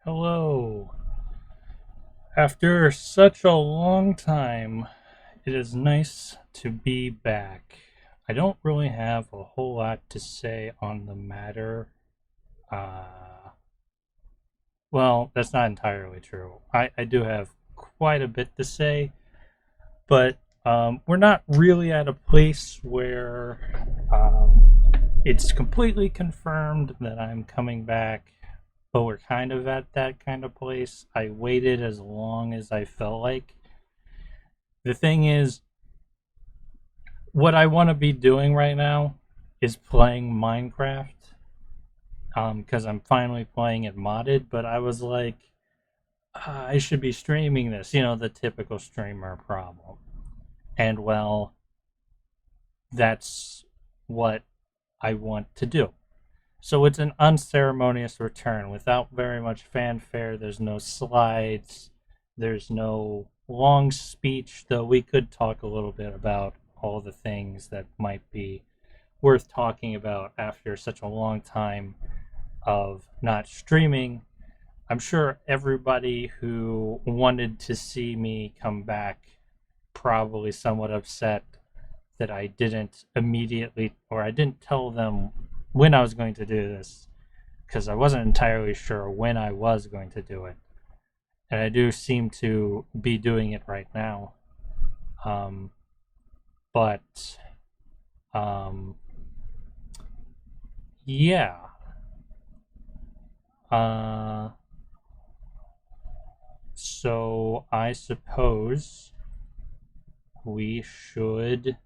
Hello. After such a long time, it is nice to be back. I don't really have a whole lot to say on the matter. Uh, well, that's not entirely true. I do have quite a bit to say, but we're not really at a place where it's completely confirmed that I'm coming back, but we're kind of at that kind of place. I waited as long as I felt like. The thing is, what I want to be doing right now is playing Minecraft because I'm finally playing it modded. But I was like, I should be streaming this, the typical streamer problem. And well, that's what I want to do. So it's an unceremonious return without very much fanfare. There's no slides. There's no long speech, though we could talk a little bit about all the things that might be worth talking about after such a long time of not streaming. I'm sure everybody who wanted to see me come back probably somewhat upset that I didn't immediately, or I didn't tell them when I was going to do this, because I wasn't entirely sure when I was going to do it. And I do seem to be doing it right now. Um, but, um, yeah. Uh, so I suppose we should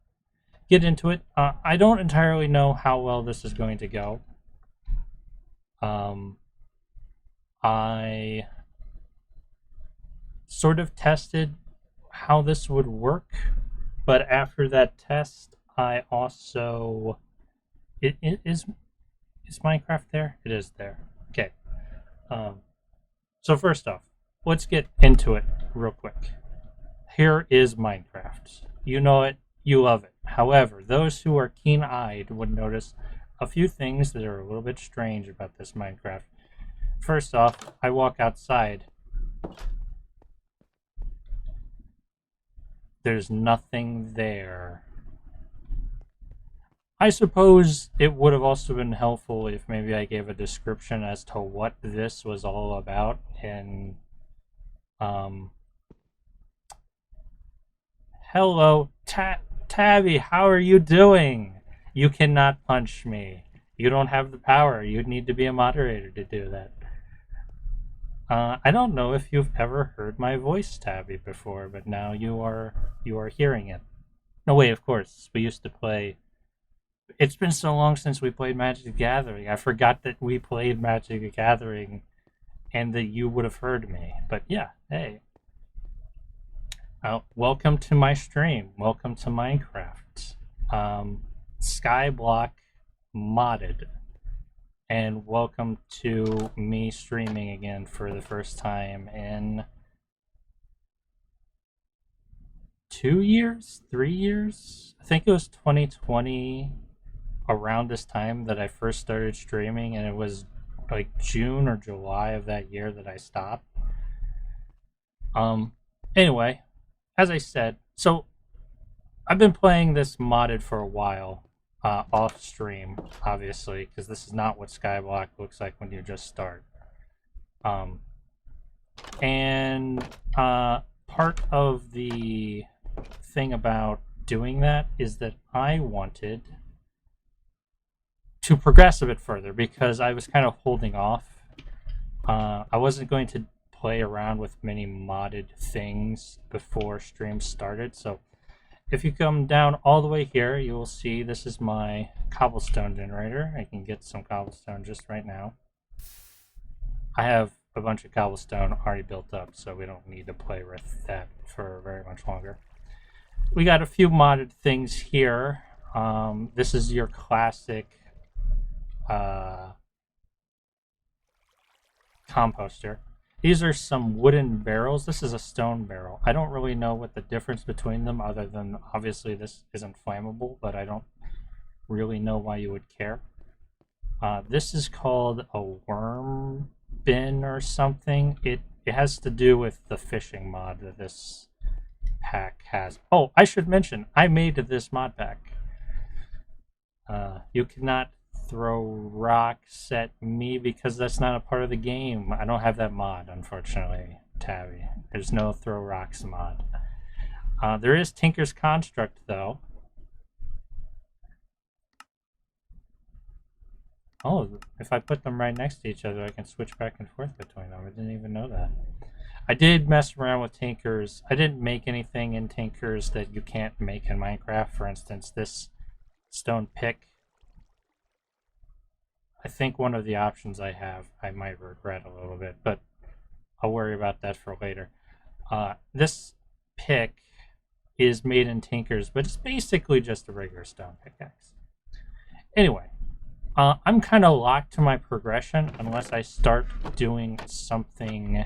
get into it. I don't entirely know how well this is going to go. Um, I sort of tested how this would work, but after that test, I also it is Minecraft there? It is there. Okay. Um, so first off, let's get into it real quick. Here is Minecraft. You know it, you love it. However, those who are keen-eyed would notice a few things that are a little bit strange about this Minecraft. First off, I walk outside. There's nothing there. I suppose it would have also been helpful if maybe I gave a description as to what this was all about. And um, hello, Tabby, how are you doing? You cannot punch me. You don't have the power. You'd need to be a moderator to do that. I don't know if you've ever heard my voice, Tabby, before, but now you are hearing it. No, wait, of course. We used to play. It's been so long since we played Magic the Gathering. I forgot that we played Magic the Gathering and that you would have heard me. But yeah, hey. Welcome to my stream. Welcome to Minecraft. Skyblock modded. And welcome to me streaming again for the first time in 2 years, 3 years. I think it was 2020 around this time that I first started streaming, and it was like June or July of that year that I stopped. Um, anyway, as I said, so I've been playing this modded for a while, off stream, obviously, because this is not what Skyblock looks like when you just start. Um, and part of the thing about doing that is that I wanted to progress a bit further because I was kind of holding off. I wasn't going to play around with many modded things before stream started. So if you come down all the way here, you will see this is my cobblestone generator. I can get some cobblestone just right now. I have a bunch of cobblestone already built up, so we don't need to play with that for very much longer. We got a few modded things here. This is your classic composter. These are some wooden barrels. This is a stone barrel. I don't really know what the difference between them other than obviously this isn't flammable, but I don't really know why you would care. This is called a worm bin or something. It has to do with the fishing mod that this pack has. Oh, I should mention, I made this mod pack. You cannot throw rocks at me because that's not a part of the game. I don't have that mod, unfortunately, Tabby. There's no throw rocks mod. There is Tinker's Construct, though. Oh, if I put them right next to each other, I can switch back and forth between them. I didn't even know that. I did mess around with Tinkers. I didn't make anything in Tinkers that you can't make in Minecraft. For instance, this stone pick. I think one of the options I have, I might regret a little bit, but I'll worry about that for later. This pick is made in Tinkers, but it's basically just a regular stone pickaxe. Anyway, I'm kind of locked to my progression unless I start doing something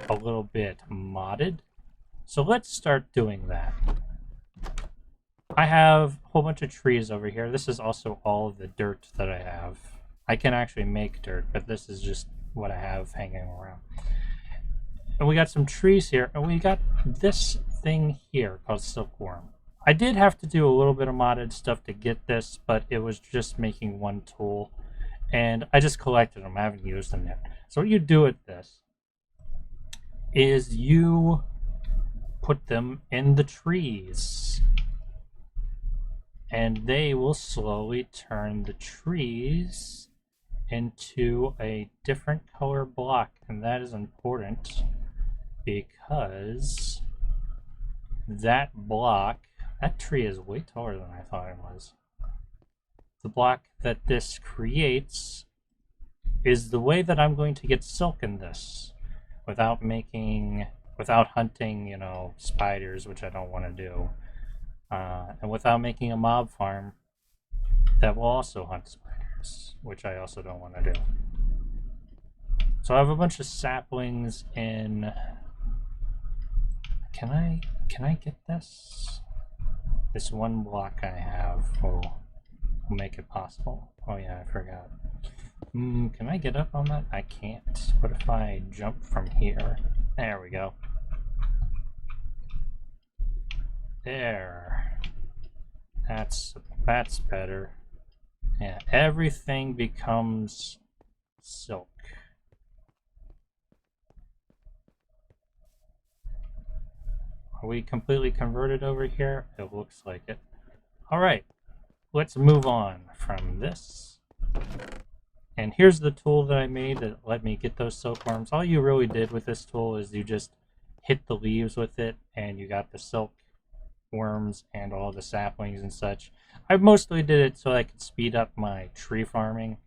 a little bit modded. So let's start doing that. I have a whole bunch of trees over here. This is also all of the dirt that I have. I can actually make dirt, but this is just what I have hanging around. And we got some trees here, and we got this thing here called silkworm. I did have to do a little bit of modded stuff to get this, but it was just making one tool. And I just collected them. I haven't used them yet. So what you do with this is you put them in the trees. And they will slowly turn the trees into a different color block. And that is important because that block, that tree is way taller than I thought it was. The block that this creates is the way that I'm going to get silk in this without hunting, spiders, which I don't want to do. And without making a mob farm that will also hunt spiders, which I also don't want to do. So I have a bunch of saplings in. Can I get this? This one block I have will make it possible. Oh yeah, I forgot. Can I get up on that? I can't. What if I jump from here? There we go. There. That's better. Yeah, everything becomes silk. Are we completely converted over here? It looks like it. Alright, let's move on from this. And here's the tool that I made that let me get those silkworms. All you really did with this tool is you just hit the leaves with it and you got the silk worms and all the saplings and such. I mostly did it so I could speed up my tree farming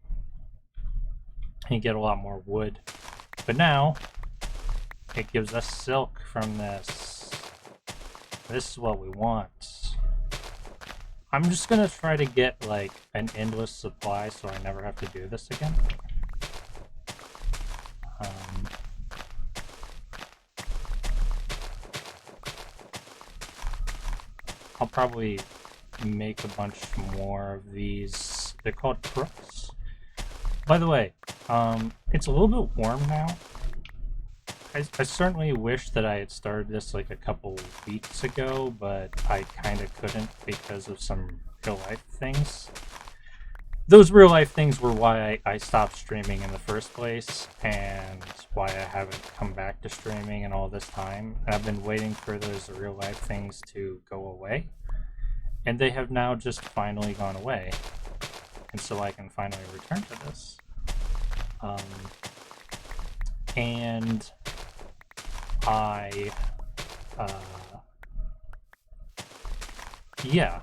and get a lot more wood. But now it gives us silk from this. This is what we want. I'm just gonna try to get like an endless supply so I never have to do this again. I'll probably make a bunch more of these. They're called crooks. By the way, it's a little bit warm now. I certainly wish that I had started this like a couple weeks ago, but I kind of couldn't because of some real life things. Those real life things were why I stopped streaming in the first place, and why I haven't come back to streaming in all this time. And I've been waiting for those real life things to go away, and they have now just finally gone away. And so I can finally return to this. And yeah.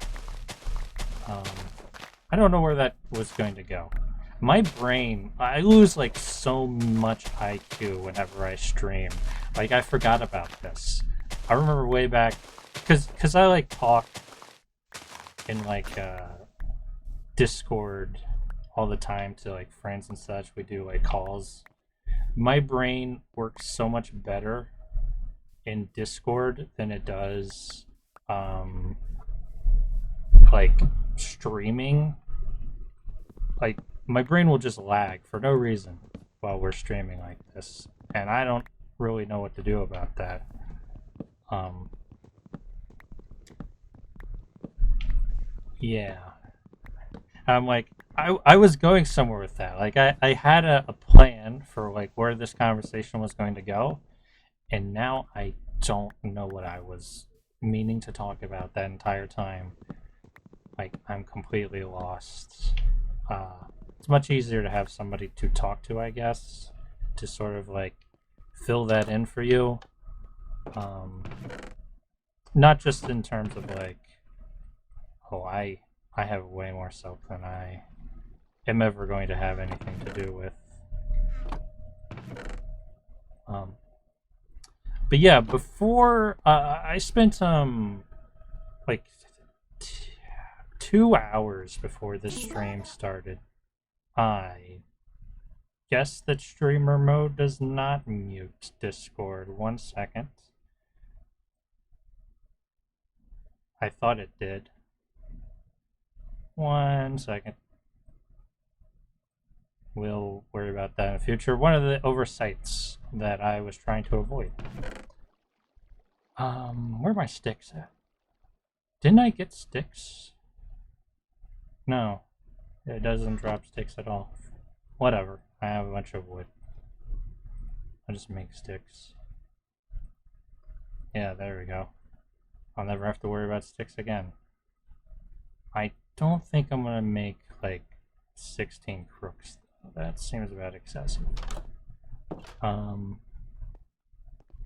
I don't know where that was going to go. My brain, I lose like so much IQ whenever I stream. Like I forgot about this. I remember way back, cause I like talk in like Discord all the time to like friends and such. We do like calls. My brain works so much better in Discord than it does like streaming. Like my brain will just lag for no reason. while we're streaming like this, and I don't really know what to do about that. Yeah. I'm like, I was going somewhere with that. Like, I had a plan for, like, where this conversation was going to go, and now I don't know what I was meaning to talk about that entire time. Like, I'm completely lost. It's much easier to have somebody to talk to, I guess, to sort of, like, fill that in for you. Not just in terms of, like, oh, I have way more self than I am ever going to have anything to do with. But yeah, before I spent like 2 hours before this stream started. I guess that streamer mode does not mute Discord. 1 second. I thought it did. 1 second. We'll worry about that in the future. One of the oversights that I was trying to avoid. Where are my sticks at? Didn't I get sticks? No. It doesn't drop sticks at all. Whatever. I have a bunch of wood. I'll just make sticks. Yeah, there we go. I'll never have to worry about sticks again. I don't think I'm gonna make like 16 crooks. That seems about excessive. So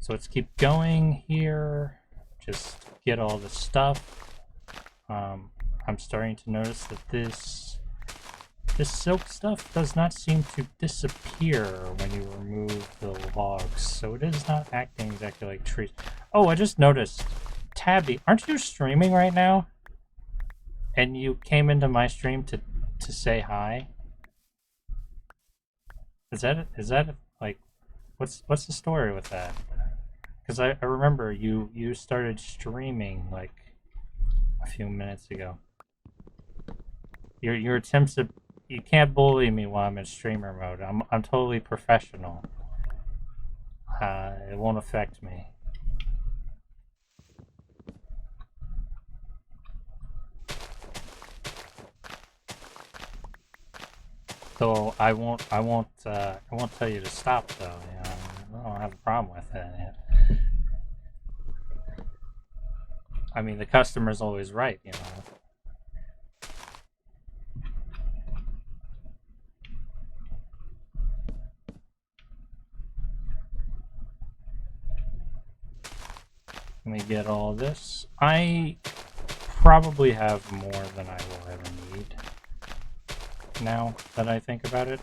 let's keep going here. Just get all the stuff. I'm starting to notice that this silk stuff does not seem to disappear when you remove the logs, so it is not acting exactly like trees. Oh, I just noticed, Tabby, aren't you streaming right now? And you came into my stream to say hi? Is that like, what's the story with that? Because I remember you started streaming like a few minutes ago. Your attempts to, you can't bully me while I'm in streamer mode. I'm totally professional. It won't affect me. So I won't tell you to stop though. You know, I don't have a problem with it. I mean, the customer's always right, you know. Let me get all this. I probably have more than I will ever need now that I think about it.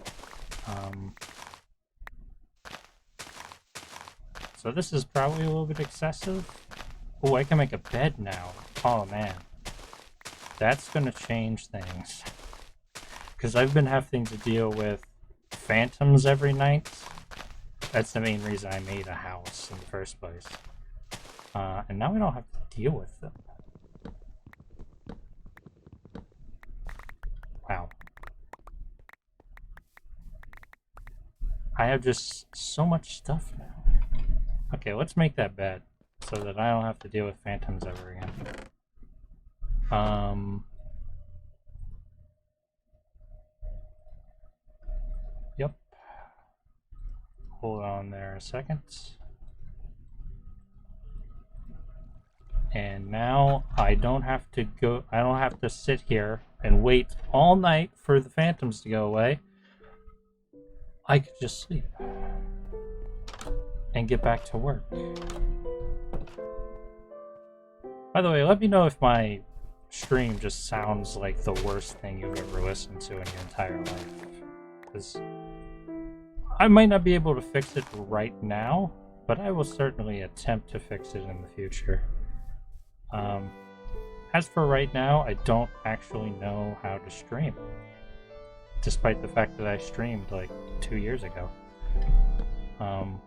So this is probably a little bit excessive. Oh, I can make a bed now. Oh man. That's gonna change things. Because I've been having to deal with phantoms every night. That's the main reason I made a house in the first place. And now we don't have to deal with them. Wow. I have just so much stuff now. Okay, let's make that bed so that I don't have to deal with phantoms ever again. Yep. Hold on there a second. And now I don't have to sit here and wait all night for the phantoms to go away. I could just sleep and get back to work. By the way, let me know if my stream just sounds like the worst thing you've ever listened to in your entire life. Because I might not be able to fix it right now, but I will certainly attempt to fix it in the future. As for right now, I don't actually know how to stream, despite the fact that I streamed like 2 years ago. And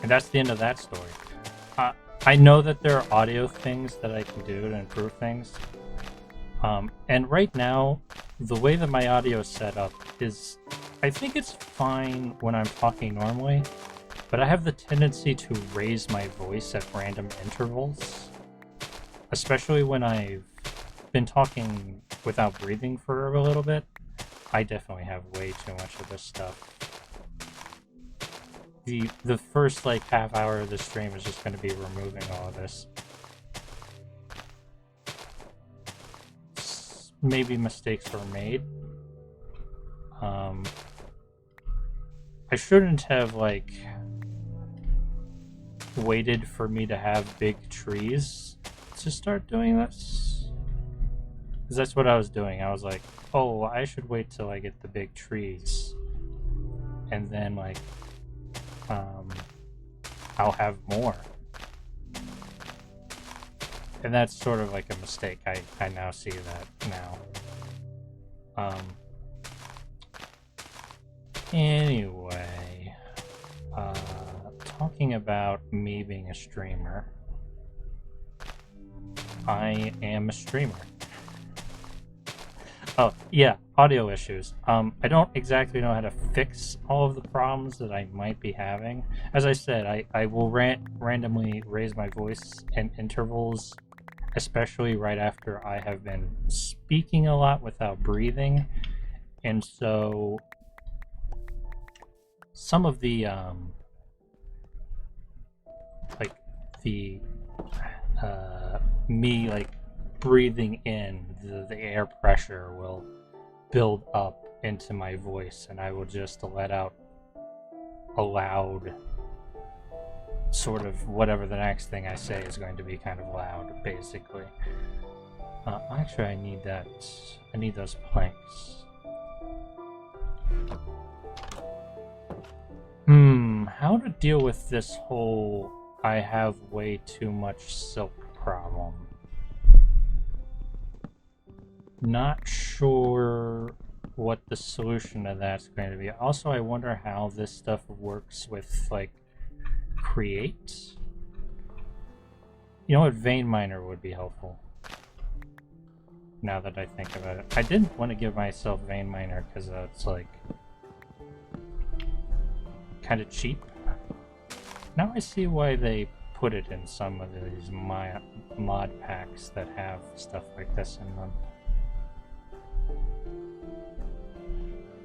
that's the end of that story. I know that there are audio things that I can do to improve things. And right now, the way that my audio is set up is, I think it's fine when I'm talking normally, but I have the tendency to raise my voice at random intervals, especially when I've been talking without breathing for a little bit. I definitely have way too much of this stuff. The first like half hour of the stream is just going to be removing all of this. Maybe mistakes were made. I shouldn't have like waited for me to have big trees to start doing this, because that's what I was doing. I was like, oh, I should wait till I get the big trees, and then like I'll have more. And that's sort of like a mistake. I now see that now. Anyway, talking about me being a streamer, I am a streamer. Oh, yeah, audio issues. I don't exactly know how to fix all of the problems that I might be having. As I said, I will randomly raise my voice in intervals, especially right after I have been speaking a lot without breathing. And so some of the like the me like breathing in the air pressure will build up into my voice, and I will just let out a loud sort of whatever the next thing I say is going to be kind of loud, basically. Actually, I need that. I need those planks. How to deal with this whole I have way too much silk problem? Not sure what the solution to that's going to be. Also, I wonder how this stuff works with, like, create. You know what? Vein miner would be helpful. Now that I think about it. I didn't want to give myself vein miner because it's, like, kind of cheap. Now I see why they put it in some of these mod packs that have stuff like this in them.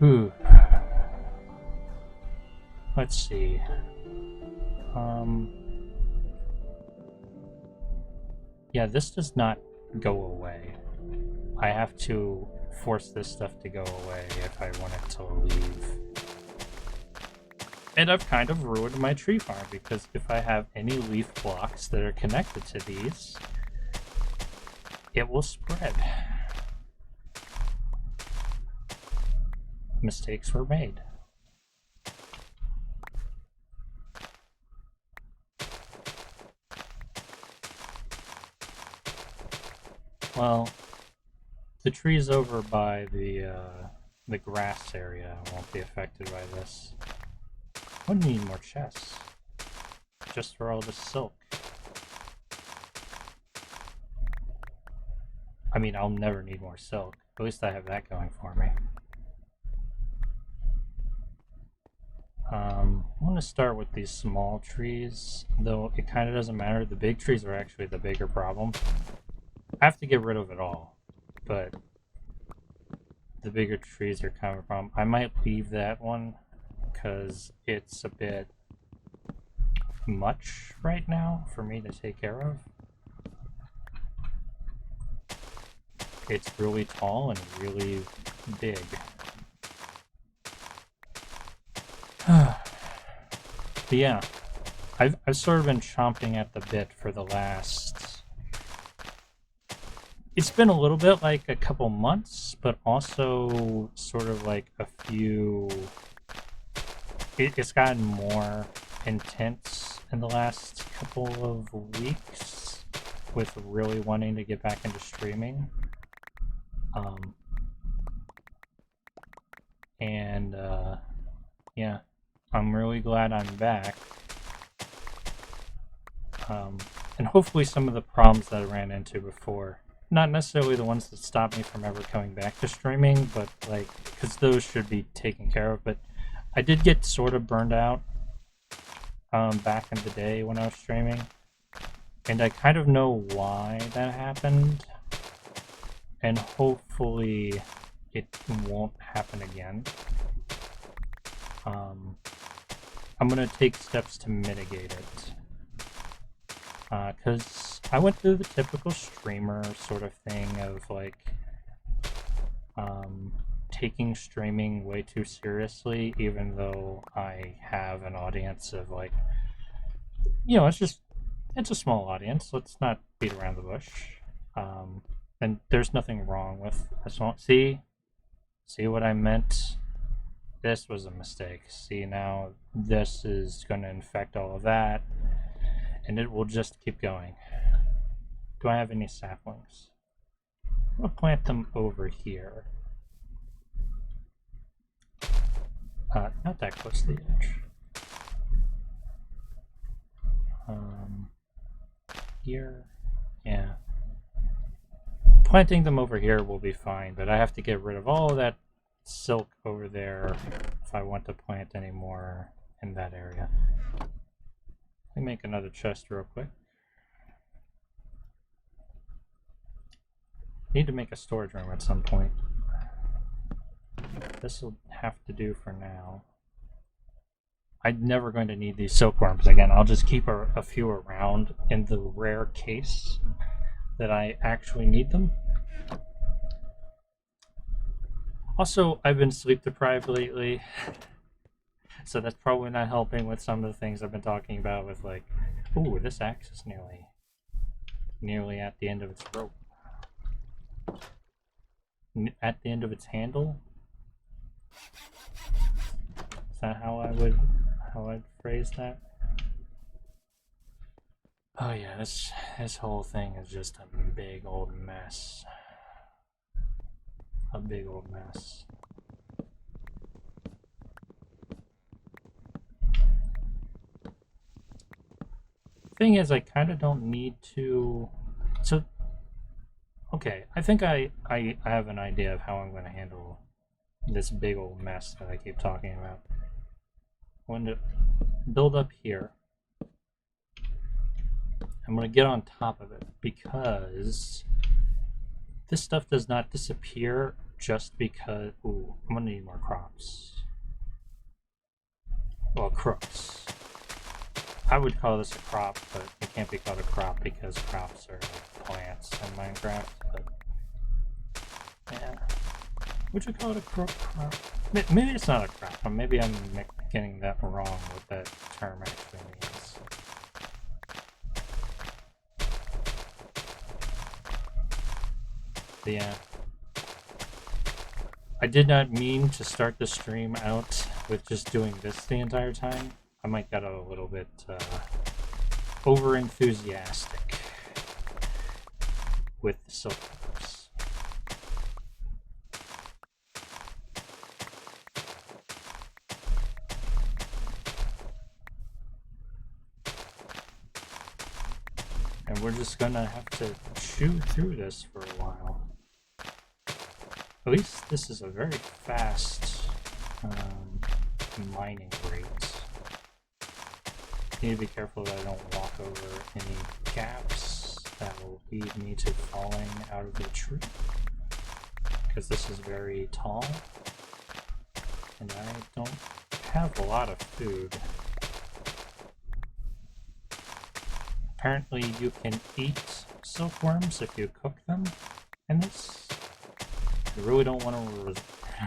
Ooh. Let's see. Yeah, this does not go away. I have to force this stuff to go away if I want it to leave. And I've kind of ruined my tree farm, because if I have any leaf blocks that are connected to these, it will spread. Mistakes were made. Well, the trees over by the grass area won't be affected by this. I would need more chests, just for all this silk. I mean, I'll never need more silk. At least I have that going for me. I'm going to start with these small trees, though it kind of doesn't matter. The big trees are actually the bigger problem. I have to get rid of it all, but the bigger trees are kind of a problem. I might leave that one because it's a bit much right now for me to take care of. It's really tall and really big. But yeah, I've sort of been chomping at the bit for the last... It's been a little bit like a couple months, but also sort of like a few... It's gotten more intense in the last couple of weeks with really wanting to get back into streaming. Yeah, I'm really glad I'm back. And hopefully some of the problems that I ran into before Not necessarily the ones that stop me from ever coming back to streaming, but like, because those should be taken care of. But I did get sort of burned out back in the day when I was streaming, and I kind of know why that happened, and hopefully it won't happen again. I'm gonna take steps to mitigate it. Because I went through the typical streamer sort of thing of like taking streaming way too seriously, even though I have an audience of like, it's a small audience. Let's not beat around the bush. And there's nothing wrong with this one. See what I meant? This was a mistake. See, now this is going to infect all of that, and it will just keep going. Do I have any saplings? I'll plant them over here. Not that close to the edge. Here, yeah. Planting them over here will be fine, but I have to get rid of all of that silk over there if I want to plant any more in that area. Let me make another chest real quick. Need to make a storage room at some point. This will have to do for now. I'm never going to need these silkworms again. I'll just keep a few around in the rare case that I actually need them. Also, I've been sleep deprived lately, so that's probably not helping with some of the things I've been talking about with like, ooh, this axe is nearly at the end of its rope. At the end of its handle? Is that how I'd phrase that? Oh yeah, this whole thing is just a big old mess. A big old mess. Thing is, I kind of don't need to. So, okay, I think I have an idea of how I'm going to handle this big old mess that I keep talking about. I'm going to build up here. I'm going to get on top of it because this stuff does not disappear just because. Ooh, I'm going to need more crops. Well, crooks. I would call this a crop, but it can't be called a crop because crops are like plants in Minecraft. But yeah, would you call it a crop? Maybe it's not a crop. Maybe I'm getting that wrong. What that term actually means. But yeah, I did not mean to start the stream out with just doing this the entire time. I might get a little bit over enthusiastic with the silkworms. And we're just gonna have to chew through this for a while. At least this is a very fast mining rate. Need to be careful that I don't walk over any gaps that will lead me to falling out of the tree, because this is very tall and I don't have a lot of food. Apparently you can eat silkworms if you cook them in this. I really don't want to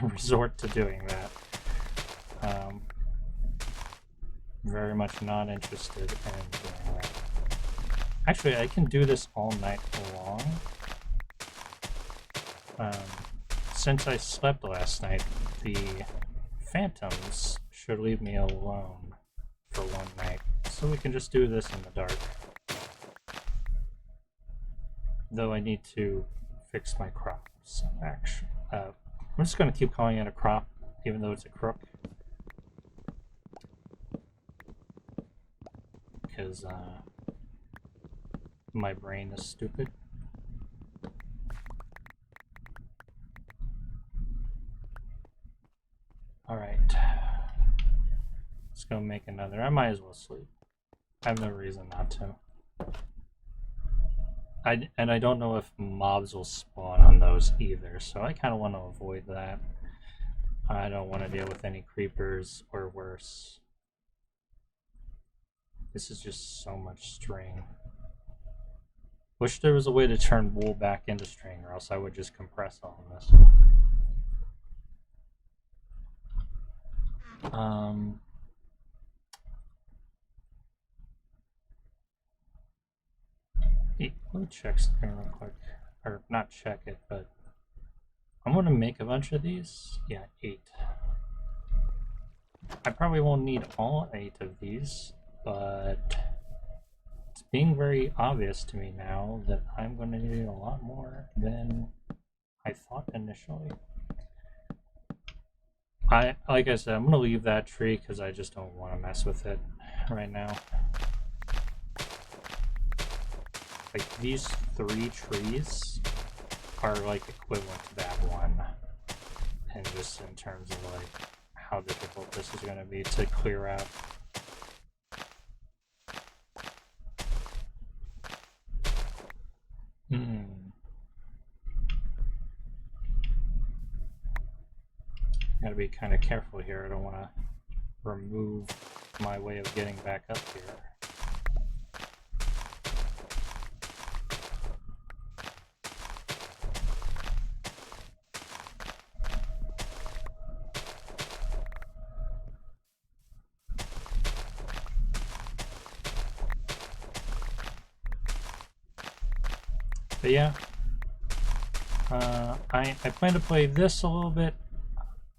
resort to doing that. Very much not interested in doing that. Actually, I can do this all night long. Since I slept last night, the phantoms should leave me alone for one night. So we can just do this in the dark. Though I need to fix my crops, actually. I'm just going to keep calling it a crop, even though it's a crook. Because my brain is stupid. just go make another. I might as well sleep. I have no reason not to. And I don't know if mobs will spawn on those either, so I kind of want to avoid that. I don't want to deal with any creepers or worse. This is just so much string. Wish there was a way to turn wool back into string, or else I would just compress all of this. Let me check something real quick. Or not check it, but I'm gonna make a bunch of these. Yeah, 8. I probably won't need all 8 of these, but it's being very obvious to me now that I'm going to need a lot more than I thought initially. Like I said, I'm going to leave that tree because I just don't want to mess with it right now. Like, these 3 trees are like equivalent to that one. And just in terms of like how difficult this is going to be to clear out. Gotta be kind of careful here. I don't want to remove my way of getting back up here. But yeah, I plan to play this a little bit.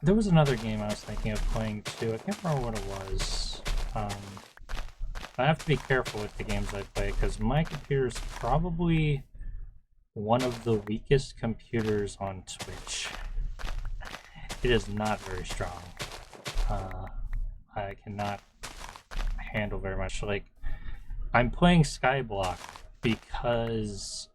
There was another game I was thinking of playing too. I can't remember what it was. I have to be careful with the games I play because my computer is probably one of the weakest computers on Twitch. It is not very strong. I cannot handle very much. Like, I'm playing Skyblock because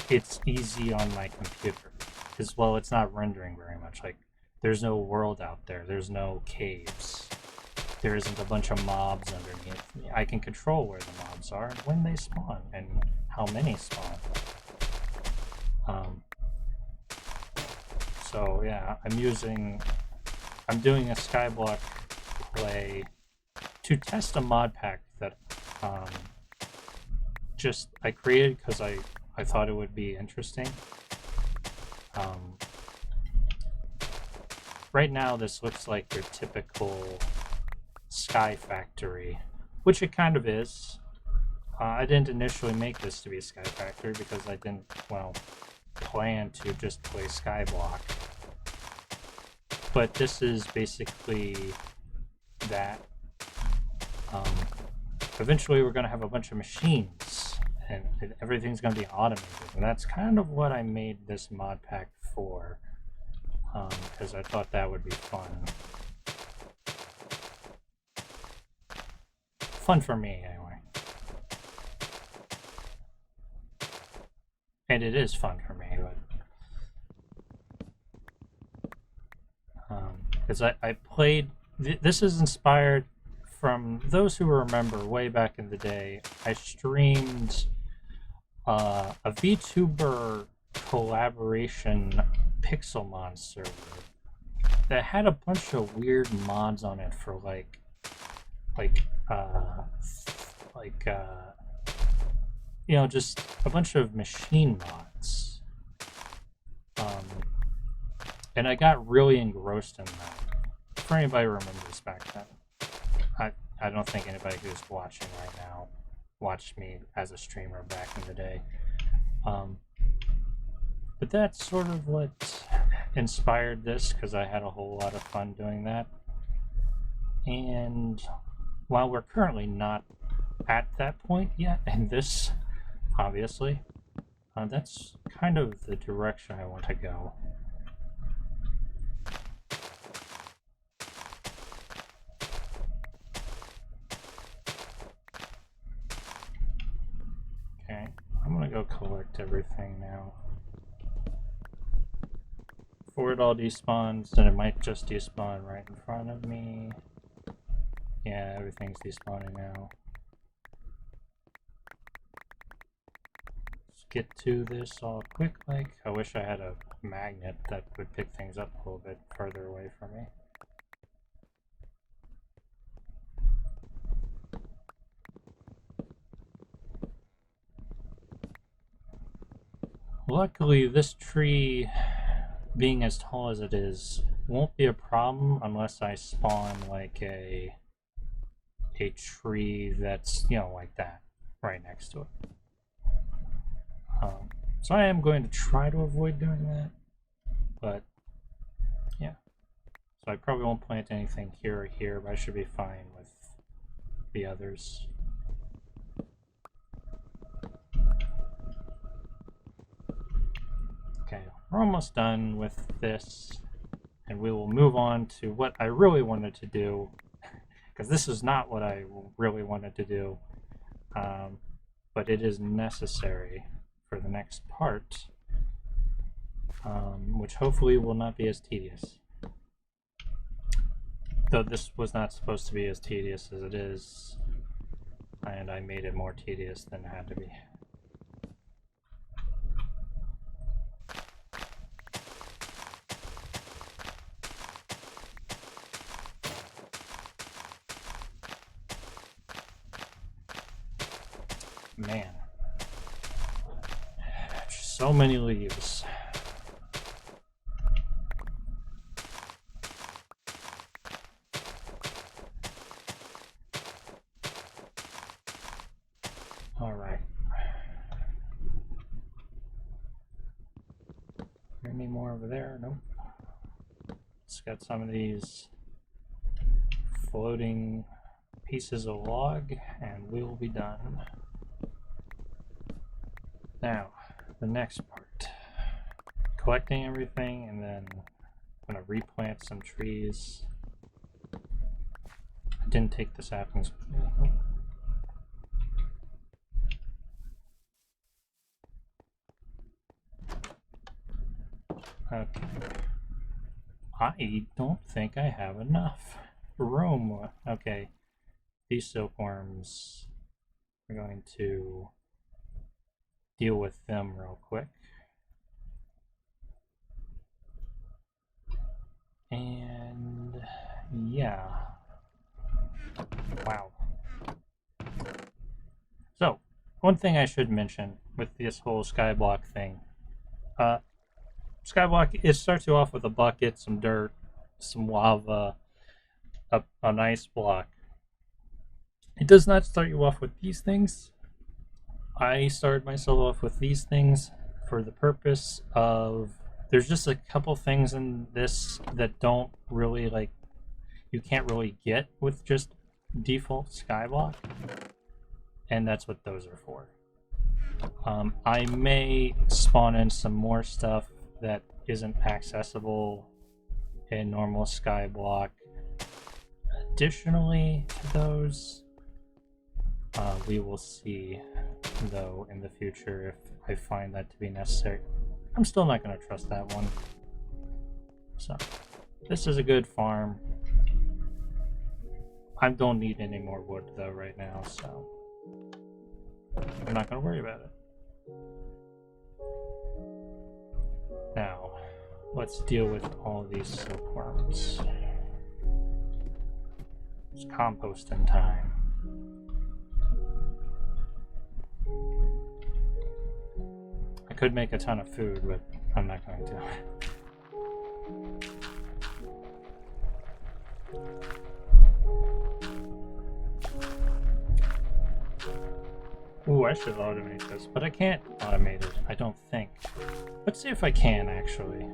it's easy on my computer. Because, well, it's not rendering very much. Like, there's no world out there. There's no caves. There isn't a bunch of mobs underneath me. I can control where the mobs are and when they spawn and how many spawn. So yeah, I'm doing a Skyblock play to test a mod pack that I created because I thought it would be interesting. Right now this looks like your typical Sky Factory, which it kind of is. I didn't initially make this to be a Sky Factory because I didn't, well, plan to just play Skyblock. But this is basically that. Eventually we're going to have a bunch of machines and everything's going to be automated. And that's kind of what I made this mod pack for, because I thought that would be fun. Fun for me, anyway. And it is fun for me, but because I played. This is inspired from those who remember way back in the day. I streamed a VTuber collaboration Pixelmon server that had a bunch of weird mods on it for you know, just a bunch of machine mods. And I got really engrossed in that. For anybody who remembers back then. I don't think anybody who's watching right now watched me as a streamer back in the day. But that's sort of what inspired this, because I had a whole lot of fun doing that. And while we're currently not at that point yet, and this, obviously, that's kind of the direction I want to go. Okay, I'm gonna go collect everything now. Before it all despawns, then it might just despawn right in front of me. Yeah, everything's despawning now. Let's get to this all quick like. I wish I had a magnet that would pick things up a little bit further away from me. Luckily, this tree, being as tall as it is, won't be a problem unless I spawn like a tree that's, you know, like that, right next to it. So I am going to try to avoid doing that, but yeah. So I probably won't plant anything here or here, but I should be fine with the others. Okay, we're almost done with this, and we will move on to what I really wanted to do, because this is not what I really wanted to do, but it is necessary for the next part, which hopefully will not be as tedious. Though this was not supposed to be as tedious as it is, and I made it more tedious than it had to be. Man. So many leaves. Alright. Any more over there? Nope. Let's get some of these floating pieces of log, and we'll be done. Now, the next part. Collecting everything, and then I'm gonna replant some trees. I didn't take the saplings with me. Okay. I don't think I have enough room. Okay. These silkworms, we're going to deal with them real quick. And yeah. Wow. So, one thing I should mention with this whole skyblock thing. Skyblock, it starts you off with a bucket, some dirt, some lava, an ice block. It does not start you off with these things. I started myself off with these things for the purpose of there's just a couple things in this that don't really like you can't really get with just default skyblock, and that's what those are for. I may spawn in some more stuff that isn't accessible in normal skyblock additionally to those. We will see though in the future if I find that to be necessary. I'm still not going to trust that one. So this is a good farm. I don't need any more wood though right now, so I'm not going to worry about it. Now, let's deal with all these silkworms. It's composting time. I could make a ton of food, but I'm not going to. Ooh, I should automate this, but I can't automate it, I don't think. Let's see if I can, actually.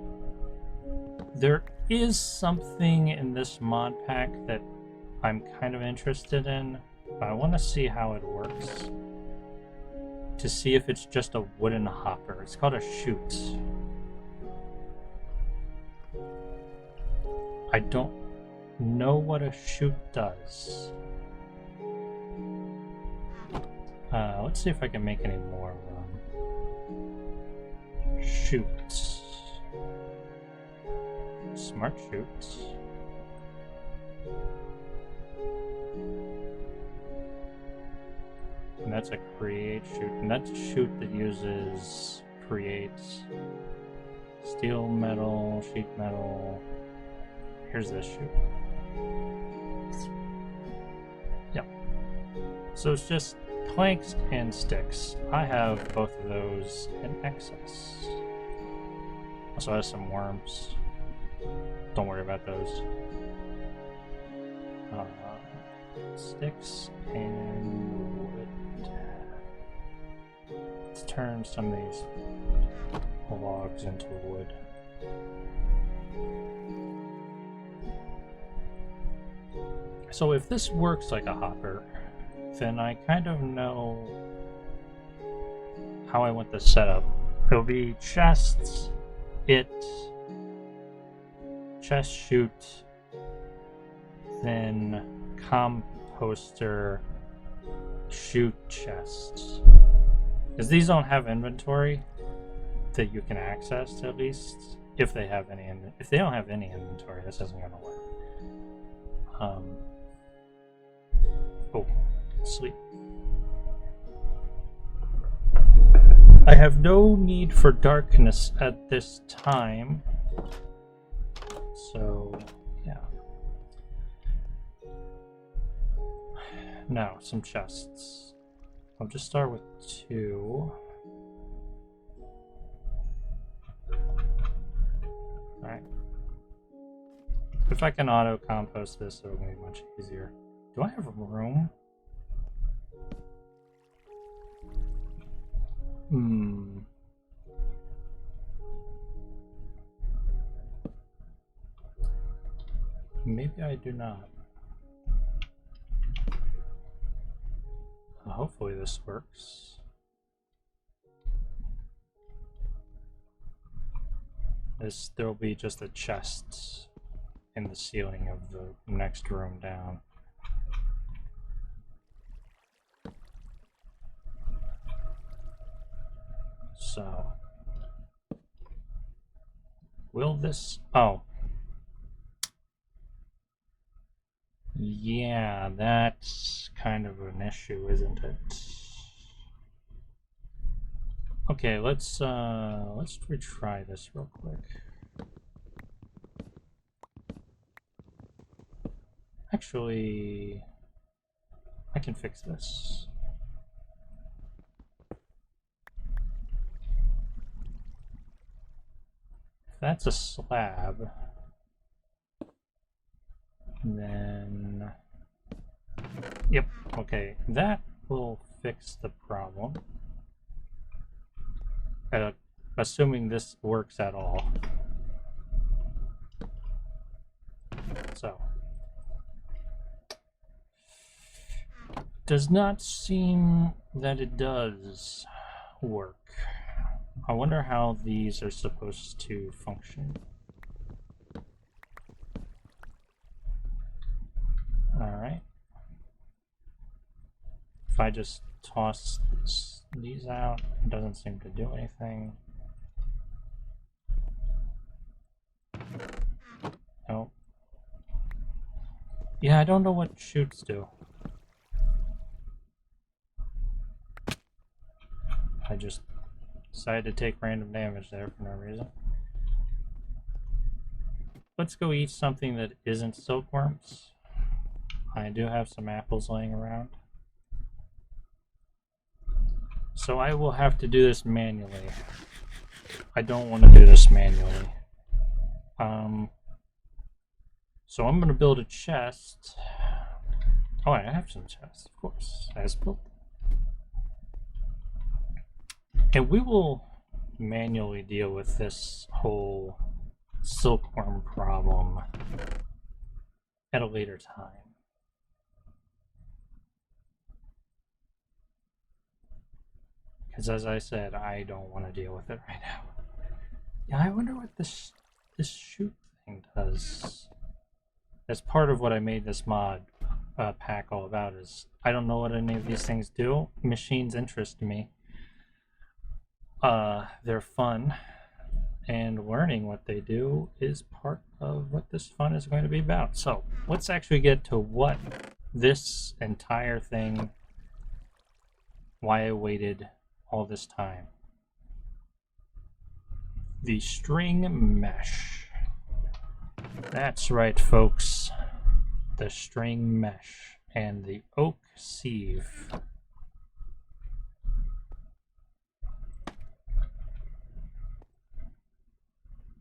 There is something in this mod pack that I'm kind of interested in, but I want to see how it works. To see if it's just a wooden hopper. It's called a chute. I don't know what a chute does. Let's see if I can make any more chutes. Smart chutes. and that's a create chute, and that's a chute that uses create steel, metal, sheet metal. Here's this chute. Yep. So it's just planks and sticks. I have both of those in excess. Also has some worms. Don't worry about those. Sticks and wood. Let's turn some of these logs into wood. So if this works like a hopper, then I kind of know how I want this set up. It'll be chests, chest chute, then composter, chute chests. Because these don't have inventory that you can access, at least if they have any. If they don't have any inventory, this isn't going to work. Oh, sleep. I have no need for darkness at this time, so yeah. Now, some chests. I'll just start with 2. Alright. If I can auto-compost this, it'll be much easier. Do I have room? Maybe I do not. Hopefully this works. There'll be just a chest in the ceiling of the next room down. So, will this... Oh. Yeah, that's kind of an issue, isn't it? Okay, let's retry this real quick. Actually, I can fix this. If that's a slab, then... Yep, okay, that will fix the problem. Assuming this works at all. So. Does not seem that it does work. I wonder how these are supposed to function. Alright. If I just toss these out, it doesn't seem to do anything. Nope. Yeah, I don't know what chutes do. I just decided to take random damage there for no reason. Let's go eat something that isn't silkworms. I do have some apples laying around. So I will have to do this manually. I don't want to do this manually. So I'm going to build a chest. Oh, I have some chests, of course. I just built them. And we will manually deal with this whole silkworm problem at a later time. Because as I said, I don't want to deal with it right now. Yeah, I wonder what this chute thing does. That's part of what I made this mod pack all about. Is I don't know what any of these things do. Machines interest me. They're fun, and learning what they do is part of what this fun is going to be about. So let's actually get to what this entire thing why I waited all this time. The string mesh. That's right, folks. The string mesh and the oak sieve.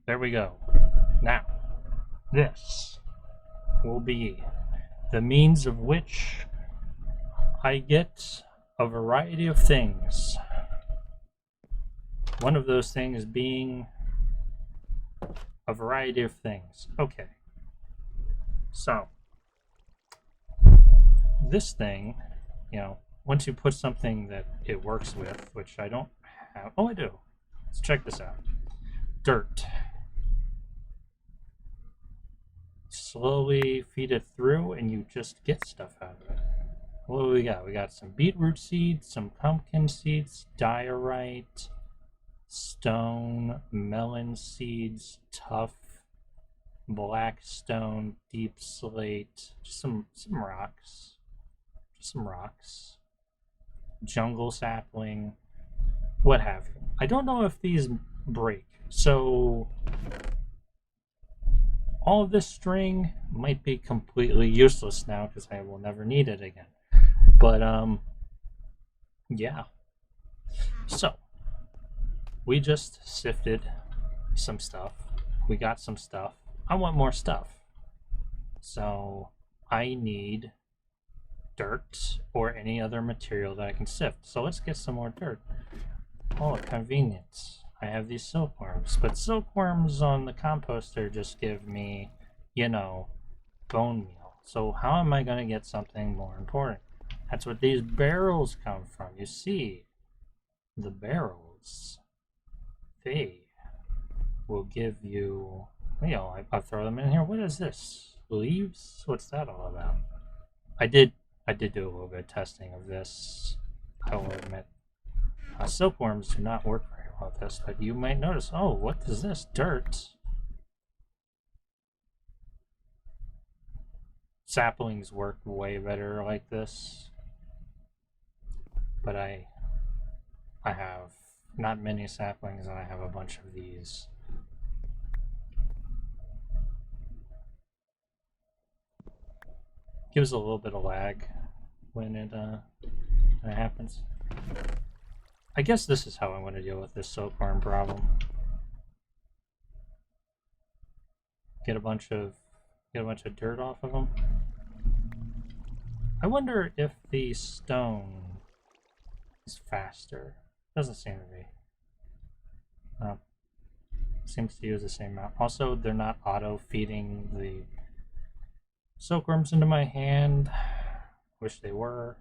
There we go. Now, this will be the means of which I get a variety of things. One of those things being a variety of things. Okay. So, this thing, once you put something that it works with, which I don't have. Oh, I do. Let's check this out. Dirt. Slowly feed it through and you just get stuff out of it. What do we got? We got some beetroot seeds, some pumpkin seeds, diorite, stone, melon seeds, tuff, black stone, deep slate, just some rocks. Just some rocks. Jungle sapling, what have you. I don't know if these break. So all of this string might be completely useless now because I will never need it again. But yeah. So we just sifted some stuff. We got some stuff. I want more stuff. So I need dirt or any other material that I can sift. So let's get some more dirt. Oh, convenience. I have these silkworms, but silkworms on the composter just give me, bone meal. So how am I going to get something more important? That's what these barrels come from. You see, the barrels, they will give you, I'll throw them in here. What is this? Leaves? What's that all about? I did do a little bit of testing of this, I will admit. Silkworms do not work very well with this, but you might notice, oh, what is this? Dirt. Saplings work way better like this. But I have not many saplings and I have a bunch of these. Gives a little bit of lag when it happens. I guess this is how I want to deal with this silkworm problem. Get a bunch of dirt off of them. I wonder if the stone is faster. Doesn't seem to be. Seems to use the same amount. Also, they're not auto-feeding the silkworms into my hand. Wish they were.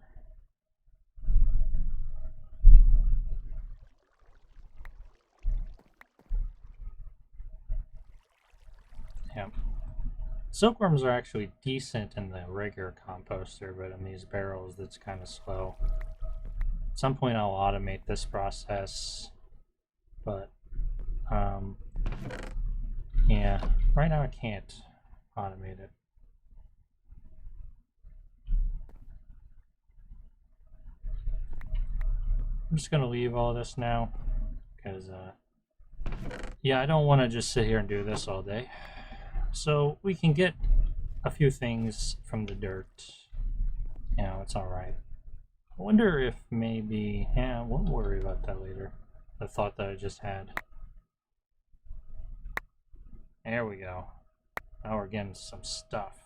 Yeah. Silkworms are actually decent in the regular composter, but in these barrels, that's kind of slow. At some point, I'll automate this process, but yeah, right now I can't automate it. I'm just gonna leave all this now, because yeah, I don't want to just sit here and do this all day. So we can get a few things from the dirt. It's alright. I wonder if maybe, we'll worry about that later. The thought that I just had. There we go. Now we're getting some stuff.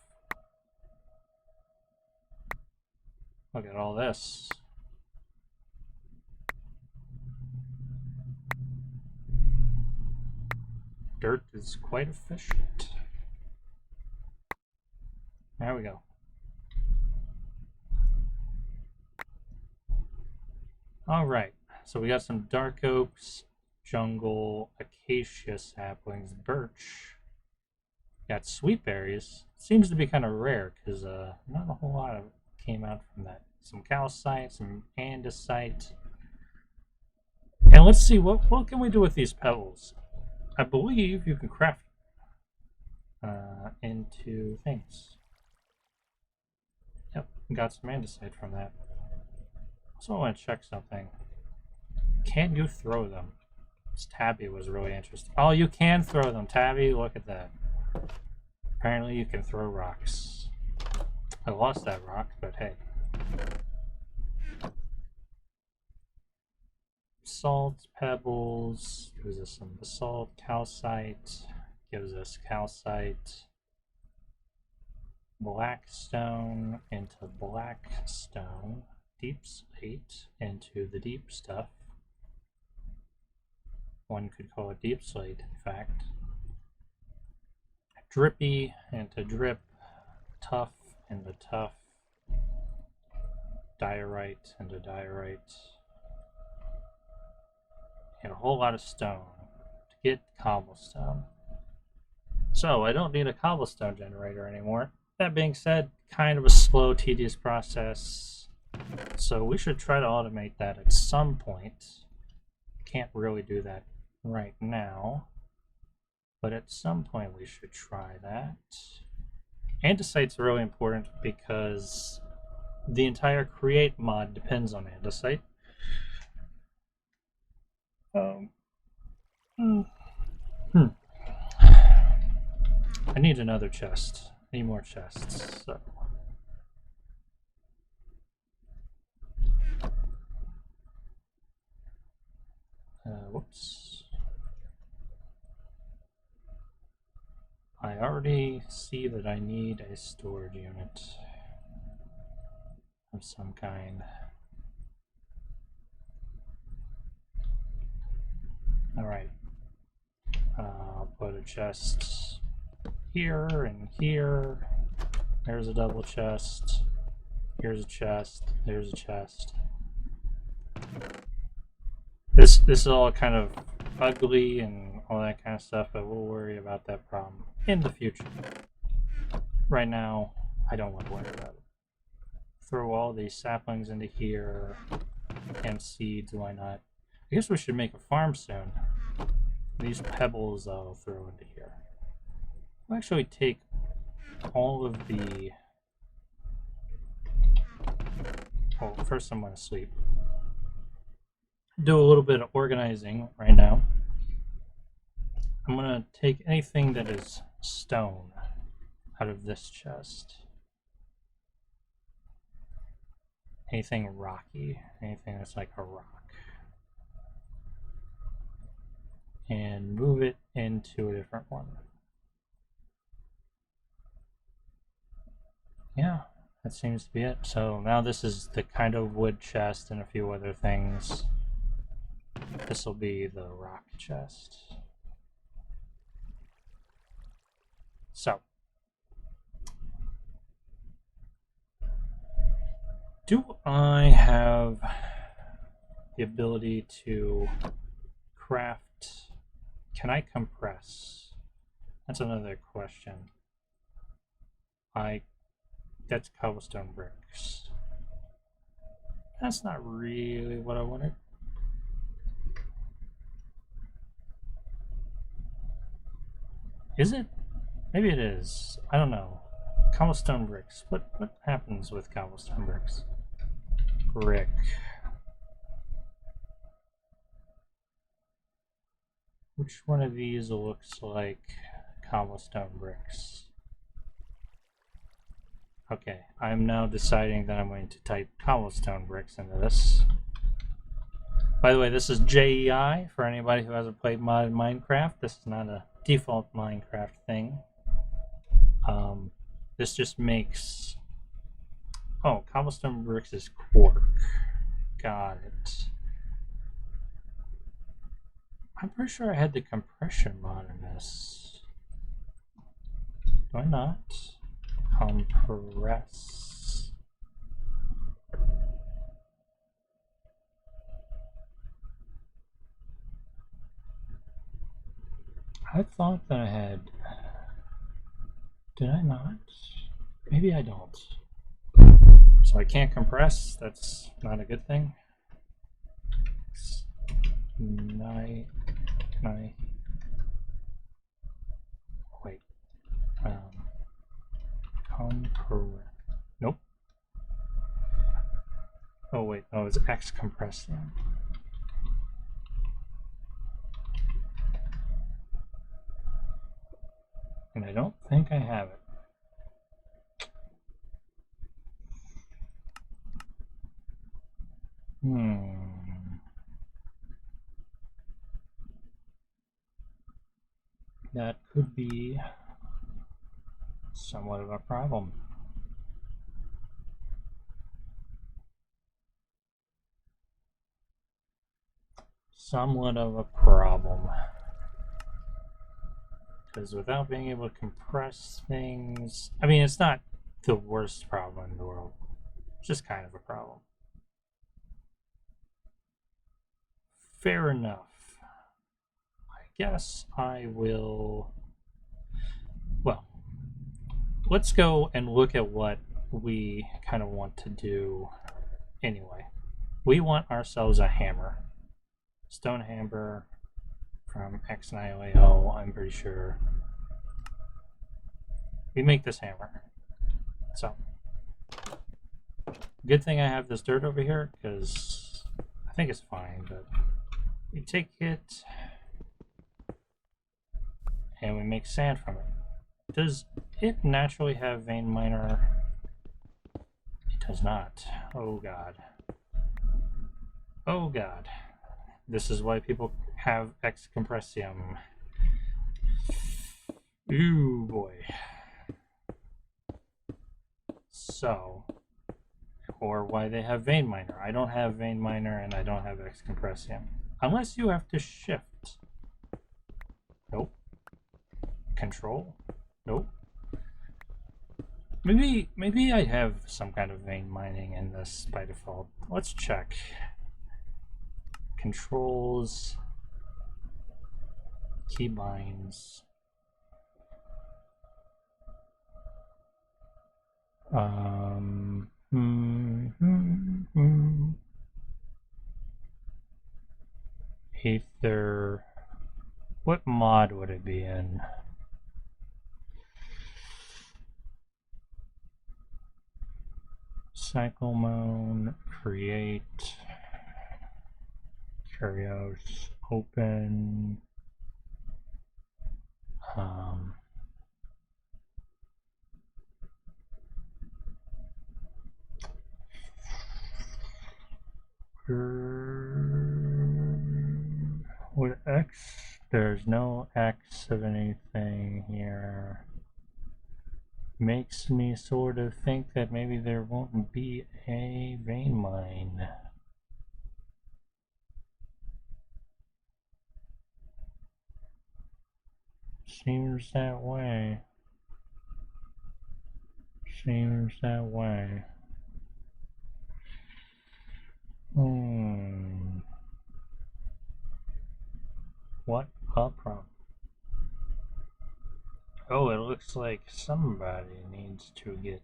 Look at all this. Dirt is quite efficient. There we go. Alright, so we got some dark oaks, jungle, acacia saplings, birch. Got sweet berries. Seems to be kind of rare because not a whole lot of came out from that. Some calcite, some andesite. And let's see, what can we do with these pebbles? I believe you can craft into things. Yep, got some andesite from that. So I want to check something. Can you throw them? This Tabby was really interesting. Oh, you can throw them, Tabby. Look at that. Apparently you can throw rocks. I lost that rock, but hey. Salt, pebbles, gives us some basalt, calcite, gives us calcite, black stone into black stone, deep slate into the deep stuff. One could call it deep slate, in fact. Drippy into drip, tough into tough, diorite into diorite, and a whole lot of stone to get cobblestone. So I don't need a cobblestone generator anymore. That being said, kind of a slow, tedious process. So we should try to automate that at some point. Can't really do that right now, but at some point we should try that. Andesite's really important because the entire create mod depends on andesite. I need another chest. I need more chests. So. Whoops. I already see that I need a storage unit of some kind. Alright. I'll put a chest here and here. There's a double chest. Here's a chest. There's a chest. This is all kind of ugly and all that kind of stuff, but we'll worry about that problem in the future. Right now, I don't want to worry about it. Throw all these saplings into here and seeds, why not? I guess we should make a farm soon. These pebbles I'll throw into here. I'll actually take all of the... Oh, first I'm going to sleep. Do a little bit of organizing right now. I'm going to take anything that is stone out of this chest. Anything rocky, anything that's like a rock. And move it into a different one. Yeah, that seems to be it. So now this is the kind of wood chest and a few other things. This will be the rock chest. So, do I have the ability to craft? Can I compress? That's another question. That's cobblestone bricks. That's not really what I wanted. Is it? Maybe it is. I don't know. Cobblestone bricks. What happens with cobblestone bricks? Brick. Which one of these looks like cobblestone bricks? Okay, I'm now deciding that I'm going to type cobblestone bricks into this. By the way, this is JEI for anybody who hasn't played modded Minecraft. This is not a default Minecraft thing. This just makes... Oh, cobblestone bricks is quark. Got it. I'm pretty sure I had the compression mod in this. Do I not? Compress. I thought that I had... Did I not? Maybe I don't. So I can't compress. That's not a good thing. Wait. Compress. Nope. Oh wait. Oh, was X compressing. And I don't think I have it. That could be somewhat of a problem. Somewhat of a problem. Because without being able to compress things, I mean, it's not the worst problem in the world. It's just kind of a problem. Fair enough. I guess I will. Well, let's go and look at what we kind of want to do anyway. We want ourselves a hammer. Stone hammer from X9LAO, I'm pretty sure. We make this hammer. So, good thing I have this dirt over here, because I think it's fine, but we take it and we make sand from it. Does it naturally have vein miner? It does not. Oh god. Oh god. This is why people have X compressium. Ooh boy. So, or why they have vein miner. I don't have vein miner and I don't have X compressium. Unless you have to shift. Nope. Control? Nope. Maybe I have some kind of vein mining in this by default. Let's check. Controls, keybinds. Ether. What mod would it be in? Cyclemone, create, Curios, open, with X, there's no X of anything here. Makes me sort of think that maybe there won't be a vein mine. Seems that way. Seems that way. What a problem. Oh, it looks like somebody needs to get...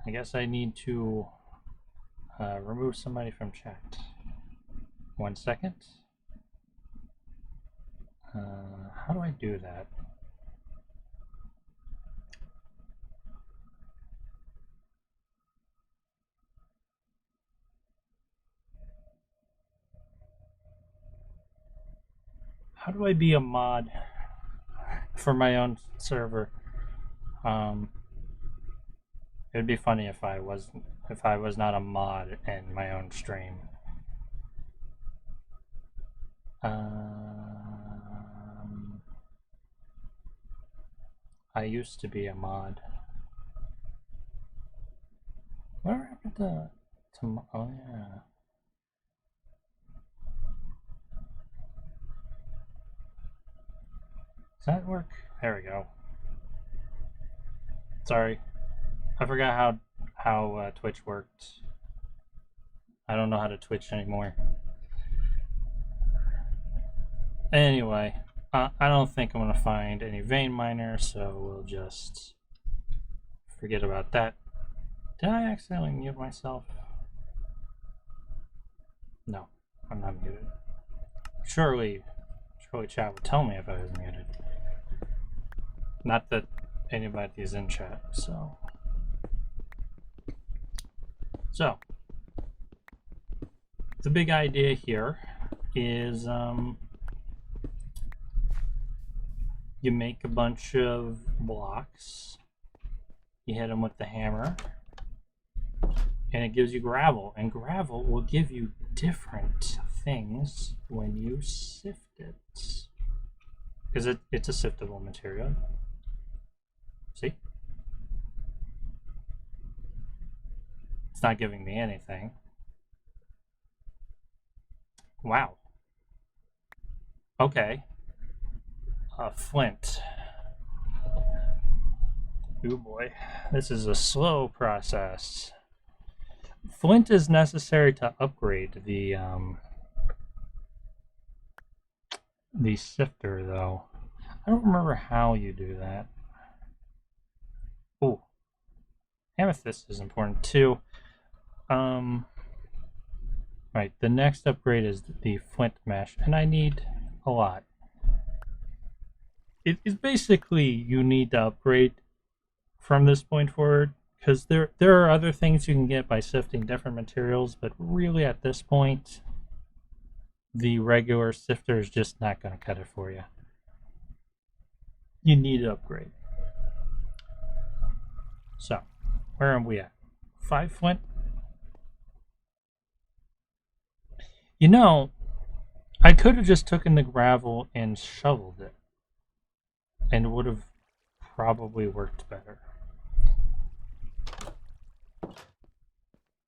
I guess I need to remove somebody from chat. 1 second. How do I do that? How do I be a mod for my own server? It'd be funny if I was not a mod in my own stream. I used to be a mod. Where happened to oh yeah. Does that work? There we go. Sorry, I forgot how Twitch worked. I don't know how to Twitch anymore. Anyway, I don't think I'm gonna find any vein miner, so we'll just forget about that. Did I accidentally mute myself? No, I'm not muted. Surely chat would tell me if I was muted. Not that anybody is in chat, so So, the big idea here is you make a bunch of blocks, you hit them with the hammer, and it gives you gravel. And gravel will give you different things when you sift it. Because it's a siftable material. See? It's not giving me anything. Wow. Okay. Flint. Oh boy. This is a slow process. Flint is necessary to upgrade the sifter, though. I don't remember how you do that. Oh, amethyst is important too. Right, the next upgrade is the flint mesh, and I need a lot. It's basically you need to upgrade from this point forward, because there are other things you can get by sifting different materials, but really at this point, the regular sifter is just not going to cut it for you. You need to upgrade. So, where are we at? 5 flint? You know, I could have just taken the gravel and shoveled it, and it would have probably worked better.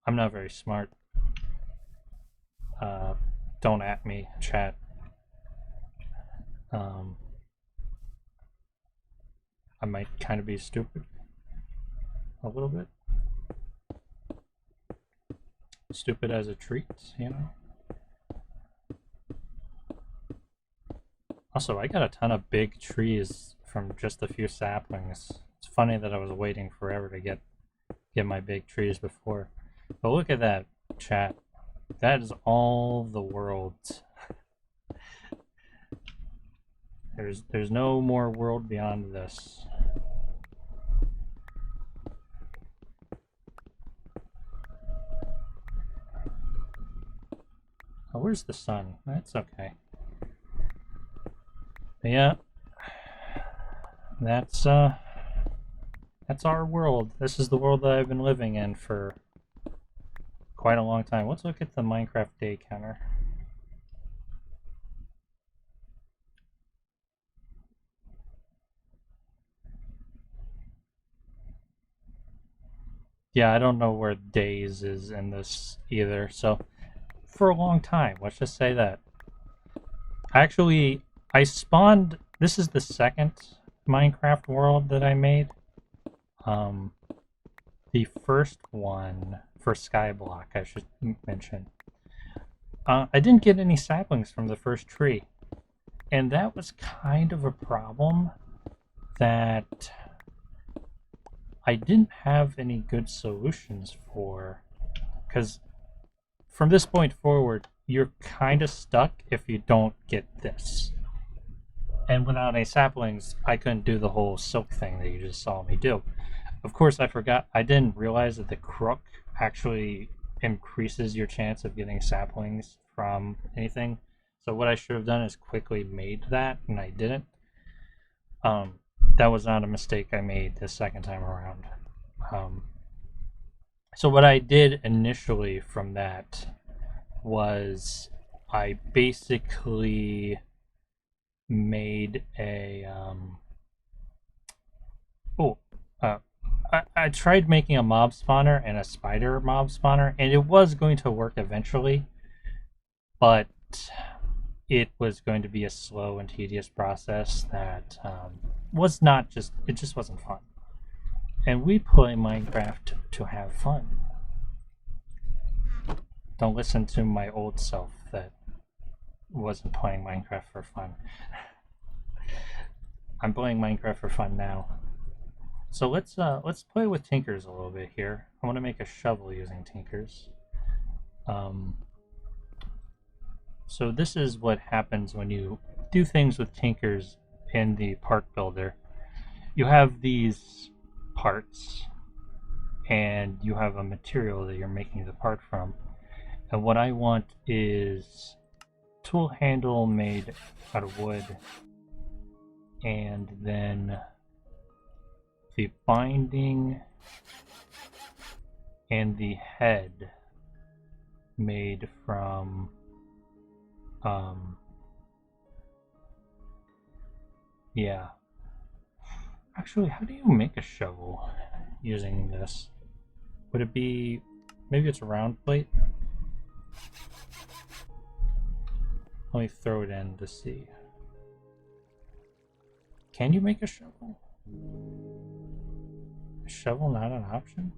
I'm not very smart. Don't at me, chat. I might kind of be stupid. A little bit. Stupid as a treat, you know? Also, I got a ton of big trees from just a few saplings. It's funny that I was waiting forever to get my big trees before. But look at that, chat. That is all the world. There's no more world beyond this. Oh, where's the sun? That's okay. But yeah, that's our world. This is the world that I've been living in for quite a long time. Let's look at the Minecraft day counter. Yeah, I don't know where days is in this either. So, for a long time, let's just say that. Actually, I spawned. This is the second Minecraft world that I made. The first one for Skyblock, I should mention. I didn't get any saplings from the first tree, and that was kind of a problem that I didn't have any good solutions for, because from this point forward, you're kind of stuck if you don't get this. And without any saplings, I couldn't do the whole silk thing that you just saw me do. Of course, I didn't realize that the crook actually increases your chance of getting saplings from anything. So what I should have done is quickly made that, and I didn't. That was not a mistake I made the second time around. So what I did initially from that was I basically made a I tried making a mob spawner and a spider mob spawner, and it was going to work eventually, but it was going to be a slow and tedious process that was not just, it just wasn't fun. And we play Minecraft to have fun. Don't listen to my old self that wasn't playing Minecraft for fun. I'm playing Minecraft for fun now. So let's play with tinkers a little bit here. I want to make a shovel using tinkers. So this is what happens when you do things with tinkers in the part builder. You have these parts, and you have a material that you're making the part from. And what I want is tool handle made out of wood, and then the binding and the head made from yeah. Actually, how do you make a shovel using this? Would it be, maybe it's a round plate? Let me throw it in to see. Can you make a shovel? A shovel not an option?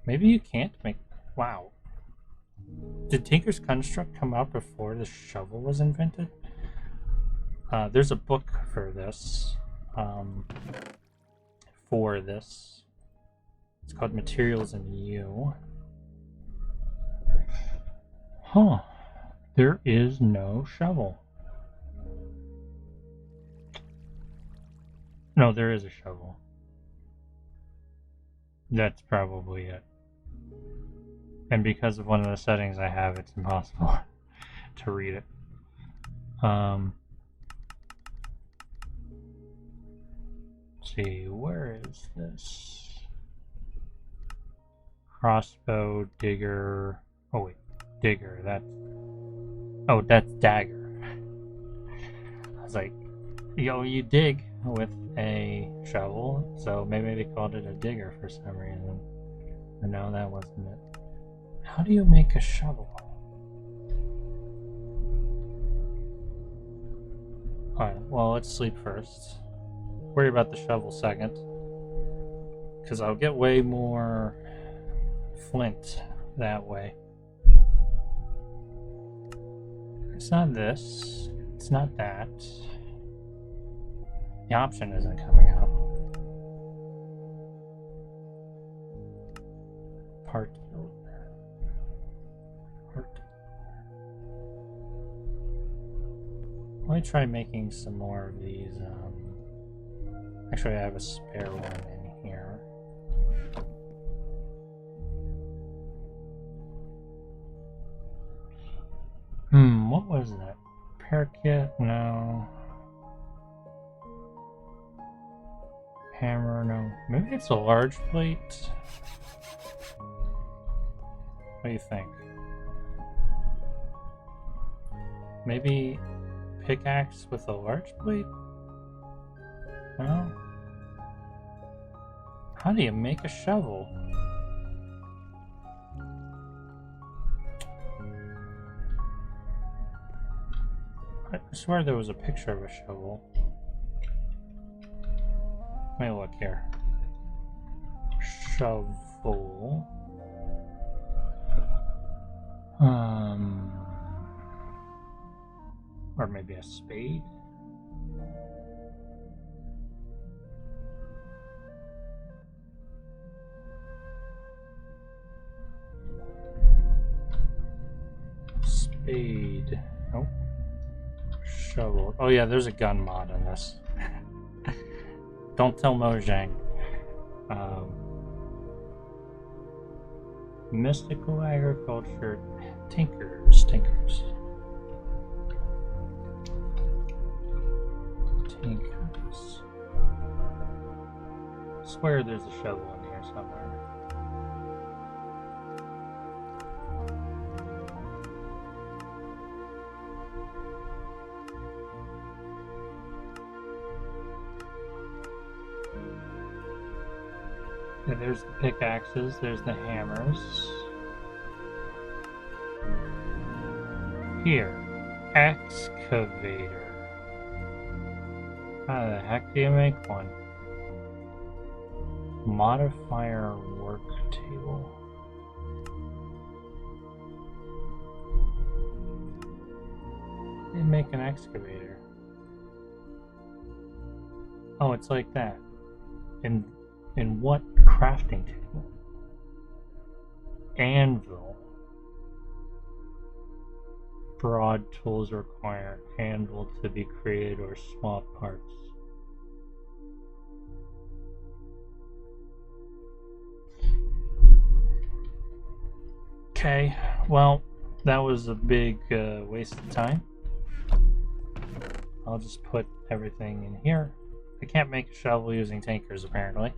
Maybe you can't make, wow. Did Tinker's Construct come out before the shovel was invented? There's a book for this. It's called Materials in You. Huh. There is no shovel. No, there is a shovel. That's probably it. And because of one of the settings I have, it's impossible to read it. Let's see, where is this? Crossbow, digger. Oh wait, digger. That's dagger. I was like, you dig with a shovel, so maybe they called it a digger for some reason. But no, that wasn't it. How do you make a shovel? Alright, well, let's sleep first. Worry about the shovel second. Because I'll get way more flint that way. It's not this. It's not that. The option isn't coming out. Part. Let me try making some more of these. Actually, I have a spare one in here. What was that? Repair kit? No. Hammer? No. Maybe it's a large plate? What do you think? Maybe pickaxe with a large plate? No? How do you make a shovel? I swear there was a picture of a shovel. Let me look here. Shovel. Or maybe a spade? Spade. Nope. Shovel. Oh yeah, there's a gun mod in this. Don't tell Mojang. Mystical agriculture. Tinkers. Tinkers. I swear there's a shovel in here somewhere. Yeah, there's the pickaxes, there's the hammers. Here, excavator. How the heck do you make one? Modifier work table. How do you make an excavator? Oh, it's like that. In what crafting table? Anvil. Broad tools require anvil to be created or swap parts. Okay, well, that was a big waste of time. I'll just put everything in here. I can't make a shovel using tankers, apparently.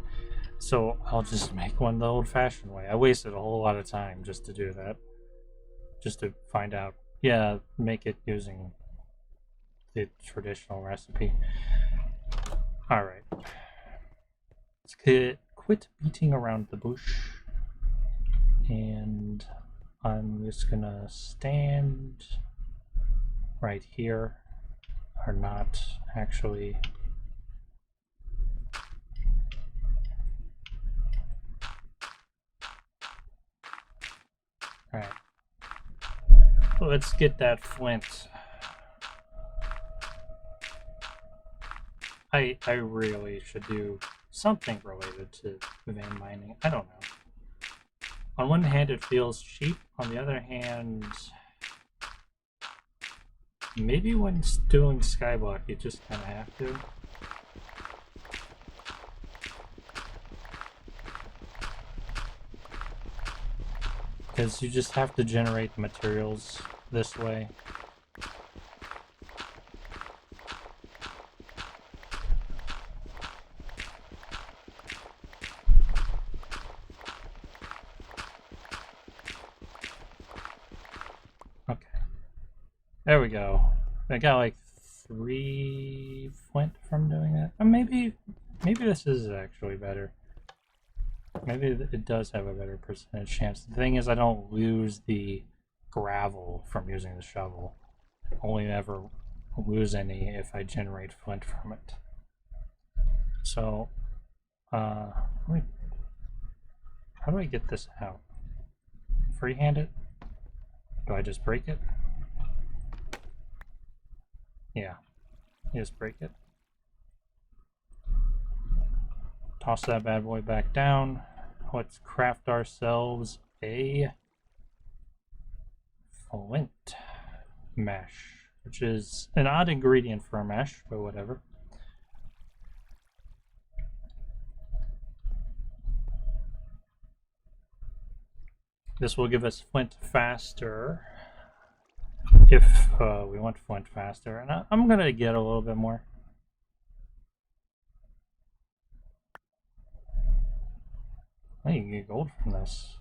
So I'll just make one the old-fashioned way. I wasted a whole lot of time just to do that. Just to find out. Yeah, make it using the traditional recipe. Alright. Let's quit beating around the bush. And I'm just gonna stand right here. Or not, actually. Alright. Let's get that flint. I really should do something related to vein mining. I don't know. On one hand, it feels cheap. On the other hand, maybe when doing Skyblock, you just kind of have to. Because you just have to generate materials this way. Okay. There we go. I got like 3 flint from doing that. Or maybe this is actually better. Maybe it does have a better percentage chance. The thing is, I don't lose the gravel from using the shovel. Only ever lose any if I generate flint from it. So, how do I get this out? Freehand it? Do I just break it? Yeah, you just break it. Toss that bad boy back down. Let's craft ourselves a flint mesh, which is an odd ingredient for a mesh, but whatever. This will give us flint faster if we want flint faster, and I'm gonna get a little bit more. I think you can get gold from this.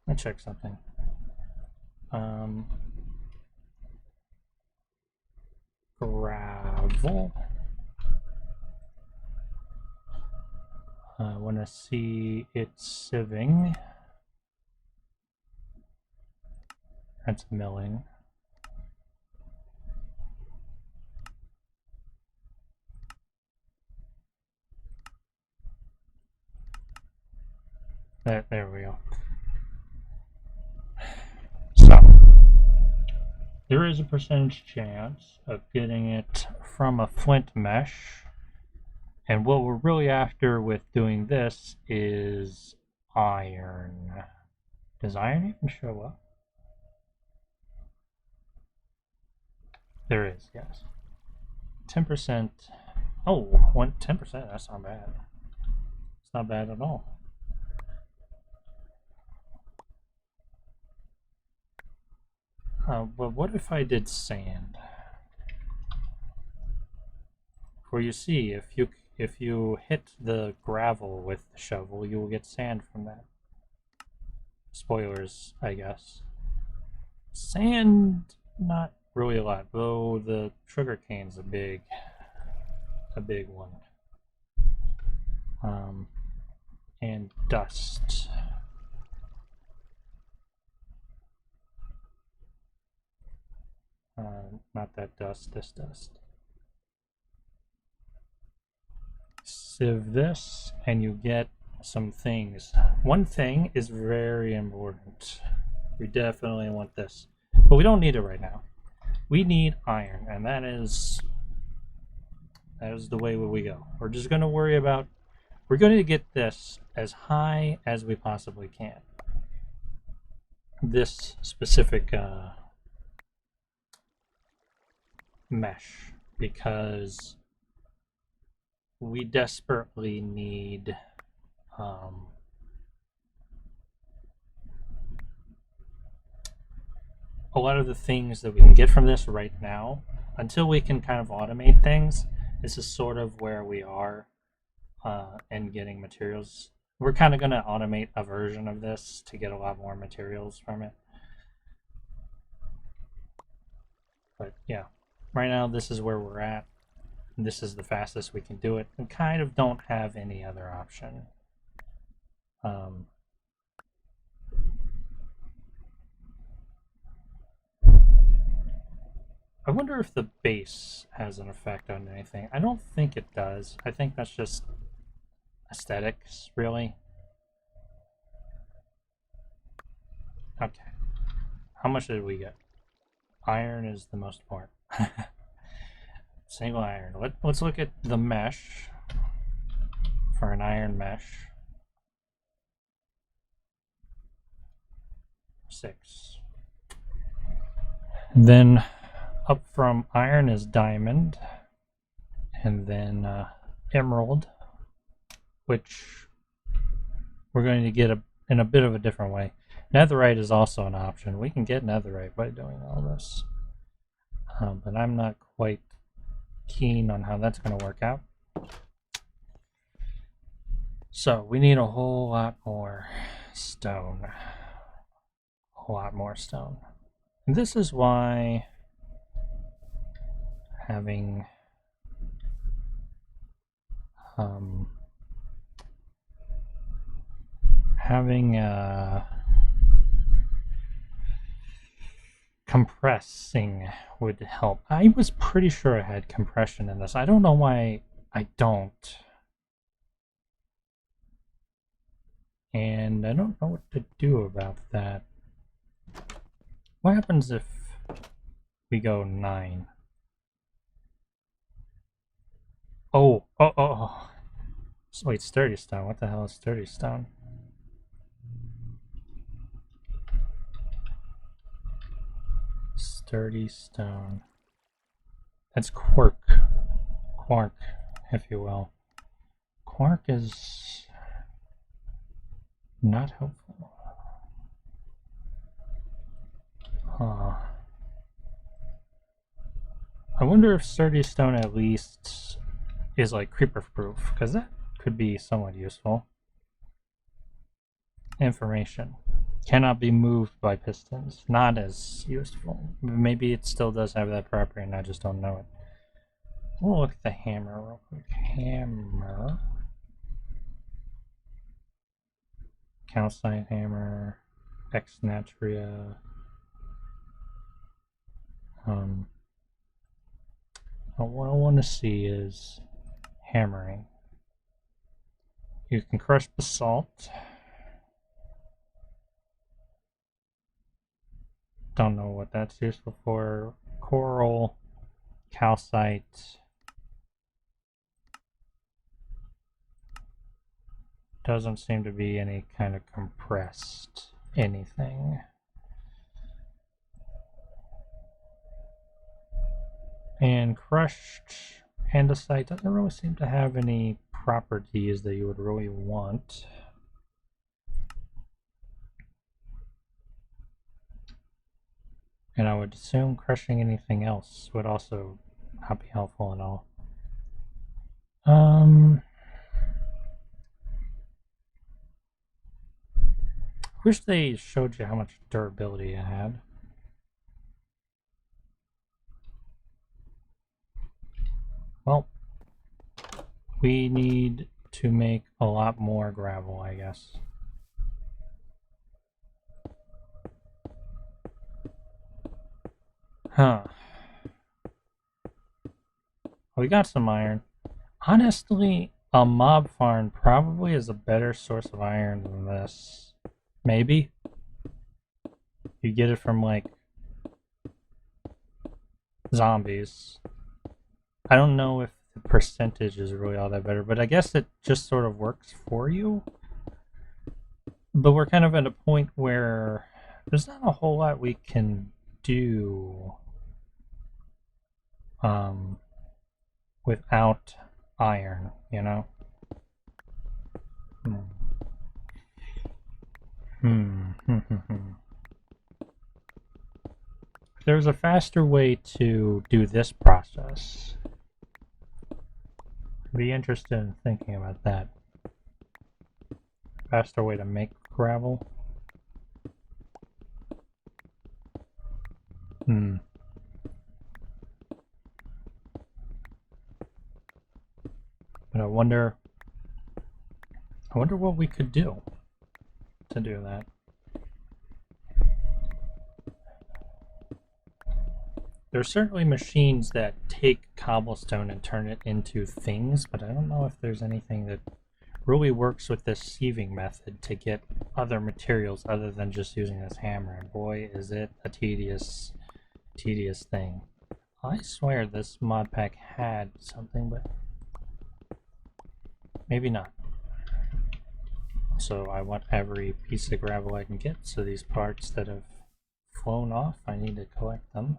Let me check something. Gravel. I want to see it sieving. That's milling. There we go. So, there is a percentage chance of getting it from a flint mesh. And what we're really after with doing this is iron. Does iron even show up? There is, yes. 10%. Oh, 10%, that's not bad. It's not bad at all. But what if I did sand? For you see, if you hit the gravel with the shovel, you will get sand from that. Spoilers, I guess. Sand, not really a lot, though the sugarcane's a big one. And dust. Not that dust, this dust. Sieve this, and you get some things. One thing is very important. We definitely want this, but we don't need it right now. We need iron, and that is the way we go. We're just going to worry about. We're going to get this as high as we possibly can. This specific mesh, because we desperately need a lot of the things that we can get from this right now, until we can kind of automate things, this is sort of where we are in getting materials. We're kind of going to automate a version of this to get a lot more materials from it. But yeah, right now this is where we're at. This is the fastest we can do it. We kind of don't have any other option. I wonder if the base has an effect on anything. I don't think it does. I think that's just aesthetics, really. Okay. How much did we get? Iron is the most important. Single iron. Let's look at the mesh for an iron mesh. 6. Then up from iron is diamond, and then emerald, which we're going to get in a bit of a different way. Netherite is also an option. We can get netherite by doing all this, but I'm not quite keen on how that's going to work out. So we need a whole lot more stone. A whole lot more stone. And this is why having compressing would help. I was pretty sure I had compression in this. I don't know why I don't. And I don't know what to do about that. What happens if we go 9? Oh. So wait, sturdy stone. What the hell is sturdy stone? Sturdy stone. That's quark, if you will. Quark is not helpful. I wonder if sturdy stone at least is like creeper proof, because that could be somewhat useful. Information. Cannot be moved by pistons. Not as useful. Maybe it still does have that property and I just don't know it. We'll look at the hammer real quick. Hammer. Calcite hammer. Ex natria. What I want to see is hammering. You can crush basalt. Don't know what that's useful for. Coral, calcite. Doesn't seem to be any kind of compressed anything. And crushed andesite doesn't really seem to have any properties that you would really want. And I would assume crushing anything else would also not be helpful at all. Wish they showed you how much durability it had. Well, we need to make a lot more gravel, I guess. Huh. We got some iron. Honestly, a mob farm probably is a better source of iron than this. Maybe. You get it from, like, zombies. I don't know if the percentage is really all that better, but I guess it just sort of works for you. But we're kind of at a point where there's not a whole lot we can do without iron, you know? there's a faster way to do this process. I'd be interested in thinking about that. Faster way to make gravel. But I wonder what we could do to do that. There are certainly machines that take cobblestone and turn it into things, but I don't know if there's anything that really works with this sieving method to get other materials other than just using this hammer. And boy, is it a tedious thing. I swear this mod pack had something, but maybe not. So I want every piece of gravel I can get, so these parts that have flown off, I need to collect them.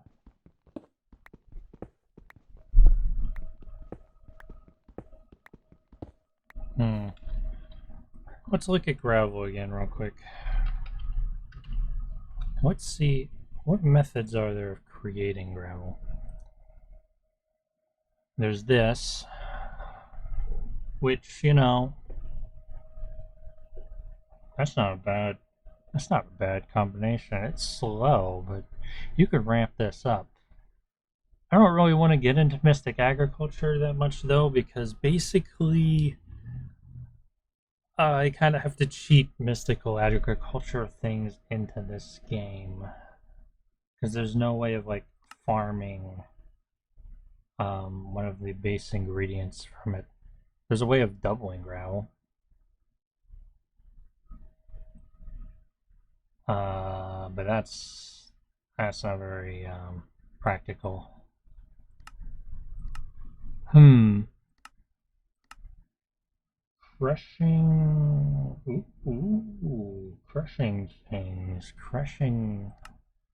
Let's look at gravel again real quick. Let's see, what methods are there of creating gravel? There's this, which, you know, that's not a bad combination. It's slow, but you could ramp this up. I don't really want to get into mystic agriculture that much though, because basically I kind of have to cheat mystical agriculture things into this game, because there's no way of like farming one of the base ingredients from it. There's a way of doubling gravel, but that's not very practical. Crushing, crushing things, crushing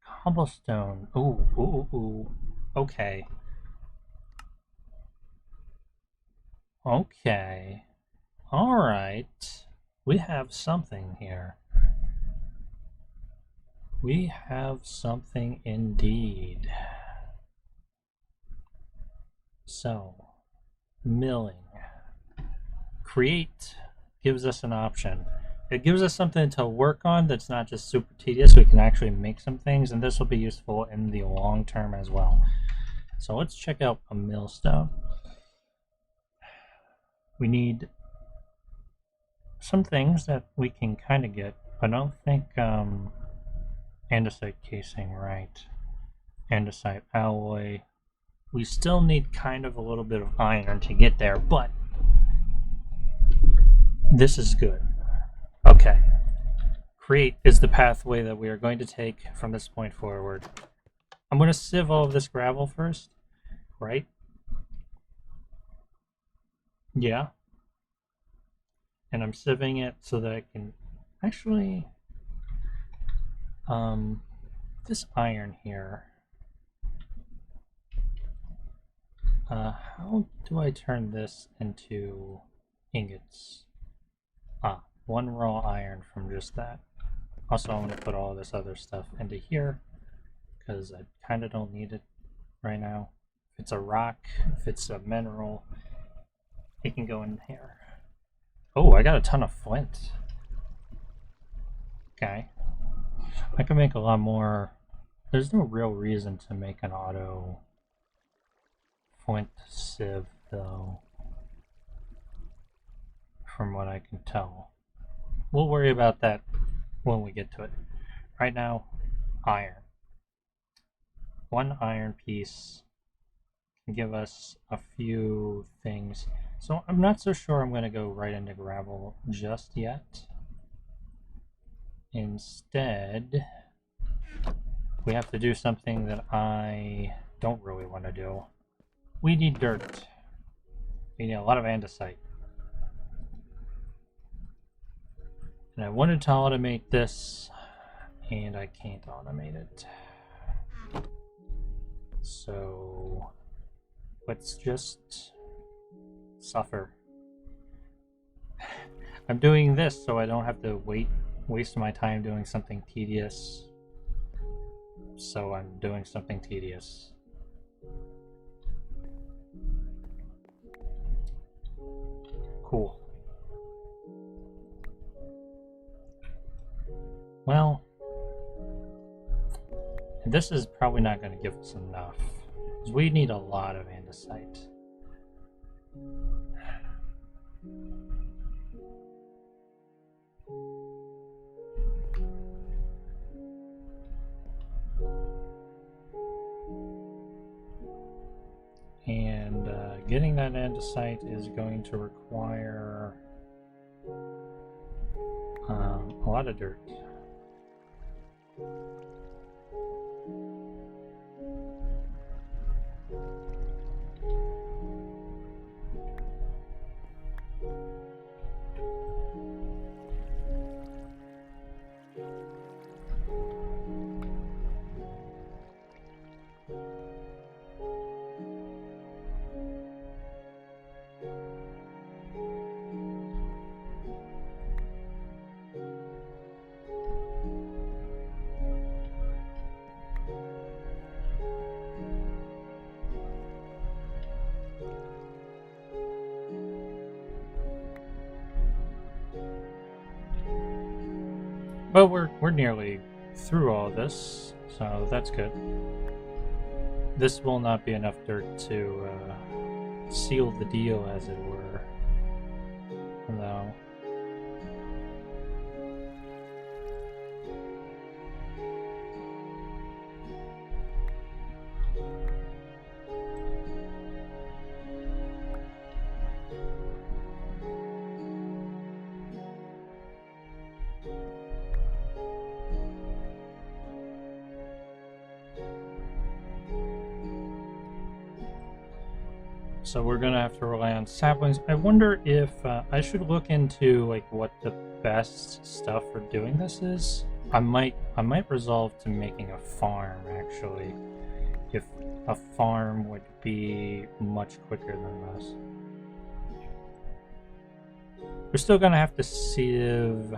cobblestone. Ooh. Okay. All right. We have something here. We have something indeed. So, milling. Create gives us an option. It gives us something to work on that's not just super tedious. We can actually make some things, and this will be useful in the long term as well. So let's check out a millstone. We need some things that we can kind of get, but I don't think andesite casing, right? Andesite alloy. We still need kind of a little bit of iron to get there, but this is good. Okay. Create is the pathway that we are going to take from this point forward. I'm going to sieve all of this gravel first, right? Yeah. And I'm sieving it so that I can actually this iron here. How do I turn this into ingots? One raw iron from just that. Also, I'm going to put all this other stuff into here because I kind of don't need it right now. If it's a rock, if it's a mineral, it can go in here. Oh, I got a ton of flint. Okay. I can make a lot more. There's no real reason to make an auto flint sieve, though, from what I can tell. We'll worry about that when we get to it. Right now, iron. One iron piece can give us a few things. So I'm not so sure I'm going to go right into gravel just yet. Instead, we have to do something that I don't really want to do. We need dirt. We need a lot of andesite. And I wanted to automate this, and I can't automate it. So let's just suffer. I'm doing this so I don't have to waste my time doing something tedious. so I'm doing something tedious. Cool. Well, this is probably not going to give us enough, because we need a lot of andesite. And getting that andesite is going to require a lot of dirt. But we're nearly through all this, so that's good. This will not be enough dirt to seal the deal, as it were, though. So we're gonna have to rely on saplings. I wonder if I should look into like what the best stuff for doing this is. I might resolve to making a farm, actually. If a farm would be much quicker than this. We're still gonna have to sieve.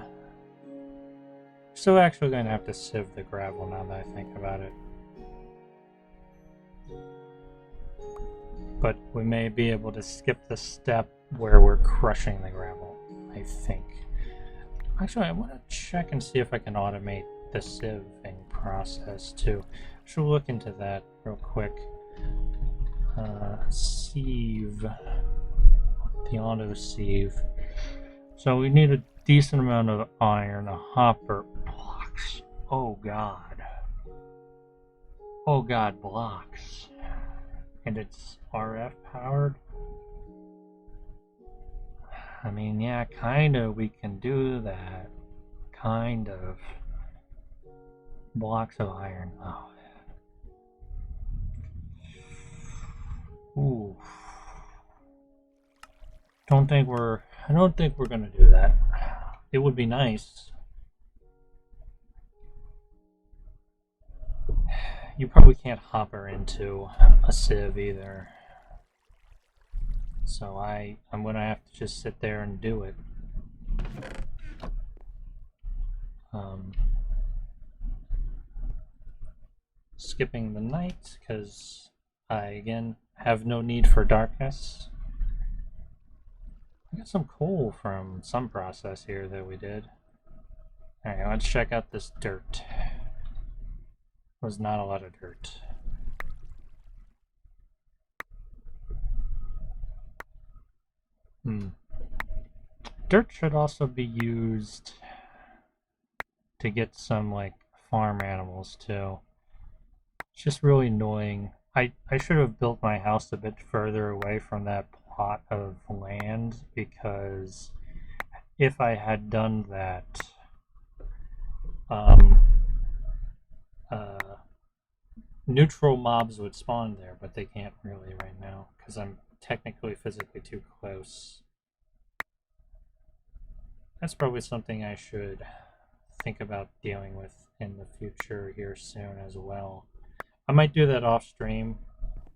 Still actually gonna have to sieve the gravel now that I think about it. But we may be able to skip the step where we're crushing the gravel, I think. Actually, I want to check and see if I can automate the sieving process too. I should look into that real quick. Sieve. The auto sieve. So we need a decent amount of iron, a hopper, blocks. Oh god. Oh god, blocks. And it's RF powered. I mean, yeah, kinda we can do that. Kind of. Blocks of iron. Oh. Ooh. I don't think we're gonna do that. It would be nice. You probably can't hopper into a sieve either. So I'm gonna have to just sit there and do it. Skipping the night, because I, again, have no need for darkness. I got some coal from some process here that we did. Alright, let's check out this dirt. Was not a lot of dirt. Dirt should also be used to get some, like, farm animals, too. It's just really annoying. I should have built my house a bit further away from that plot of land, because if I had done that, neutral mobs would spawn there, but they can't really right now, because I'm technically physically too close. That's probably something I should think about dealing with in the future here soon as well. I might do that off stream.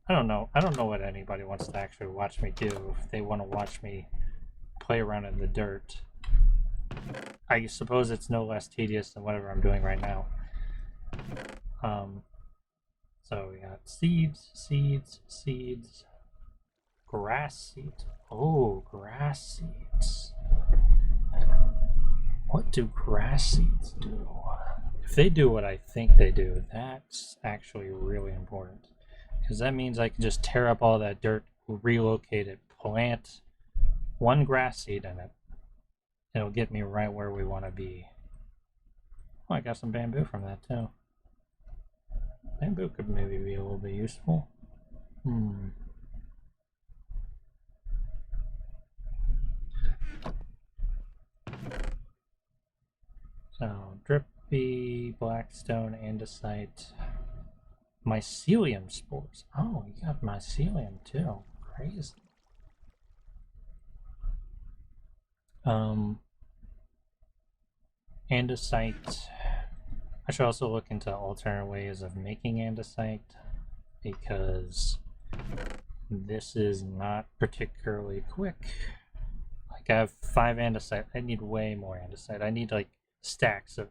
I don't know what anybody wants to actually watch me do. If they want to watch me play around in the dirt, I suppose it's no less tedious than whatever I'm doing right now. So we got seeds, seeds, seeds, grass seeds. Oh, grass seeds. What do grass seeds do? If they do what I think they do, that's actually really important. Because that means I can just tear up all that dirt, relocate it, plant one grass seed in it. It'll get me right where we want to be. Oh, I got some bamboo from that too. Bamboo could maybe be a little bit useful. So, drippy, blackstone, andesite, mycelium spores. Oh, you got mycelium too. Crazy. Andesite. I should also look into alternate ways of making andesite because this is not particularly quick. Like I have 5 andesite. I need way more andesite. I need like stacks of.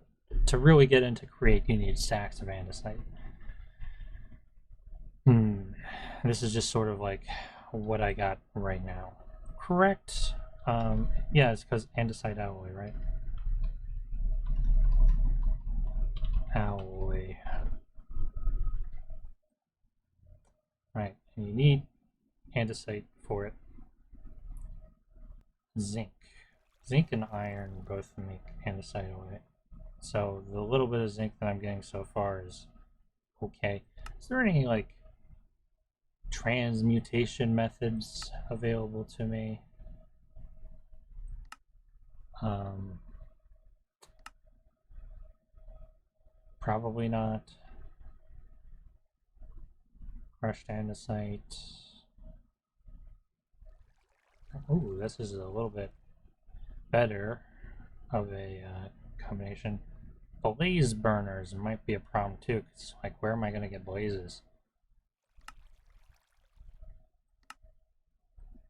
To really get into create, you need stacks of andesite. This is just sort of like what I got right now. Correct? Yeah, it's because andesite alloy, right? Alloy. Right, and you need andesite for it. Zinc. Zinc and iron both make andesite alloy. So the little bit of zinc that I'm getting so far is okay. Is there any like transmutation methods available to me? Probably not. Crushed andesite. Ooh, this is a little bit better of a combination. Blaze burners might be a problem too, because like where am I going to get blazes?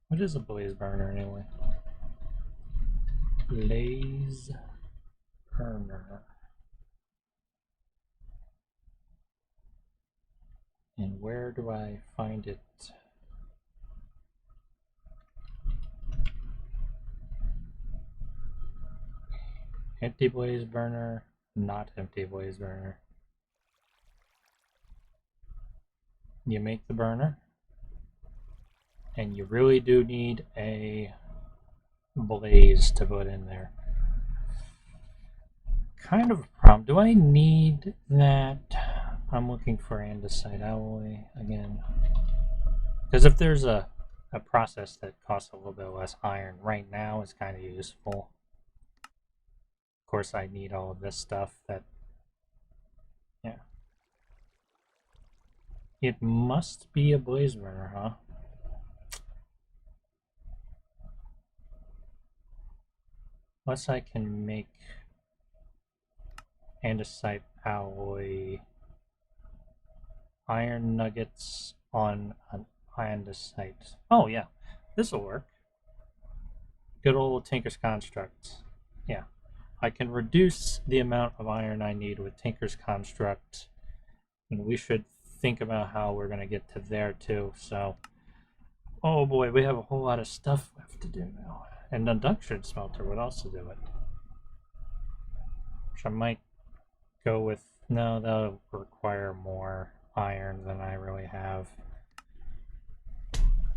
What is a blaze burner anyway? Blaze burner. And where do I find it? Empty blaze burner, not empty blaze burner. You make the burner, and you really do need a blaze to put in there. Kind of a problem. Do I need that? I'm looking for andesite alloy again. Because if there's a process that costs a little bit less iron right now, it's kind of useful. Of course, I need all of this stuff that, yeah. It must be a blaze burner, huh? Unless I can make andesite alloy iron nuggets on an andesite. Oh yeah, this will work. Good old Tinker's Construct. Yeah, I can reduce the amount of iron I need with Tinker's Construct, and we should think about how we're going to get to there too. So, oh boy, we have a whole lot of stuff left to do now. And induction smelter would also do it. Which I might go with. No, that'll require more iron than I really have.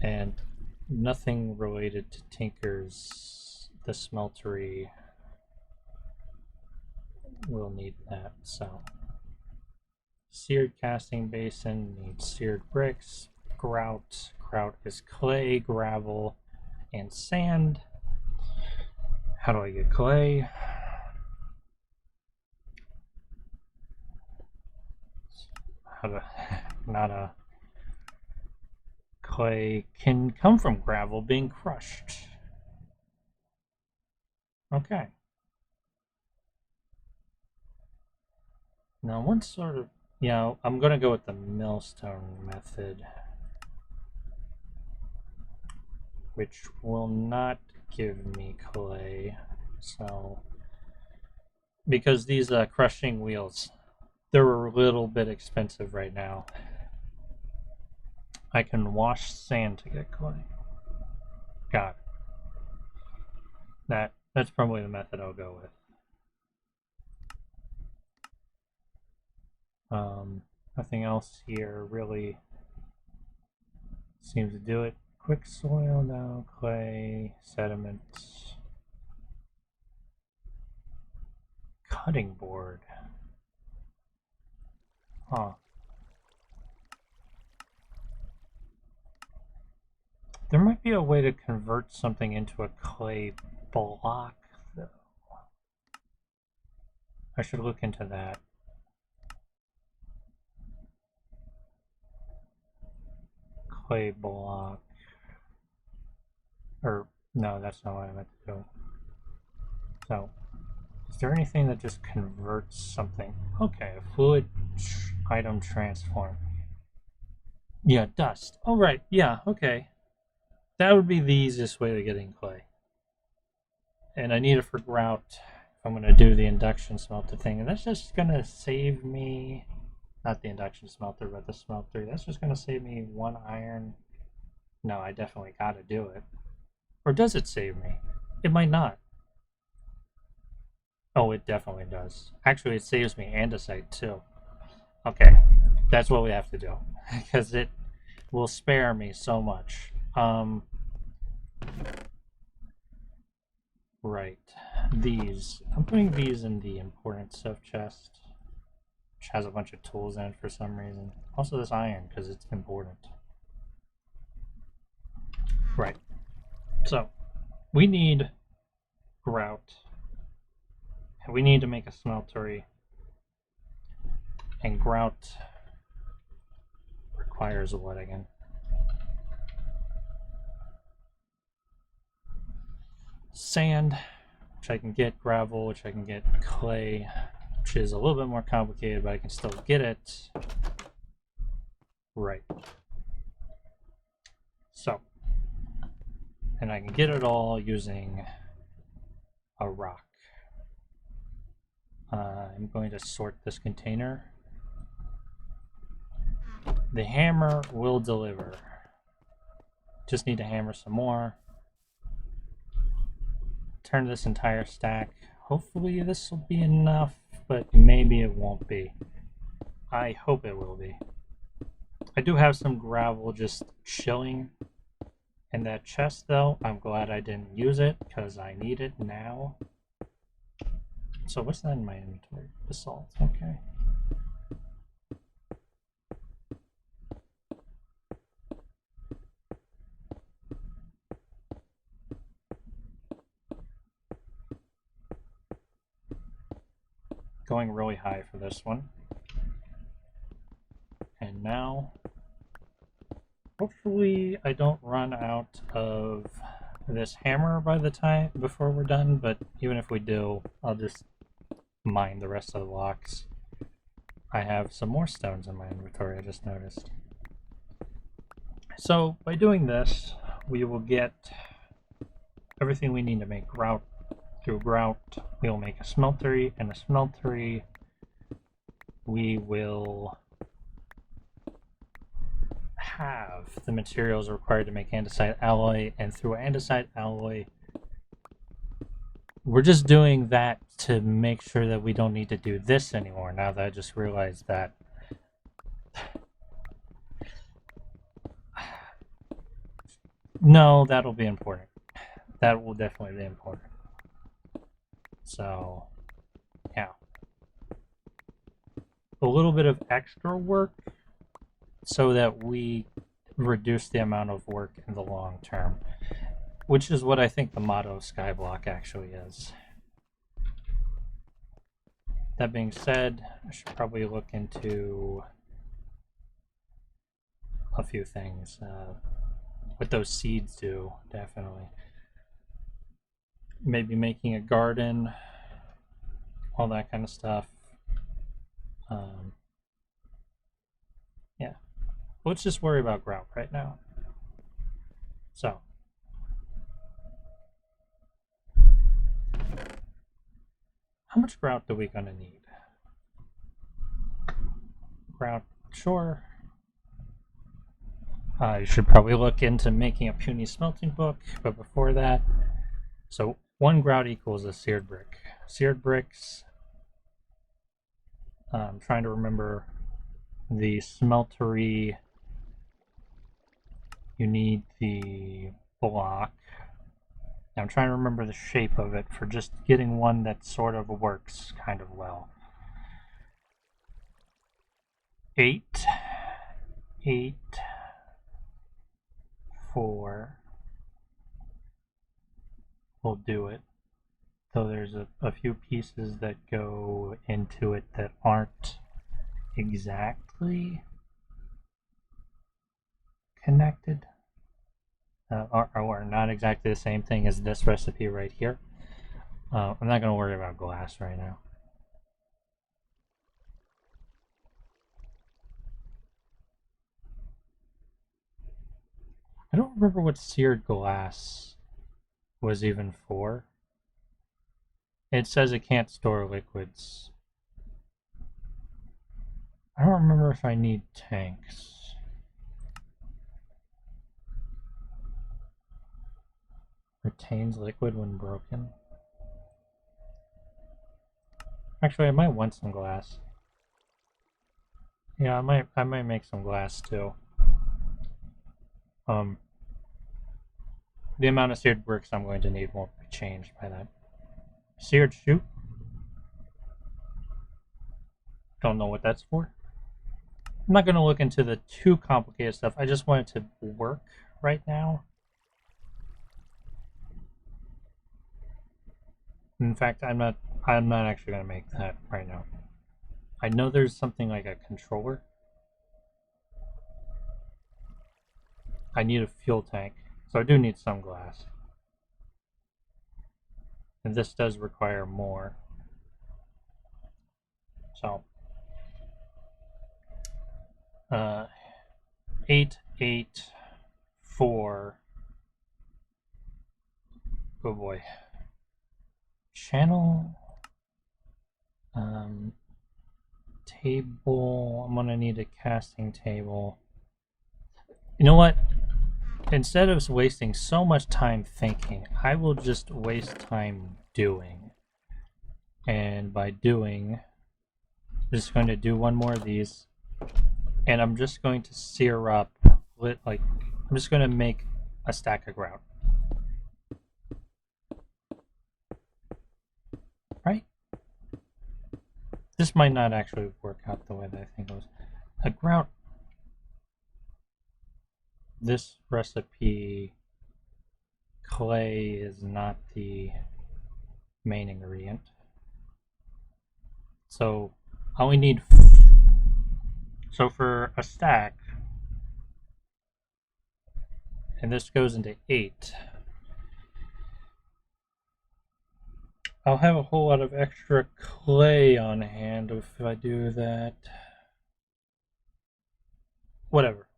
And nothing related to Tinker's, the smeltery, will need that. So, seared casting basin needs seared bricks. Grout. Grout is clay, gravel, and sand. How do I get clay? Not a clay can come from gravel being crushed. Okay. Now, what sort of... Yeah, I'm going to go with the millstone method, which will not give me clay. So, because these crushing wheels, they're a little bit expensive right now. I can wash sand to get clay. Got it. That's probably the method I'll go with. Nothing else here really seems to do it. Quick soil now, clay, sediments, cutting board. Huh. There might be a way to convert something into a clay block, though. I should look into that. Clay block. Or, no, that's not what I meant to do. So, is there anything that just converts something? Okay, a fluid item transform. Yeah, dust. Oh, right. Yeah, okay. That would be the easiest way to getting clay. And I need it for grout if I'm going to do the induction smelter thing. And that's just going to save me, not the induction smelter, but the smelter. That's just going to save me 1 iron. No, I definitely got to do it. Or does it save me? It might not. Oh, it definitely does. Actually, it saves me andesite too. Okay, that's what we have to do. Because it will spare me so much. Right. These. I'm putting these in the important stuff chest, which has a bunch of tools in it for some reason. Also this iron, because it's important. Right. So, we need grout. And we need to make a smeltery. And grout requires what again? Sand, which I can get, gravel, which I can get, clay, which is a little bit more complicated, but I can still get it. Right. So, and I can get it all using a rock. I'm going to sort this container. The hammer will deliver. Just need to hammer some more. Turn this entire stack. Hopefully this will be enough, but maybe it won't be. I hope it will be. I do have some gravel just chilling in that chest though. I'm glad I didn't use it because I need it now. So what's that in my inventory? Basalt, okay. Going really high for this one. And now, hopefully I don't run out of this hammer by the time before we're done, but even if we do, I'll just mine the rest of the blocks. I have some more stones in my inventory, I just noticed. So by doing this, we will get everything we need to make grout. Through grout, we will make a smeltery, and a smeltery we will have the materials required to make andesite alloy, and through andesite alloy we're just doing that to make sure that we don't need to do this anymore, now that I just realized that. No, that'll be important. That will definitely be important. So, yeah. A little bit of extra work so that we reduce the amount of work in the long term, which is what I think the motto of Skyblock actually is. That being said, I should probably look into a few things. What those seeds do, definitely. Maybe making a garden, all that kind of stuff. Yeah. Let's just worry about grout right now. So, how much grout are we gonna need? Grout, sure. You should probably look into making a puny smelting book, but before that, so 1 grout equals a seared brick. Seared bricks, I'm trying to remember the smeltery, you need the block. I'm trying to remember the shape of it for just getting one that sort of works kind of well. 8, 8, 4 will do it. Though there's a few pieces that go into it that aren't exactly connected, or not exactly the same thing as this recipe right here. I'm not going to worry about glass right now. I don't remember what seared glass was even for. It says it can't store liquids. I don't remember if I need tanks. Retains liquid when broken. Actually, I might want some glass. Yeah, I might make some glass too. The amount of seared bricks I'm going to need won't be changed by that. Seared chute. Don't know what that's for. I'm not going to look into the too complicated stuff. I just want it to work right now. In fact, I'm not actually going to make that right now. I know there's something like a controller. I need a fuel tank, so I do need some glass. And this does require more. So, 8, 8, 4. Oh boy. Channel. Table. I'm gonna need a casting table. You know what? Instead of wasting so much time thinking, I will just waste time doing. And by doing, I'm just going to do one more of these. And I'm just going to sear up, I'm just going to make a stack of grout. Right? This might not actually work out the way that I think it was. A grout. This recipe, clay is not the main ingredient. So I only need. So for a stack, and this goes into 8. I'll have a whole lot of extra clay on hand if I do that. Whatever.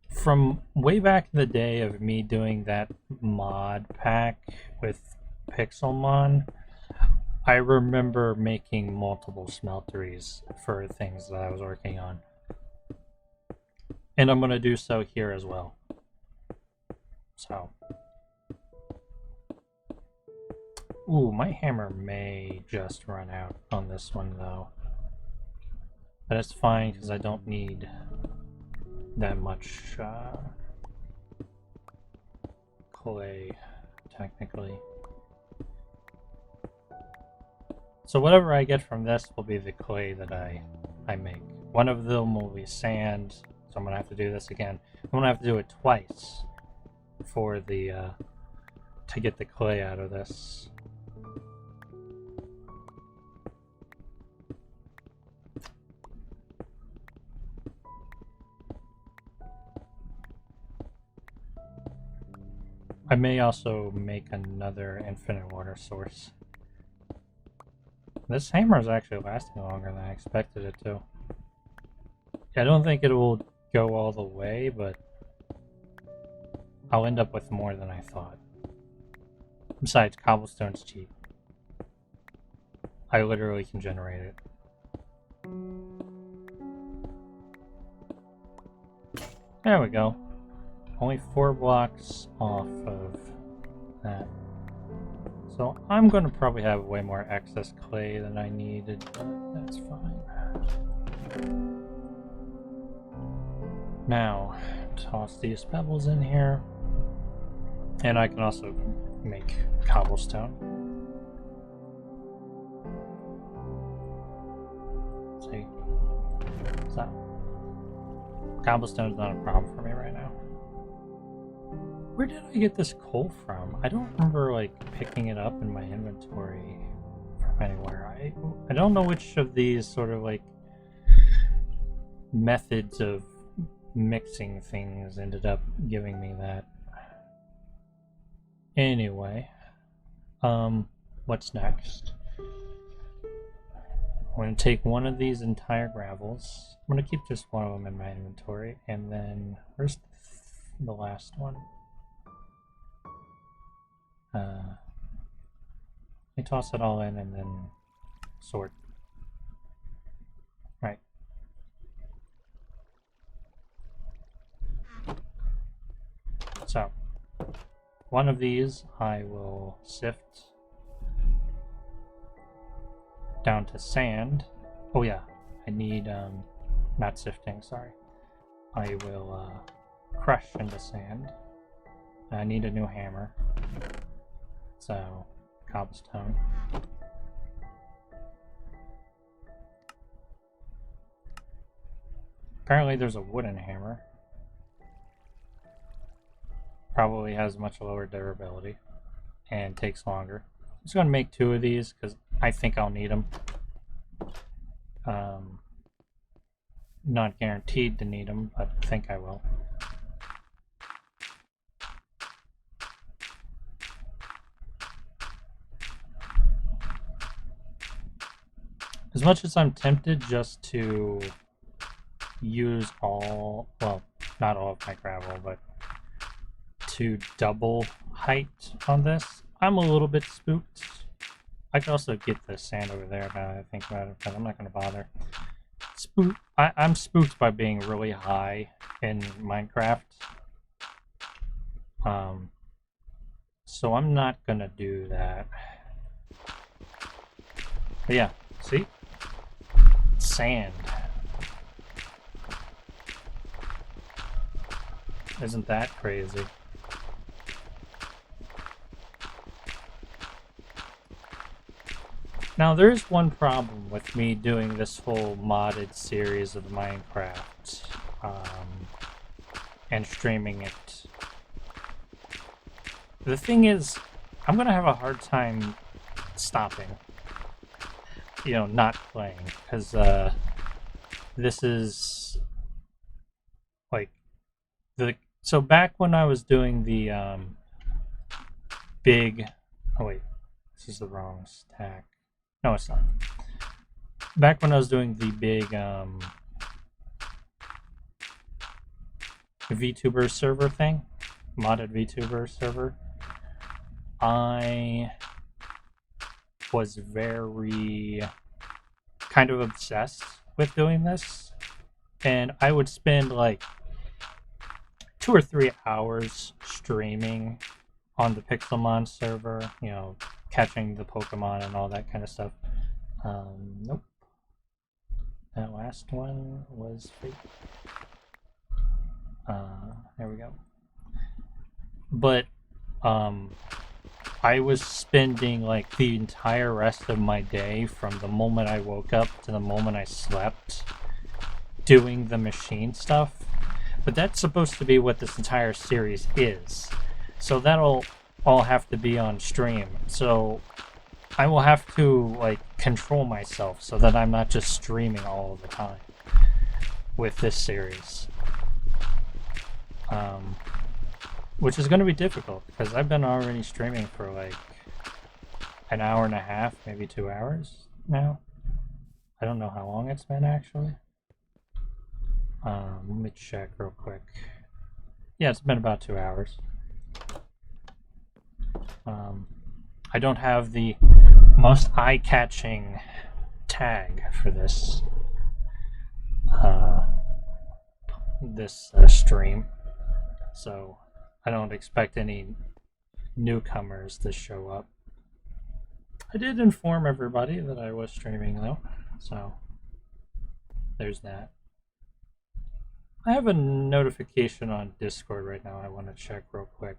From way back in the day of me doing that mod pack with Pixelmon, I remember making multiple smelteries for things that I was working on. And I'm going to do so here as well. So. Ooh, my hammer may just run out on this one though. But it's fine because I don't need that much clay, technically. So whatever I get from this will be the clay that I make. One of them will be sand, so I'm going to have to do this again. I'm going to have to do it twice for the to get the clay out of this. I may also make another infinite water source. This hammer is actually lasting longer than I expected it to. I don't think it will go all the way, but I'll end up with more than I thought. Besides, cobblestone's cheap. I literally can generate it. There we go. Only 4 blocks off of that. So I'm going to probably have way more excess clay than I needed, but that's fine. Now, toss these pebbles in here. And I can also make cobblestone. See? So, cobblestone is not a problem for me right now. Where did I get this coal from? I don't remember like picking it up in my inventory from anywhere. I don't know which of these sort of like methods of mixing things ended up giving me that. Anyway, what's next? I'm going to take one of these entire gravels. I'm going to keep just one of them in my inventory, and then where's the last one? I toss it all in and then sort. Right. So, one of these I will sift down to sand. Oh yeah, I need, not sifting, sorry. I will crush into sand. I need a new hammer. So, cobblestone. Apparently there's a wooden hammer. Probably has much lower durability and takes longer. I'm just going to make 2 of these because I think I'll need them. Not guaranteed to need them, but I think I will. As much as I'm tempted just to use all, well, not all of my gravel, but to double height on this, I'm a little bit spooked. I could also get the sand over there now that I think about it, but I'm not going to bother. I'm spooked by being really high in Minecraft. So I'm not going to do that. But yeah, see? Sand. Isn't that crazy? Now there's one problem with me doing this whole modded series of Minecraft and streaming it. The thing is, I'm gonna have a hard time stopping. You know, not playing, because this is like so back when I was doing the big, oh wait, this is the wrong stack. No, it's not. Back when I was doing the big VTuber server thing, modded VTuber server, I was very kind of obsessed with doing this, and I would spend like 2 or 3 hours streaming on the Pixelmon server, you know, catching the Pokemon and all that kind of stuff. Nope. That last one was fake. There we go. But, I was spending like the entire rest of my day from the moment I woke up to the moment I slept doing the machine stuff. But that's supposed to be what this entire series is. So that'll all have to be on stream. So I will have to like control myself so that I'm not just streaming all the time with this series. Which is going to be difficult because I've been already streaming for like an hour and a half, maybe 2 hours now. I don't know how long it's been actually. Let me check real quick. Yeah, it's been about 2 hours. I don't have the most eye-catching tag for this. this stream, so I don't expect any newcomers to show up. I did inform everybody that I was streaming though, so there's that. I have a notification on Discord right now I want to check real quick.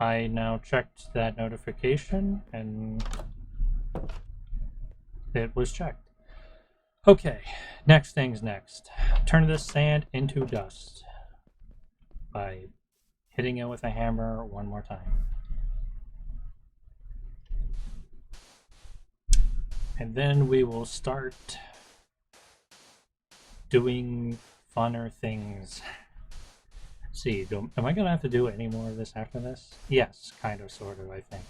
I now checked that notification and it was checked. Okay, next thing's next. Turn this sand into dust by hitting it with a hammer one more time. And then we will start doing funner things. Let's see, am I gonna have to do any more of this after this? Yes, kind of, sort of, I think.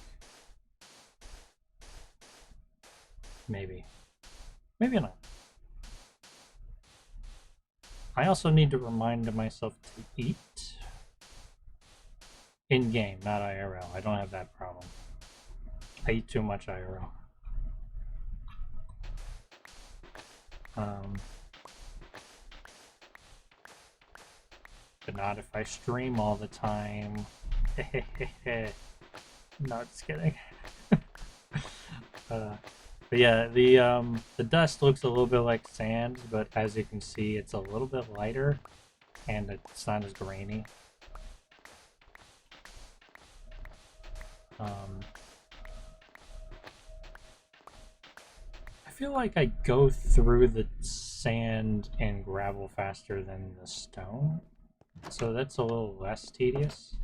Maybe. Maybe not. I also need to remind myself to eat in-game, not IRL. I don't have that problem. I eat too much IRL. But not if I stream all the time. No, just kidding. But yeah, the dust looks a little bit like sand, but as you can see, it's a little bit lighter, and it's not as grainy. I feel like I go through the sand and gravel faster than the stone, so that's a little less tedious.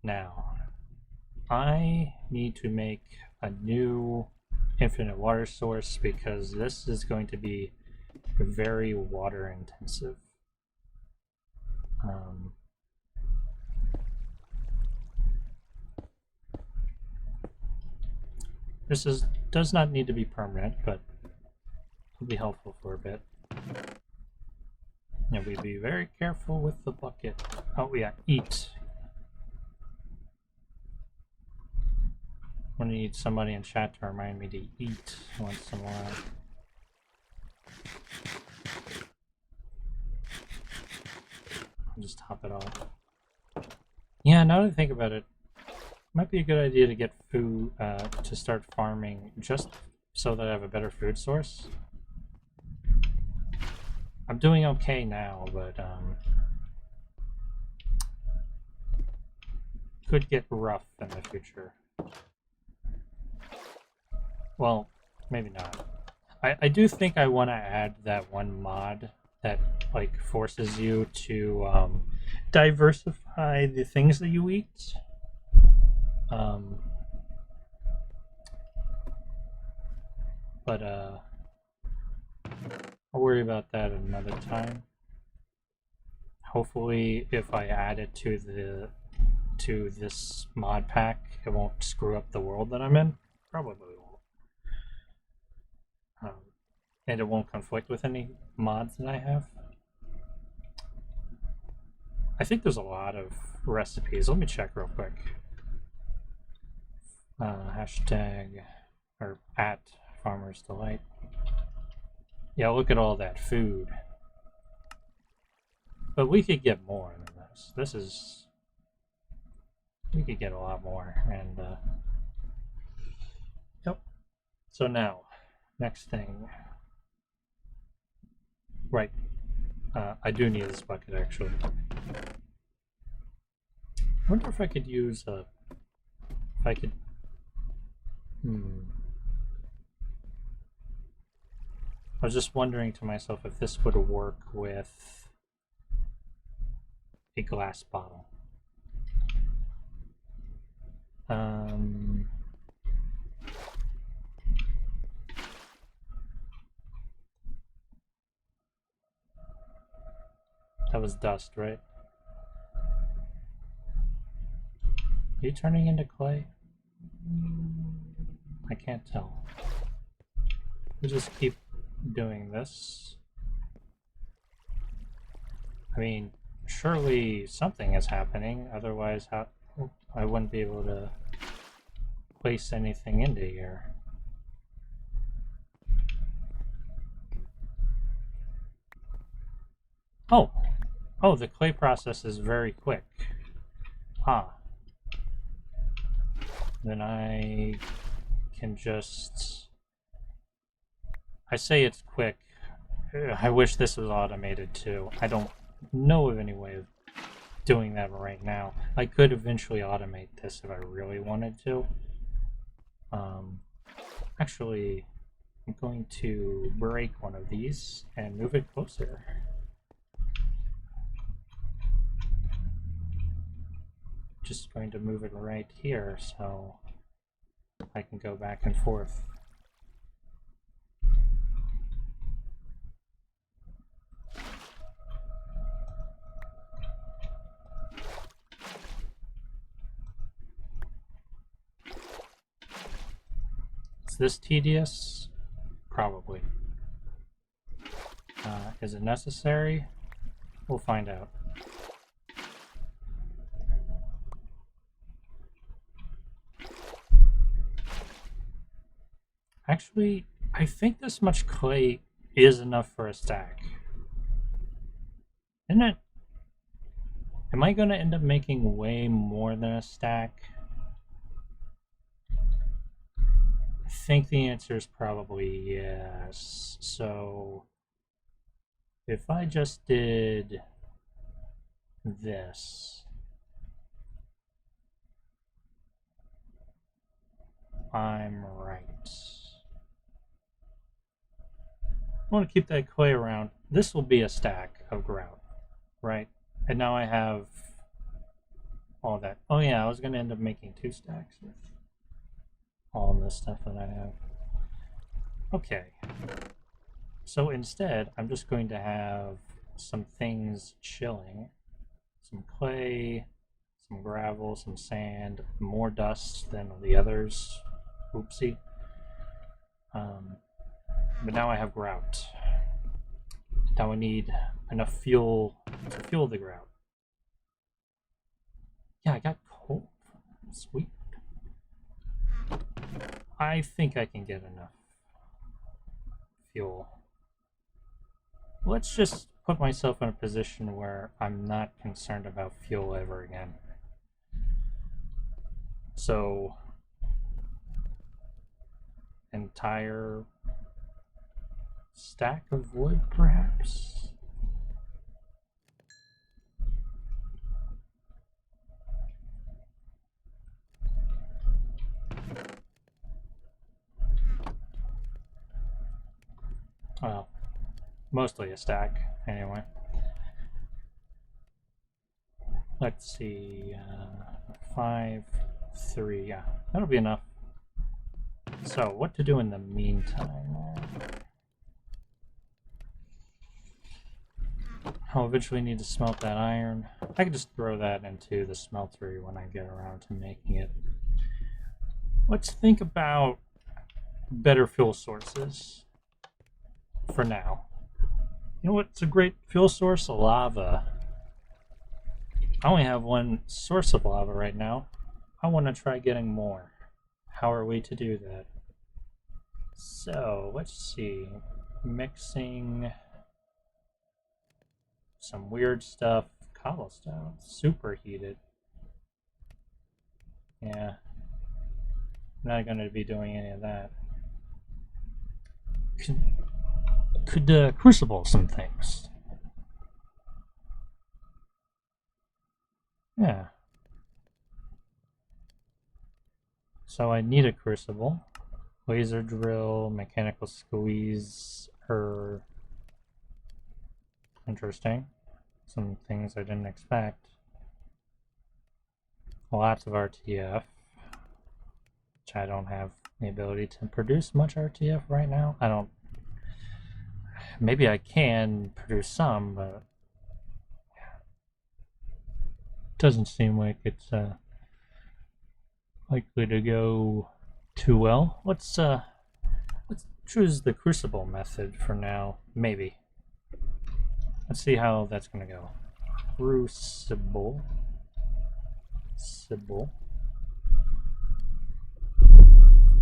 Now, I need to make a new infinite water source because this is going to be very water intensive. This does not need to be permanent, but it'll be helpful for a bit. And we be very careful with the bucket. Oh yeah, eat. I'm gonna need somebody in chat to remind me to eat once in a while. I'll just top it off. Yeah, now that I think about it, might be a good idea to get food, to start farming just so that I have a better food source. I'm doing okay now, but could get rough in the future. Well, maybe not. I do think I want to add that one mod that like forces you to diversify the things that you eat. But I'll worry about that another time. Hopefully, if I add it to this mod pack, it won't screw up the world that I'm in. Probably won't. And it won't conflict with any mods that I have. I think there's a lot of recipes. Let me check real quick. Hashtag or at Farmer's Delight. Yeah, look at all that food. But we could get more than this. This is... We could get a lot more. And, yep. So now, next thing. Right. I do need this bucket, actually. I wonder if I could use a... If I could... I was just wondering to myself if this would work with a glass bottle. That was dust, right? Are you turning into clay? I can't tell. We'll just keep doing this. I mean, surely something is happening, otherwise how I wouldn't be able to place anything into here. Oh! Oh, the clay process is very quick. Ah. Then I can just... I say it's quick. I wish this was automated too. I don't know of any way of doing that right now. I could eventually automate this if I really wanted to. Actually, I'm going to break one of these and move it closer. Just going to move it right here so I can go back and forth. Is this tedious? Probably. Is it necessary? We'll find out. Actually, I think this much clay is enough for a stack. Isn't it? Am I going to end up making way more than a stack? I think the answer is probably yes. So, if I just did this, I'm right. I want to keep that clay around. This will be a stack of grout, right? And now I have all that. Oh yeah, I was going to end up making 2 stacks with all this stuff that I have. Okay. So instead, I'm just going to have some things chilling. Some clay, some gravel, some sand, more dust than the others. Oopsie. But now I have grout. Now I need enough fuel to fuel the grout. Yeah, I got coal. Sweet. I think I can get enough fuel. Let's just put myself in a position where I'm not concerned about fuel ever again. So, entire stack of wood, perhaps? Well, mostly a stack, anyway. Let's see, 5, 3, yeah, that'll be enough. So, what to do in the meantime? I'll eventually need to smelt that iron. I can just throw that into the smeltery when I get around to making it. Let's think about better fuel sources for now. You know what's a great fuel source? Lava. I only have one source of lava right now. I want to try getting more. How are we to do that? So, let's see. Mixing some weird stuff. Cobblestone. Superheated. Yeah. I'm not going to be doing any of that. Could crucible some things. Yeah. So I need a crucible. Laser drill, mechanical squeeze, interesting. Some things I didn't expect. Lots of RTF, which I don't have the ability to produce much RTF right now. I don't. Maybe I can produce some, but it doesn't seem like it's likely to go too well. Let's choose the crucible method for now. Maybe. Let's see how that's gonna go. Crucible. Sible.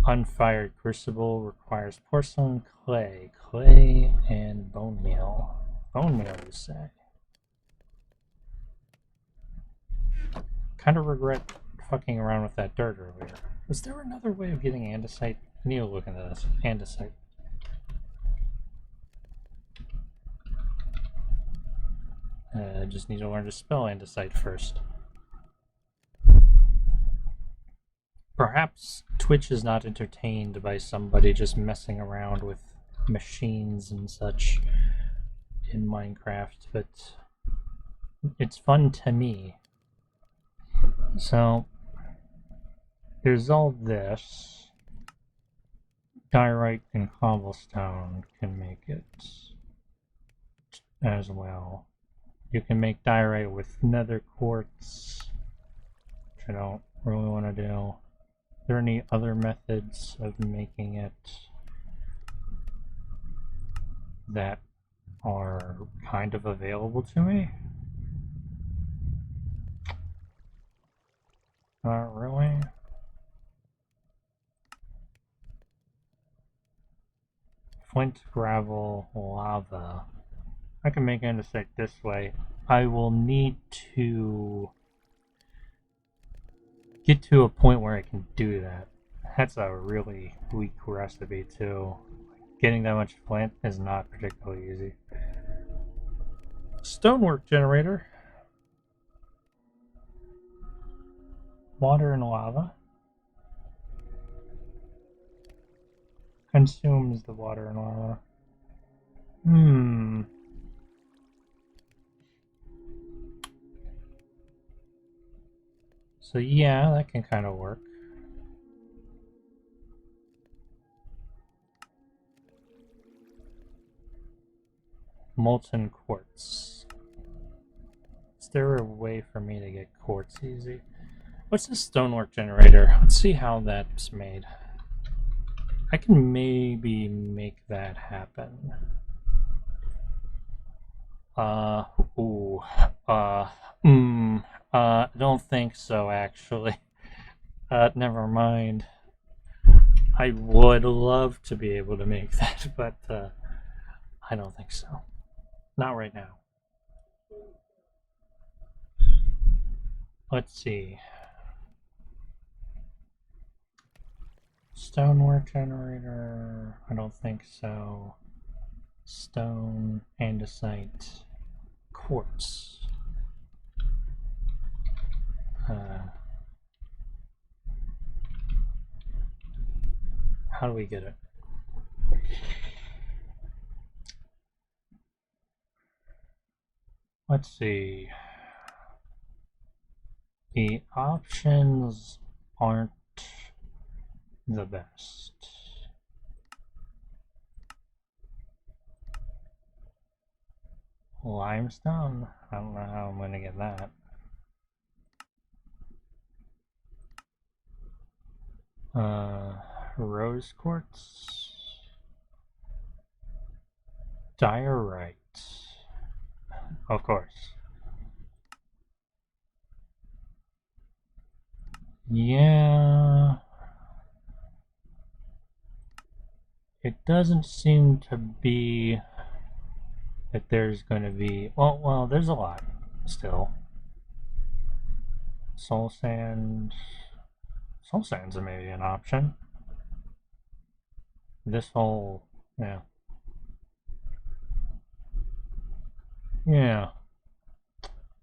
Unfired crucible requires porcelain, clay, and bone meal. Bone meal, you say? Kind of regret fucking around with that dirt earlier. Was there another way of getting andesite? I need to look into this. Andesite. I just need to learn to spell andesite first. Perhaps Twitch is not entertained by somebody just messing around with machines and such in Minecraft, but it's fun to me. So, there's all this. Diorite and cobblestone can make it as well. You can make diorite with nether quartz, which I don't really want to do. Are there any other methods of making it that are kind of available to me? Not really. Flint, gravel, lava. I can make andesite this way. I will need to get to a point where I can do that. That's a really weak recipe too. Getting that much flint is not particularly easy. Stonework generator. Water and lava. Consumes the water and lava. So yeah, that can kind of work. Molten quartz. Is there a way for me to get quartz easy? What's this stonework generator? Let's see how that's made. I can maybe make that happen. Don't think so, actually. Never mind. I would love to be able to make that, but, I don't think so. Not right now. Let's see. Stonework generator, I don't think so. Stone, andesite, quartz. How do we get it? Let's see. The options aren't the best. Limestone? I don't know how I'm gonna get that. Rose quartz. Diorite. Of course. Yeah. It doesn't seem to be that there's going to be... Well, there's a lot still. Soul sand... Soul sand's maybe an option. This whole... Yeah. Yeah.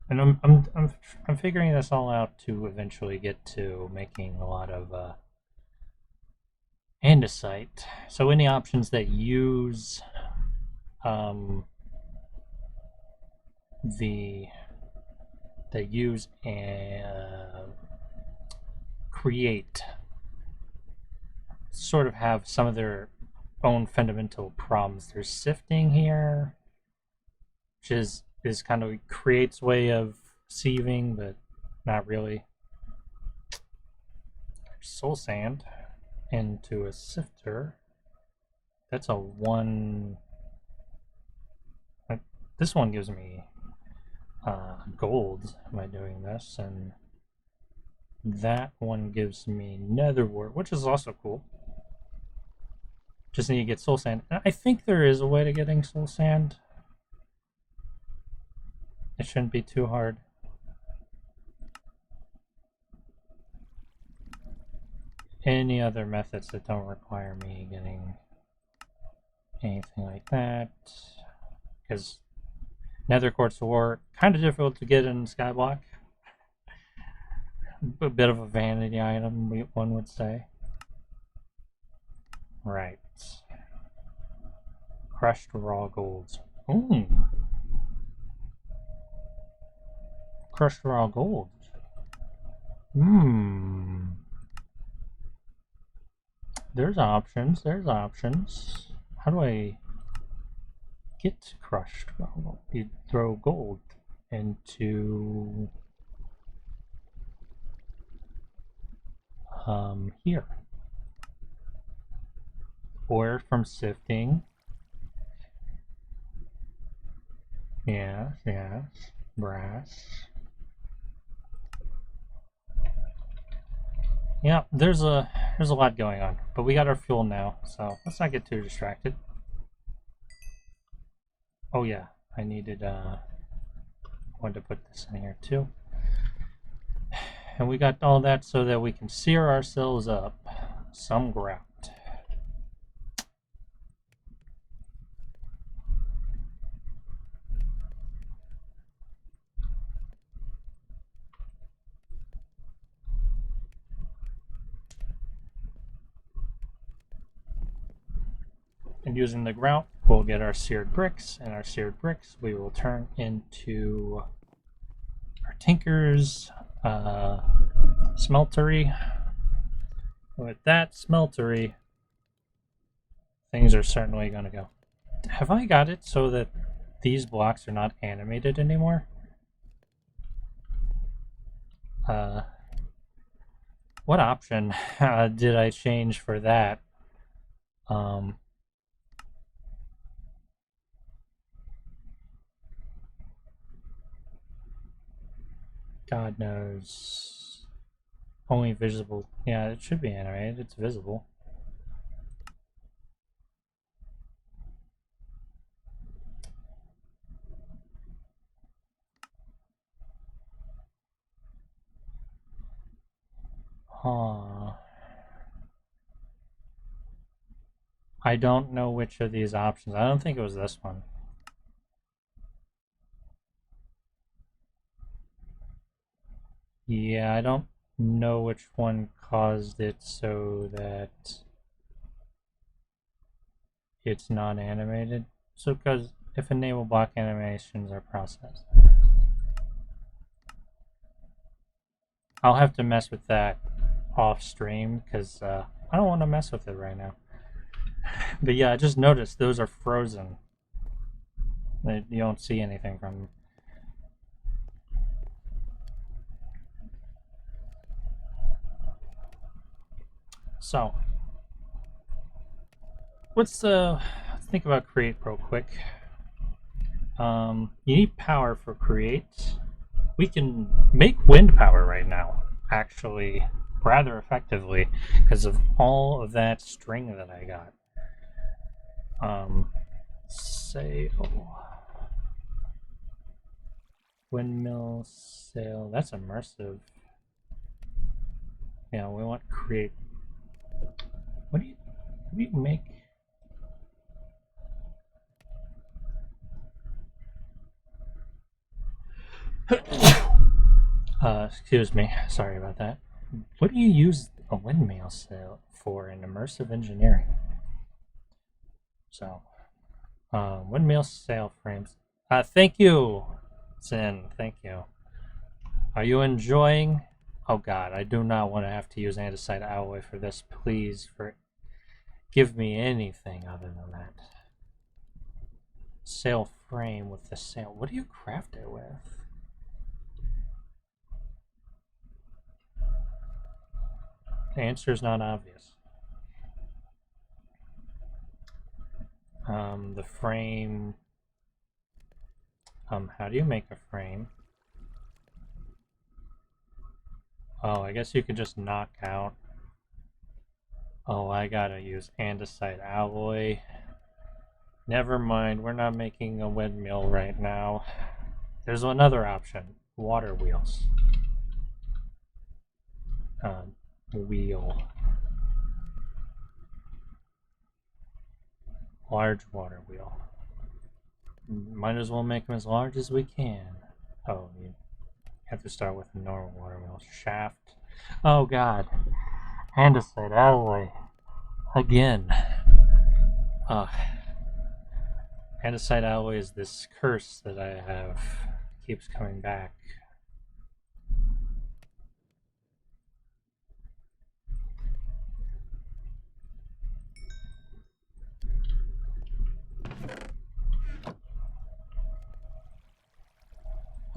And I'm figuring this all out to eventually get to making a lot of andesite. So any options that use and create sort of have some of their own fundamental problems. There's sifting here, which is kind of creates way of sieving, but not really. Soul sand. into a sifter. That's a 1. This one gives me gold by doing this, and that one gives me nether wart, which is also cool. Just need to get soul sand. I think there is a way to getting soul sand. It shouldn't be too hard. Any other methods that don't require me getting anything like that, because nether quartz ore kind of difficult to get in Skyblock. A bit of a vanity item, one would say. Right. Crushed raw golds. Ooh. Crushed raw gold. There's options. There's options. How do I get crushed raw gold? You throw gold into here. Ore from sifting. Yes, yes. Brass. Yeah, there's a lot going on, but we got our fuel now, so let's not get too distracted. Oh yeah, I needed wanted to put this in here too. And we got all that so that we can sear ourselves up some grout. And using the grout, we'll get our seared bricks, and our seared bricks we will turn into our tinker's smeltery. With that smeltery, things are certainly going to go. Have I got it so that these blocks are not animated anymore? What option did I change for that? God knows. Only visible. Yeah, it should be animated. It's visible. Huh. I don't know which of these options. I don't think it was this one. Yeah, I don't know which one caused it so that it's not animated. So, because if enable block animations are processed, I'll have to mess with that off stream because I don't want to mess with it right now. But yeah, I just noticed those are frozen. You don't see anything from them. So, let's think about create real quick. You need power for create. We can make wind power right now, actually, rather effectively, because of all of that string that I got. Sail. Windmill sail. That's immersive. Yeah, we want create. What do you make? Excuse me. Sorry about that. What do you use a windmill sail for in immersive engineering? So, windmill sail frames. Thank you, Sin. Thank you. Are you enjoying? Oh God, I do not want to have to use andesite alloy for this. Please, give me anything other than that. Sail frame with the sail. What do you craft it with? The answer is not obvious. The frame. How do you make a frame? Oh, I guess you could just knock out. Oh, I gotta use andesite alloy. Never mind, we're not making a windmill right now. There's another option. Water wheels. Wheel. Large water wheel. Might as well make them as large as we can. Oh, you have to start with a normal water wheel. Shaft. Oh god. Andesite alloy. Again. Ugh. Andesite alloy is this curse that I have. Keeps coming back.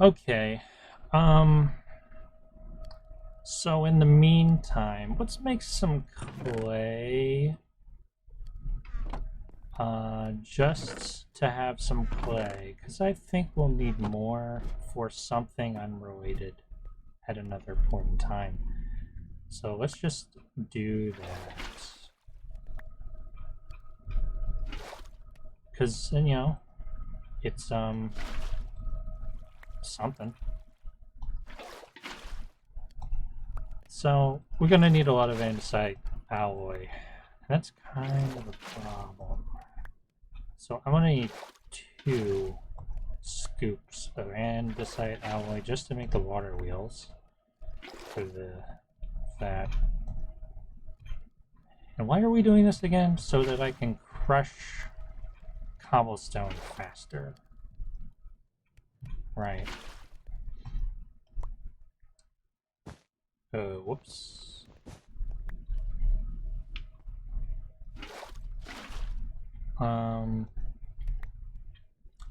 Okay. So in the meantime, let's make some clay. Just to have some clay, because I think we'll need more for something unrelated at another point in time. So let's just do that. Because, you know, it's, something. So we're gonna need a lot of andesite alloy. That's kind of a problem. So I'm gonna need 2 scoops of andesite alloy just to make the water wheels for that. And why are we doing this again? So that I can crush cobblestone faster. Right. Whoops.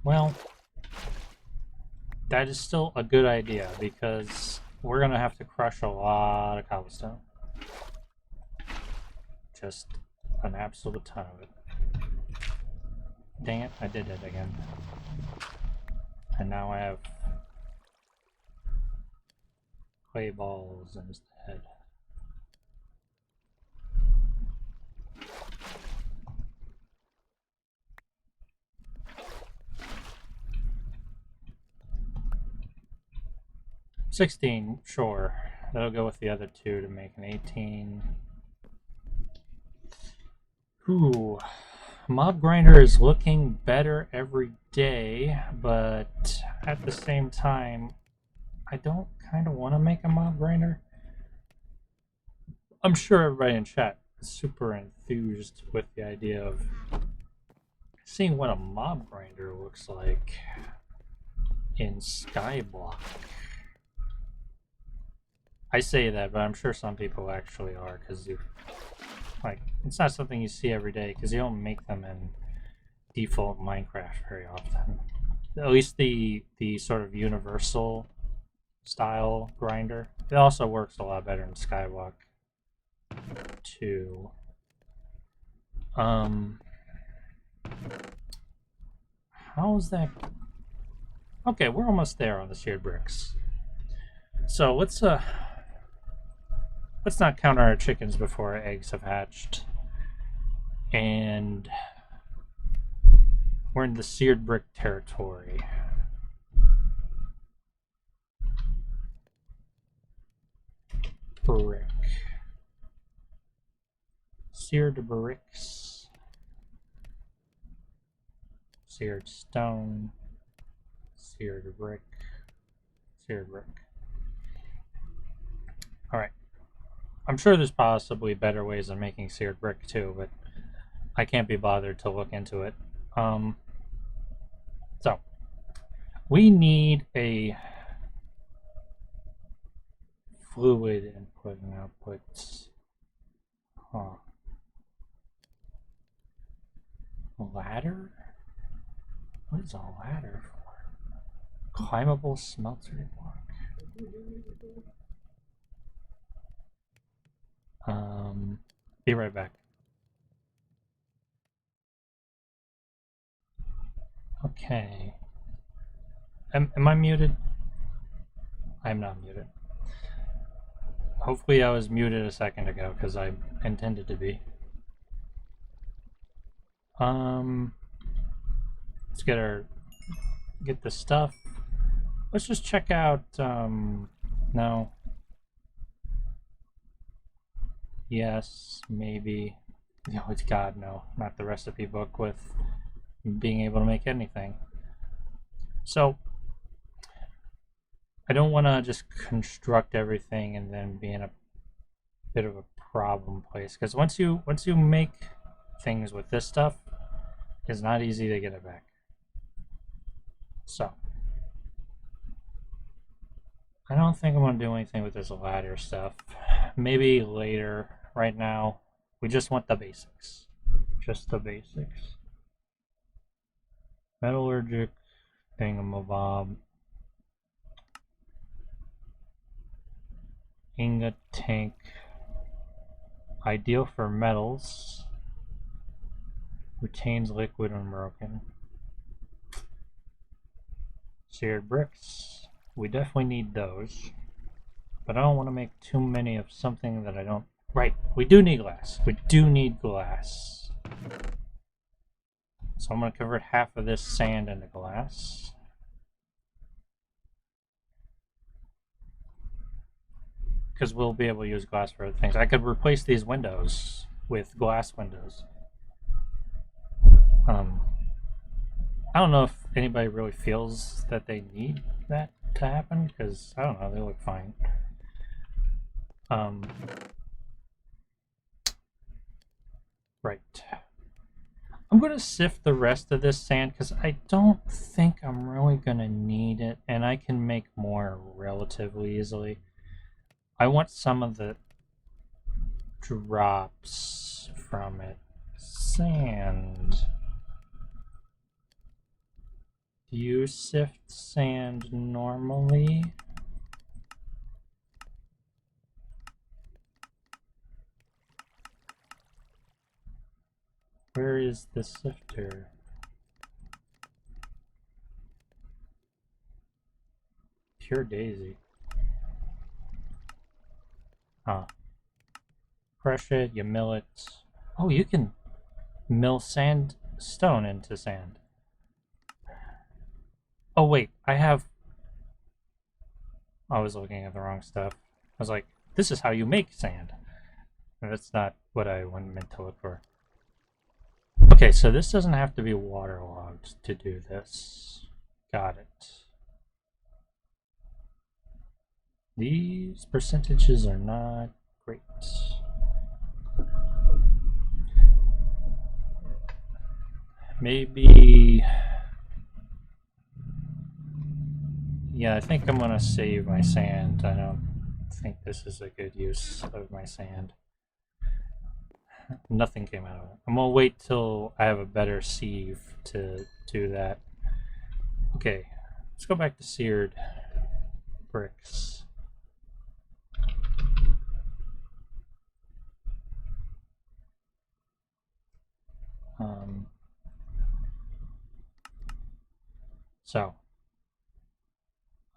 Well, that is still a good idea because we're gonna have to crush a lot of cobblestone. Just an absolute ton of it. Dang it, I did it again. And now I have clay balls instead. $16, sure. That'll go with the other 2 to make an 18. Ooh. Mob grinder is looking better every day, but at the same time, I don't kind of want to make a mob grinder. I'm sure everybody in chat is super enthused with the idea of seeing what a mob grinder looks like in Skyblock. I say that, but I'm sure some people actually are, because like, it's not something you see every day, because you don't make them in default Minecraft very often. At least the sort of universal style grinder. It also works a lot better in Skywalk too. How's that? Okay, we're almost there on the seared bricks. So let's not count our chickens before our eggs have hatched. And we're in the seared brick territory. Brick. Seared bricks. Seared stone. Seared brick. Seared brick. Alright. I'm sure there's possibly better ways of making seared brick too, but I can't be bothered to look into it. So, we need a fluid input and outputs. Huh. A ladder? What is a ladder for? Climbable smelter block. Be right back. Okay. Am I muted? I'm not muted. Hopefully I was muted a second ago because I intended to be. Let's get the stuff. Let's just check out, no. Yes, maybe. No, it's God, no. Not the recipe book with being able to make anything. So, I don't want to just construct everything and then be in a bit of a problem place. Because once you make things with this stuff, it's not easy to get it back. So, I don't think I'm going to do anything with this ladder stuff. Maybe later. Right now, we just want the basics. Just the basics. Metallurgic thingamabob. Ingot tank. Ideal for metals. Retains liquid unbroken. Seared bricks. We definitely need those. But I don't want to make too many of something that I don't... Right, we do need glass. We do need glass. So I'm going to convert half of this sand into glass. Because we'll be able to use glass for other things. I could replace these windows with glass windows. I don't know if anybody really feels that they need that to happen, because, I don't know, they look fine. Right. I'm going to sift the rest of this sand, because I don't think I'm really going to need it, and I can make more relatively easily. I want some of the drops from it. Sand. Do you sift sand normally? Where is the sifter? Pure daisy. Huh. Crush it, you mill it. Oh, you can mill stone into sand. Oh wait, I was looking at the wrong stuff. I was like, this is how you make sand. That's not what I meant to look for. Okay, so this doesn't have to be waterlogged to do this. Got it. These percentages are not great. Maybe... Yeah, I think I'm gonna save my sand. I don't think this is a good use of my sand. Nothing came out of it. I'm gonna wait till I have a better sieve to do that. Okay, let's go back to seared bricks. So,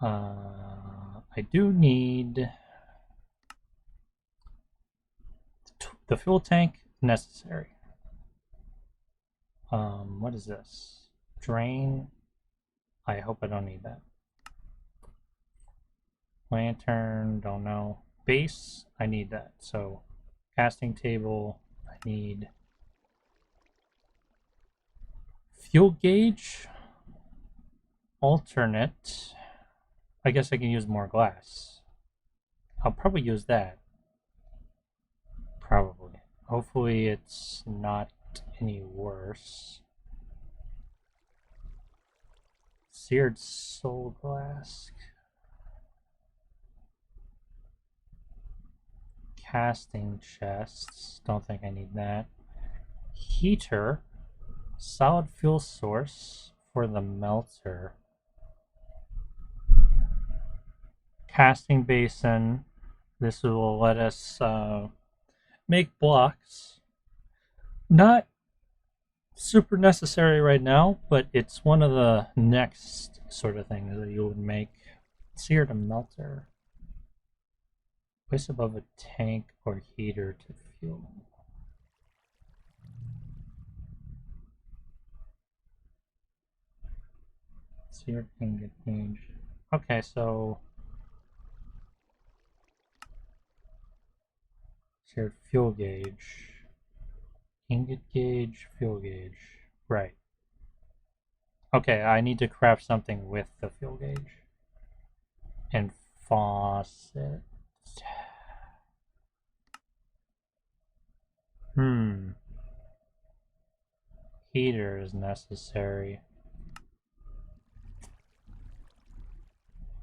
I do need the fuel tank necessary. What is this? Drain. I hope I don't need that. Lantern, don't know. Base, I need that. So, casting table, I need fuel gauge. Alternate. I guess I can use more glass. I'll probably use that. Probably. Hopefully it's not any worse. Seared soul glass. Casting chests. Don't think I need that. Heater. Solid fuel source for the melter. Casting basin. This will let us make blocks. Not super necessary right now, but it's one of the next sort of things that you would make. Seared melter. Place above a tank or heater to fuel. Seared ingot gauge. Okay, so seared fuel gauge. Ingot gauge, fuel gauge. Right. Okay, I need to craft something with the fuel gauge. And faucet. Hmm. Heater is necessary.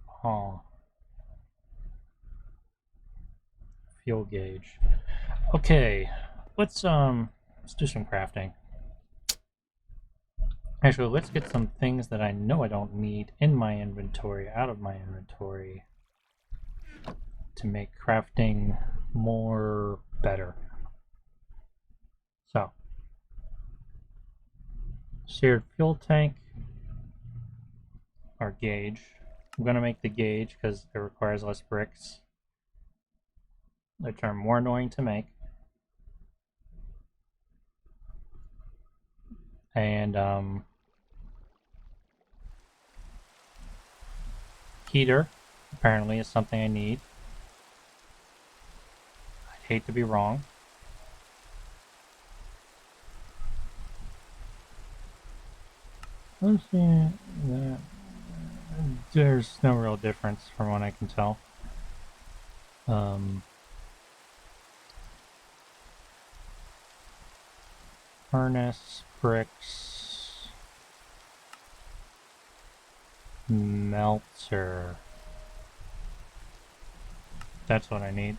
Huh. Fuel gauge. Okay, let's do some crafting. Actually, let's get some things that I know I don't need in my inventory out of my inventory to make crafting more better. So, seared fuel tank or gauge. I'm gonna make the gauge because it requires less bricks, which are more annoying to make. And heater apparently is something I need. I'd hate to be wrong. Let's see. There's no real difference from what I can tell. Furnace, bricks, melter. That's what I need.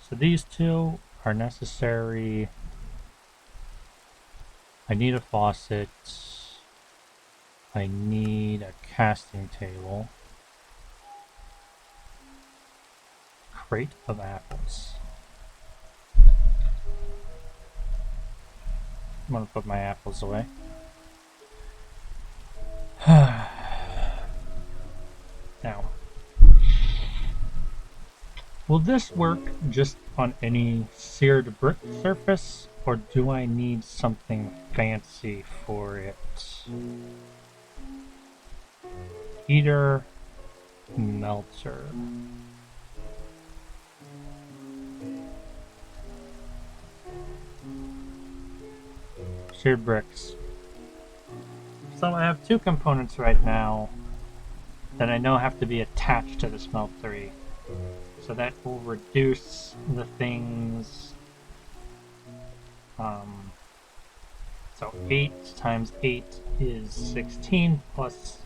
So these two are necessary. I need a faucet. I need a casting table. Crate of apples. I'm gonna put my apples away. Now, will this work just on any seared brick surface, or do I need something fancy for it? Heater, melter. Seared bricks. So I have two components right now that I know have to be attached to the smeltery. So that will reduce the things. So 8 times 8 is 16 plus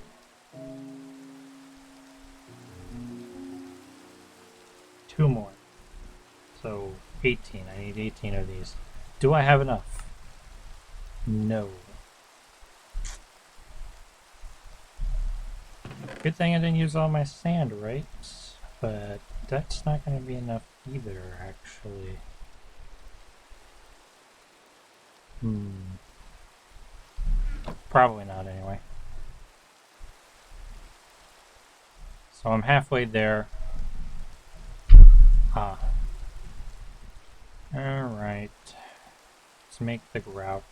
2 more. So 18. I need 18 of these. Do I have enough? No. Good thing I didn't use all my sand, right? But that's not going to be enough either, actually. Probably not, anyway. So I'm halfway there. Ah. Alright. Let's make the grout.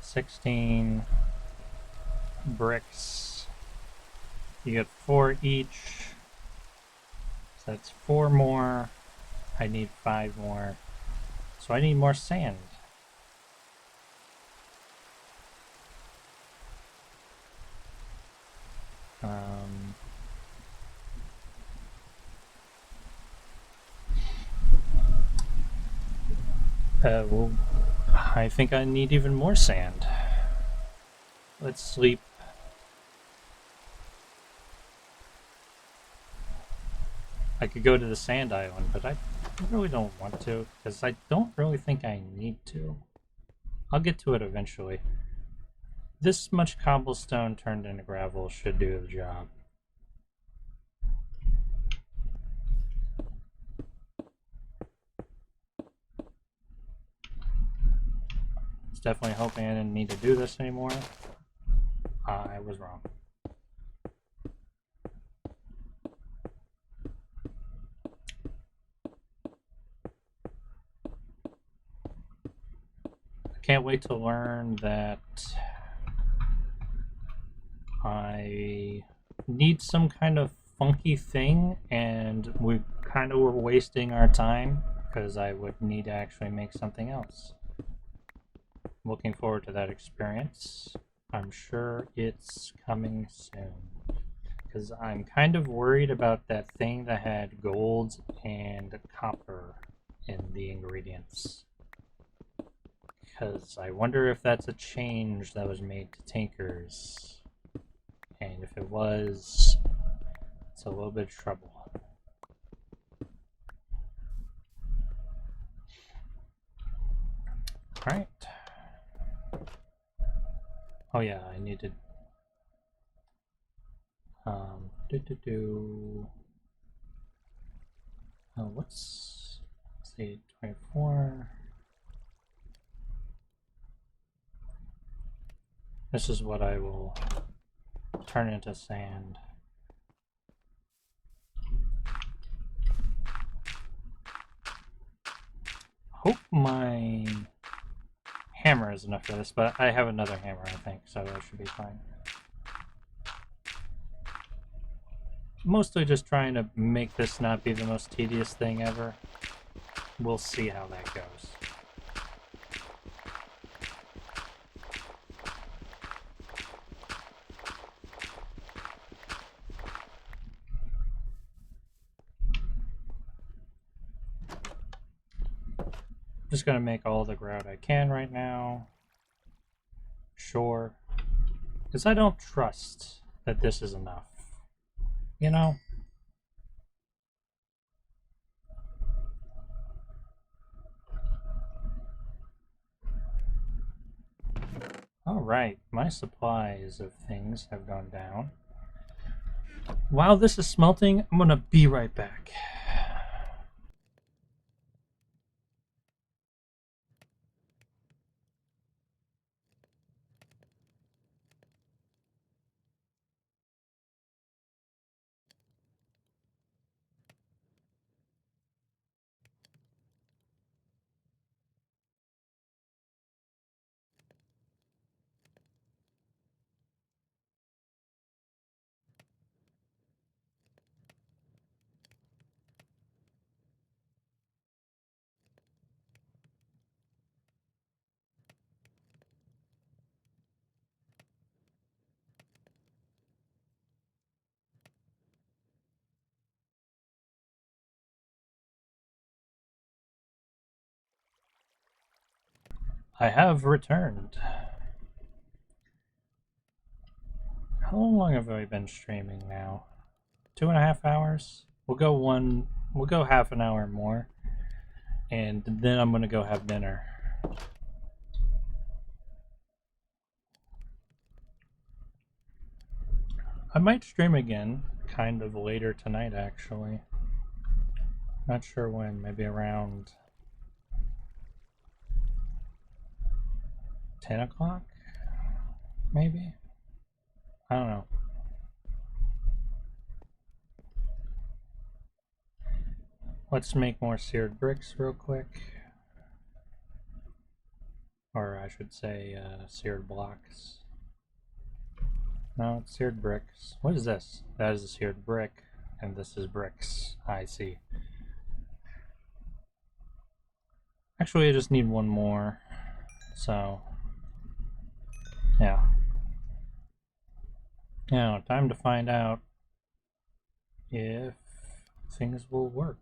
16 bricks. You get 4 each. So that's 4 more. I need 5 more. So I need more sand. Well, I think I need even more sand. Let's sleep. I could go to the sand island, but I really don't want to, because I don't really think I need to. I'll get to it eventually. This much cobblestone turned into gravel should do the job. definitely hoping I didn't need to do this anymore. I was wrong. I can't wait to learn that I need some kind of funky thing, and we kind of were wasting our time because I would need to actually make something else. Looking forward to that experience. I'm sure it's coming soon. Because I'm kind of worried about that thing that had gold and copper in the ingredients. Because I wonder if that's a change that was made to Tinkers. And if it was, it's a little bit of trouble. Alright. Oh yeah, I need to oh, let's say 24. This is what I will turn into sand. Hope my hammer is enough for this, but I have another hammer, I think, so that should be fine. Mostly just trying to make this not be the most tedious thing ever. We'll see how that goes. Just gonna make all the grout I can right now. Sure. Because I don't trust that this is enough. You know? Alright, my supplies of things have gone down. While this is smelting, I'm gonna be right back. I have returned. How long have I been streaming now? 2.5 hours? We'll go half an hour more. And then I'm gonna go have dinner. I might stream again, kind of later tonight actually. Not sure when, maybe around 10 o'clock? Maybe? I don't know. Let's make more seared bricks real quick. Or I should say seared blocks. No, it's seared bricks. What is this? That is a seared brick, and this is bricks. I see. Actually, I just need one more. So, yeah. Now, time to find out if things will work.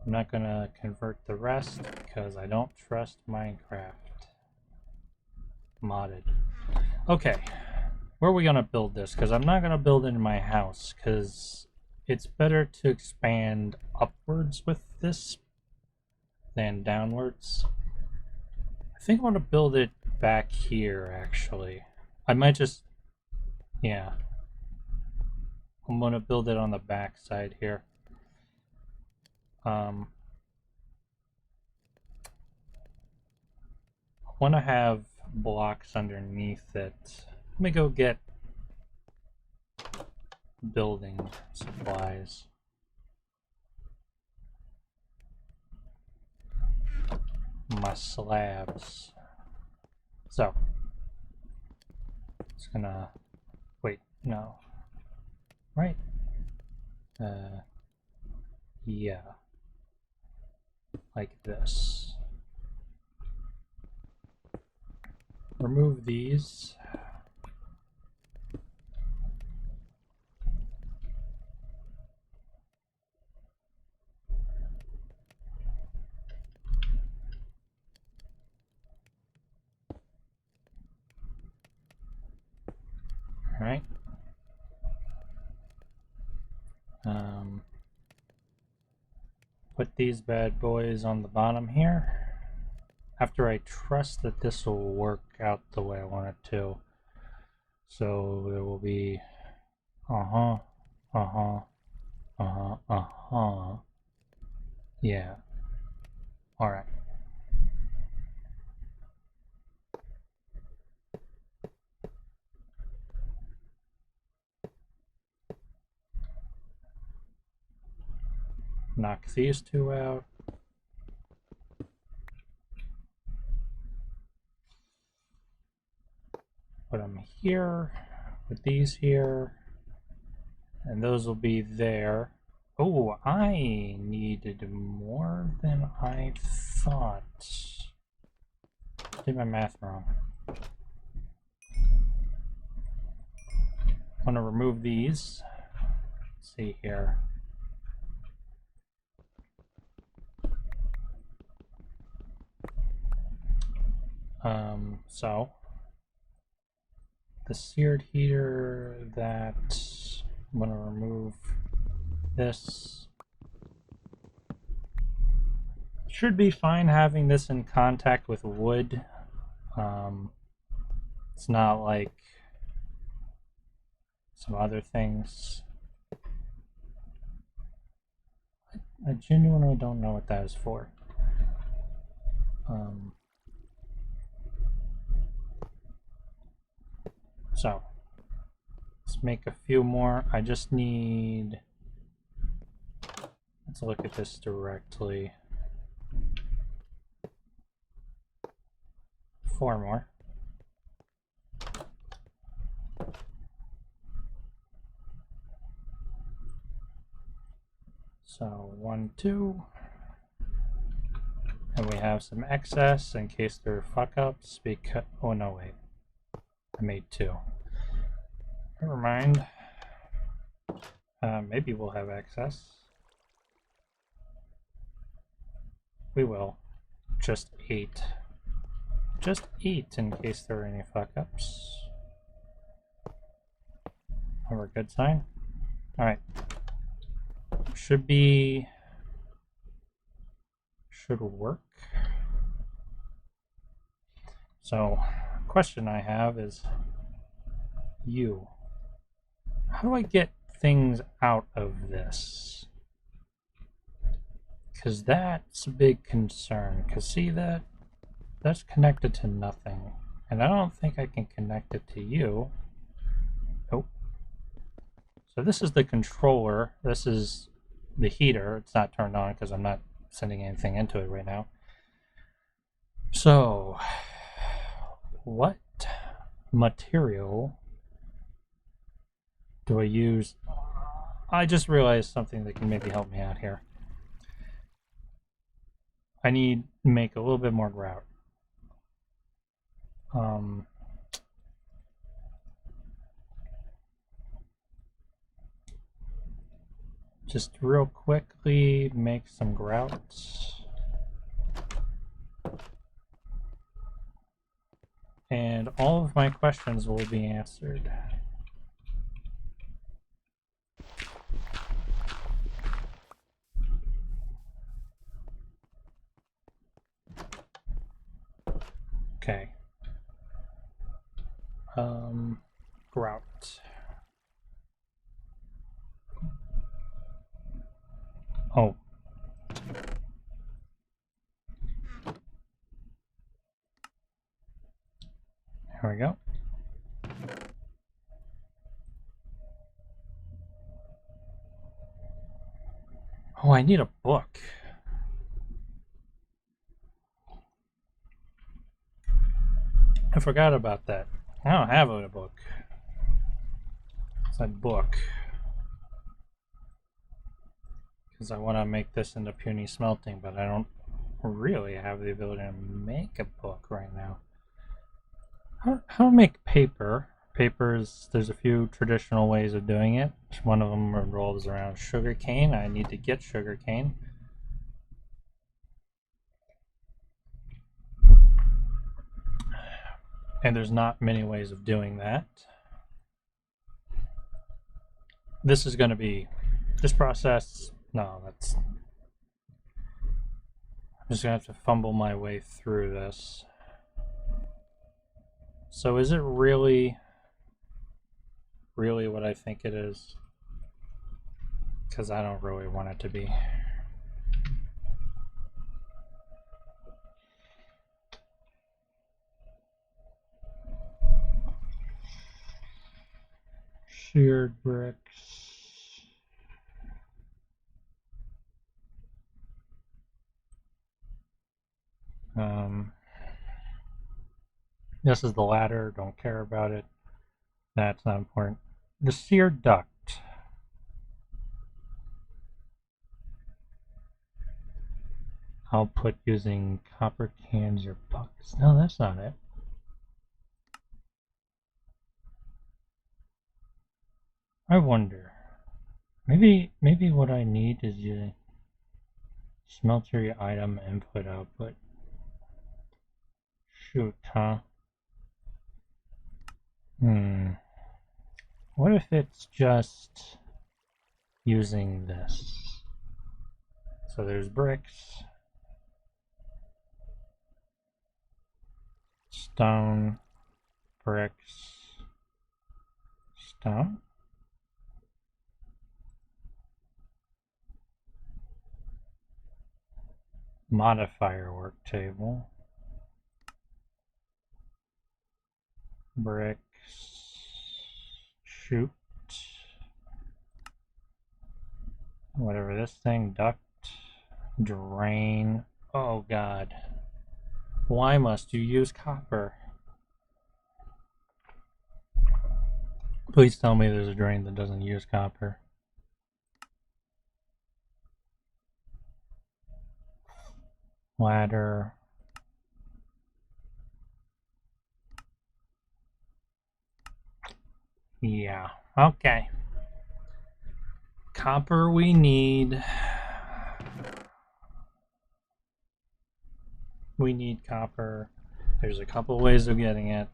I'm not gonna convert the rest because I don't trust Minecraft. Modded. Okay, where are we gonna build this? Because I'm not gonna build it in my house because it's better to expand upwards with this than downwards. I think I want to build it back here actually. I might just, yeah. I'm gonna build it on the back side here. want to have blocks underneath it. Let me go get building supplies. My slabs. So, it's gonna, wait, no. Right? Yeah. Like this. Remove these. Alright. Put these bad boys on the bottom here. After I trust that this will work out the way I want it to. So there will be yeah. Alright. Knock these two out. Put them here. Put these here. And those will be there. Oh, I needed more than I thought. Did my math wrong. I want to remove these. Let's see here. So the seared heater, that I'm going to remove this. Should be fine having this in contact with wood. It's not like some other things. I genuinely don't know what that is for. So let's make a few more. I just need, let's look at this directly. 4 more. So 1, 2. And we have some excess in case there are fuck ups because, oh no, wait. I made 2. Never mind. Maybe we'll have excess. We will. Just 8. Just 8 in case there are any fuck ups. Have a good sign. Alright. Should work. So, question I have is you. How do I get things out of this? Because that's a big concern. Because see that? That's connected to nothing. And I don't think I can connect it to you. Nope. So this is the controller. This is the heater. It's not turned on because I'm not sending anything into it right now. So, what material do I use? I just realized something that can maybe help me out here. I need to make a little bit more grout. Just real quickly make some grout. And all of my questions will be answered. Okay. Grout. Oh. Here we go. Oh, I need a book. I forgot about that. I don't have a book. It's a book. Because I want to make this into puny smelting, but I don't really have the ability to make a book right now. How to make paper. Papers, there's a few traditional ways of doing it. One of them revolves around sugar cane. I need to get sugar cane. And there's not many ways of doing that. This is going to be, this process, no, that's, I'm just going to have to fumble my way through this. So is it really what I think it is? Because I don't really want it to be. Sheared bricks. This is the ladder, don't care about it. That's not important. The seared duct. Output using copper cans or buckets. No, that's not it. I wonder. Maybe what I need is using smeltery item input output. Shoot, huh? What if it's just using this? So there's bricks, stone, bricks, stone. Modifier work table. Bricks. Shoot. Whatever this thing, duct. Drain. Oh god. Why must you use copper? Please tell me there's a drain that doesn't use copper. Ladder. Yeah, okay. Copper we need. We need copper. There's a couple ways of getting it.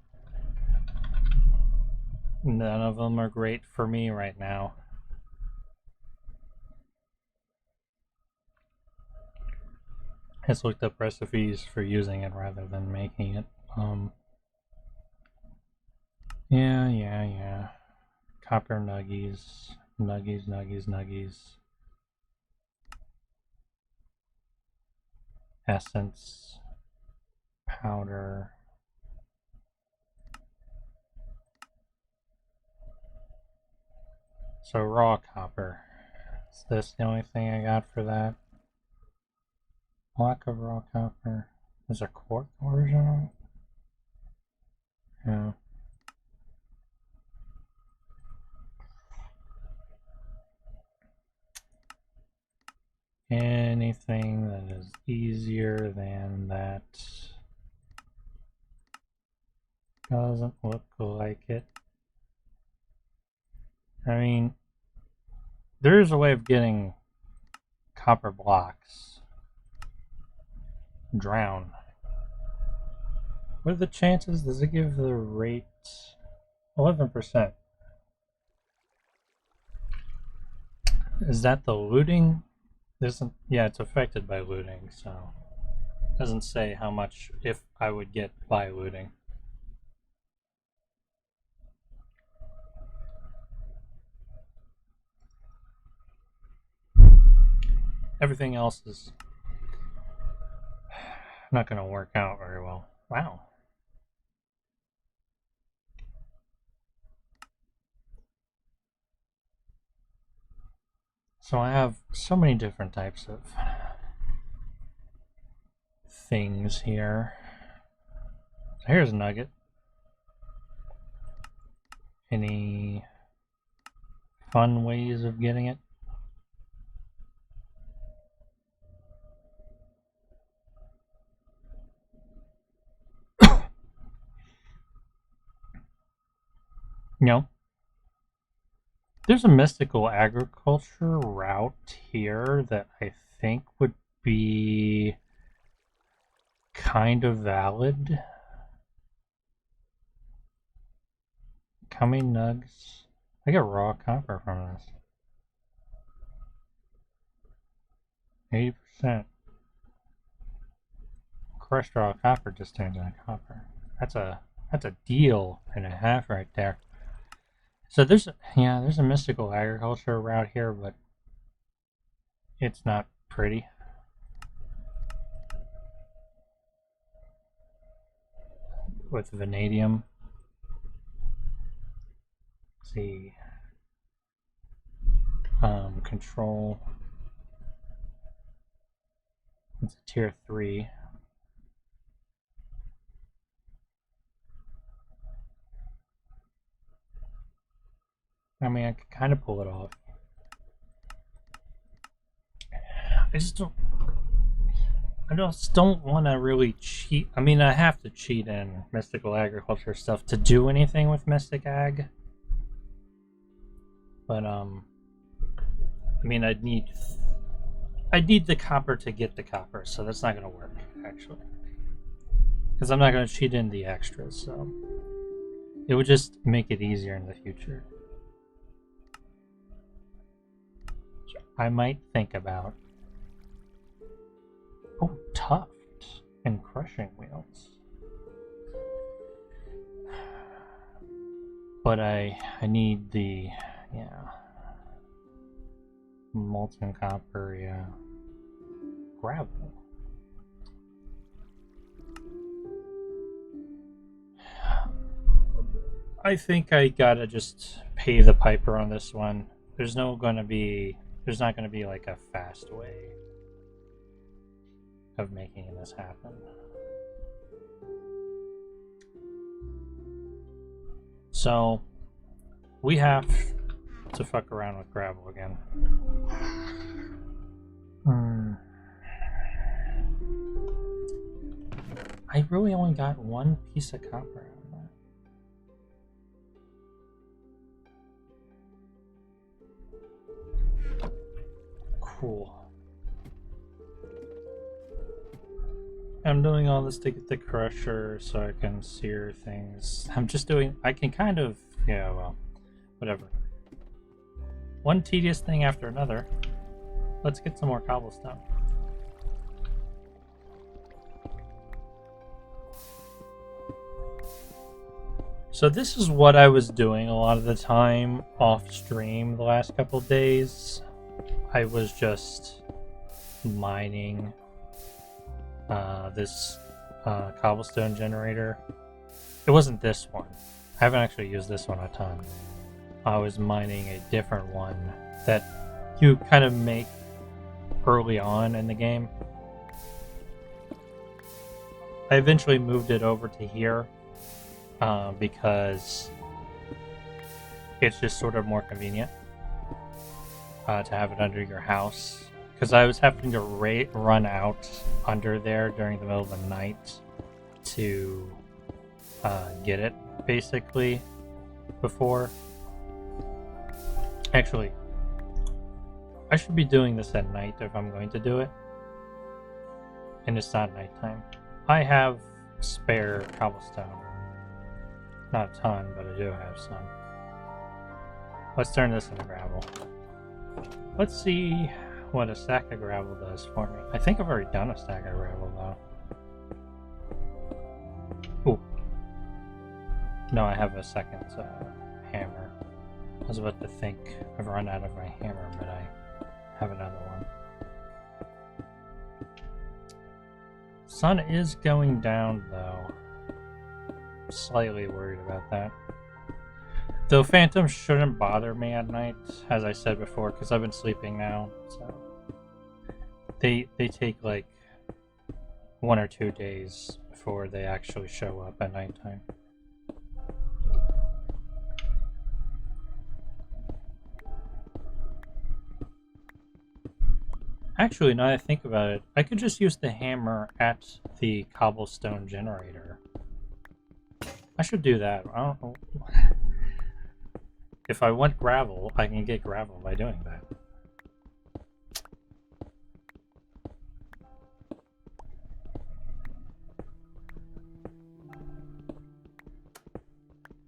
None of them are great for me right now. I just looked up recipes for using it rather than making it. Yeah. Copper nuggies. Nuggies. Essence. Powder. So raw copper. Is this the only thing I got for that? Block of raw copper. There's a quart version of it? Yeah. Anything that is easier than that doesn't look like it. I mean, there is a way of getting copper blocks. Drown. What are the chances? Does it give the rate 11%? Is that the looting? Yeah, it's affected by looting, so it doesn't say how much if I would get by looting. Everything else is not going to work out very well. Wow. So I have so many different types of things here. So here's a nugget. Any fun ways of getting it? No. There's a mystical agriculture route here that I think would be kind of valid. Coming nugs. I get raw copper from this. 80%. Crushed raw copper just turns into copper. That's a deal and a half right there. So there's a mystical agriculture route here, but it's not pretty. With vanadium. Let's see. Control. It's a tier 3. I mean, I could kind of pull it off. I just don't want to really cheat. I mean, I have to cheat in mystical agriculture stuff to do anything with mystic ag. But I mean, I'd need the copper to get the copper, so that's not going to work actually. Because I'm not going to cheat in the extras, so it would just make it easier in the future. I might think about. Oh, tuft and crushing wheels. But I need the molten copper, gravel. I think I gotta just pay the piper on this one. There's not gonna be like a fast way of making this happen. So we have to fuck around with gravel again. I really only got one piece of copper out of that. Cool. I'm doing all this to get the crusher so I can sear things. I can kind of, well, whatever. One tedious thing after another. Let's get some more cobblestone. So this is what I was doing a lot of the time off stream the last couple days. I was just mining this cobblestone generator. It wasn't this one. I haven't actually used this one a ton. I was mining a different one that you kind of make early on in the game. I eventually moved it over to here because it's just sort of more convenient to have it under your house. Because I was having to run out under there during the middle of the night to get it, basically, before. Actually, I should be doing this at night if I'm going to do it. And it's not nighttime. I have spare cobblestone. Not a ton, but I do have some. Let's turn this into gravel. Let's see what a stack of gravel does for me. I think I've already done a stack of gravel, though. Ooh. No, I have a second hammer. I was about to think I've run out of my hammer, but I have another one. Sun is going down, though. I'm slightly worried about that. The phantoms shouldn't bother me at night, as I said before, because I've been sleeping now. So they take like 1 or 2 days before they actually show up at nighttime. Actually, now that I think about it, I could just use the hammer at the cobblestone generator. I should do that. I don't know. If I want gravel, I can get gravel by doing that.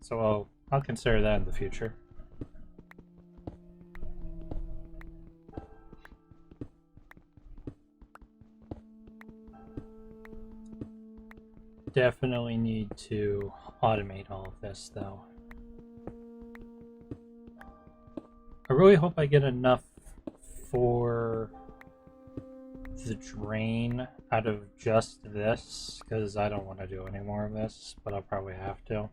So I'll consider that in the future. Definitely need to automate all of this, though. I really hope I get enough for the drain out of just this, because I don't want to do any more of this, but I'll probably have to.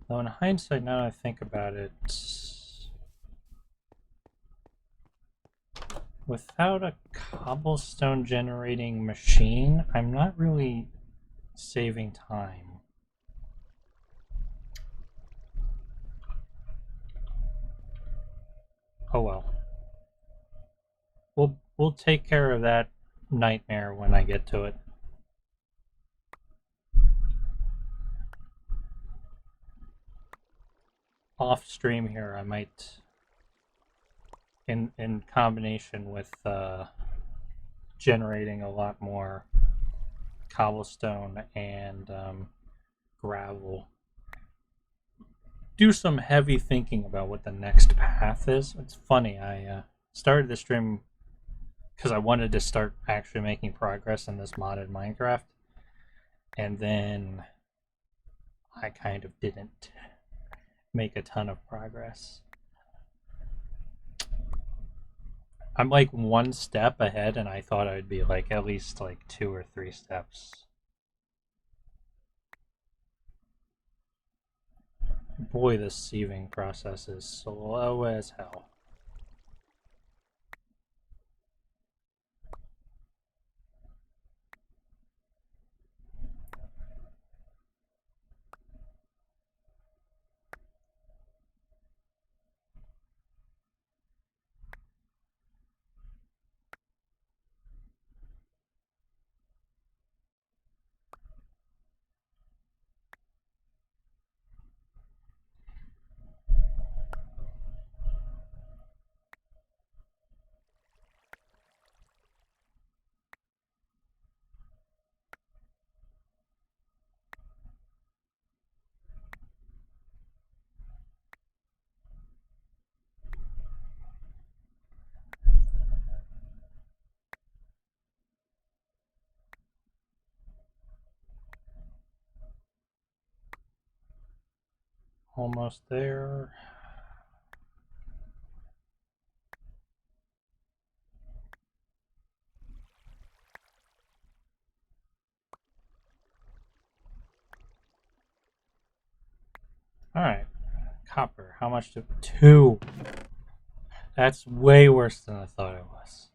Though in hindsight, now that I think about it, without a cobblestone generating machine, I'm not really saving time. Oh well. We'll take care of that nightmare when I get to it. Off stream here, I might, in combination with generating a lot more cobblestone and gravel, do some heavy thinking about what the next path is. It's funny, I started the stream because I wanted to start actually making progress in this modded Minecraft, and then I kind of didn't make a ton of progress. I'm like one step ahead, and I thought I'd be like at least like 2 or 3 steps. Boy, this sieving process is slow as hell. Almost there. Alright. Copper. How much to... 2! That's way worse than I thought it was.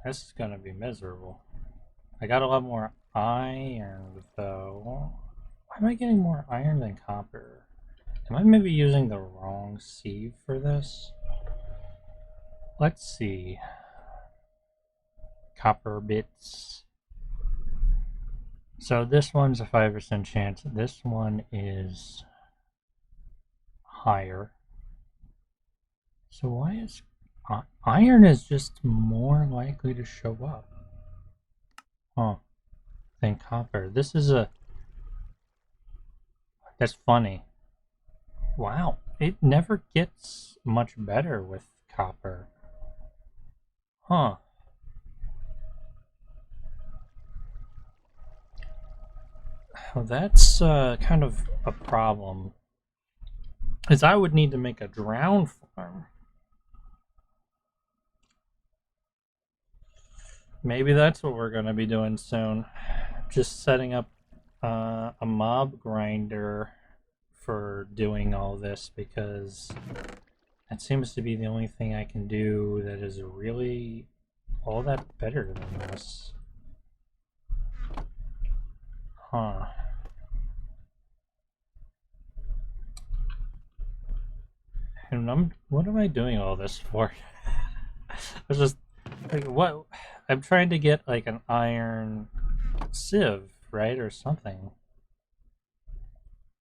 This is gonna be miserable. I got a lot more iron, though. Why am I getting more iron than copper? Am I maybe using the wrong sieve for this? Let's see. Copper bits. So this one's a 5% chance. This one is higher. So why is iron is just more likely to show up? Huh. Than copper. This is a... That's funny. Wow. It never gets much better with copper. Huh. Well, that's kind of a problem. Is I would need to make a drown farm. Maybe that's what we're going to be doing soon. Just setting up a mob grinder for doing all this because that seems to be the only thing I can do that is really all that better than this. Huh. And what am I doing all this for? I was just like, what? I'm trying to get like an iron sieve, right, or something,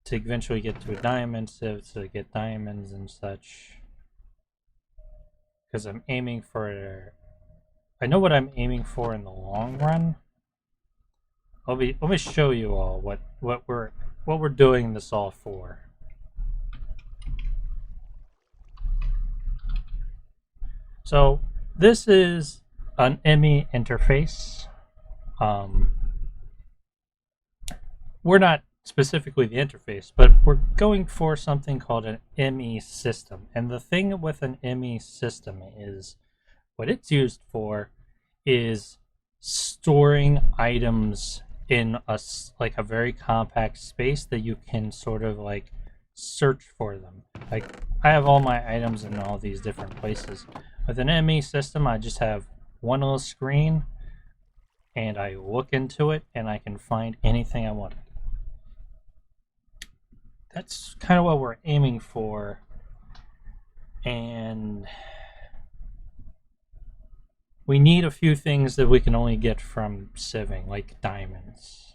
to eventually get to a diamond sieve to get diamonds and such. Because I'm aiming for. I know what I'm aiming for in the long run. Let me show you all what we're doing this all for. So this is an ME interface. Um, we're not specifically the interface, but we're going for something called an ME system. And the thing with an ME system is what it's used for is storing items in a very compact space that you can sort of like search for them. Like I have all my items in all these different places. With an ME system, I just have one little screen and I look into it and I can find anything I want. That's kind of what we're aiming for. And we need a few things that we can only get from sieving, like diamonds.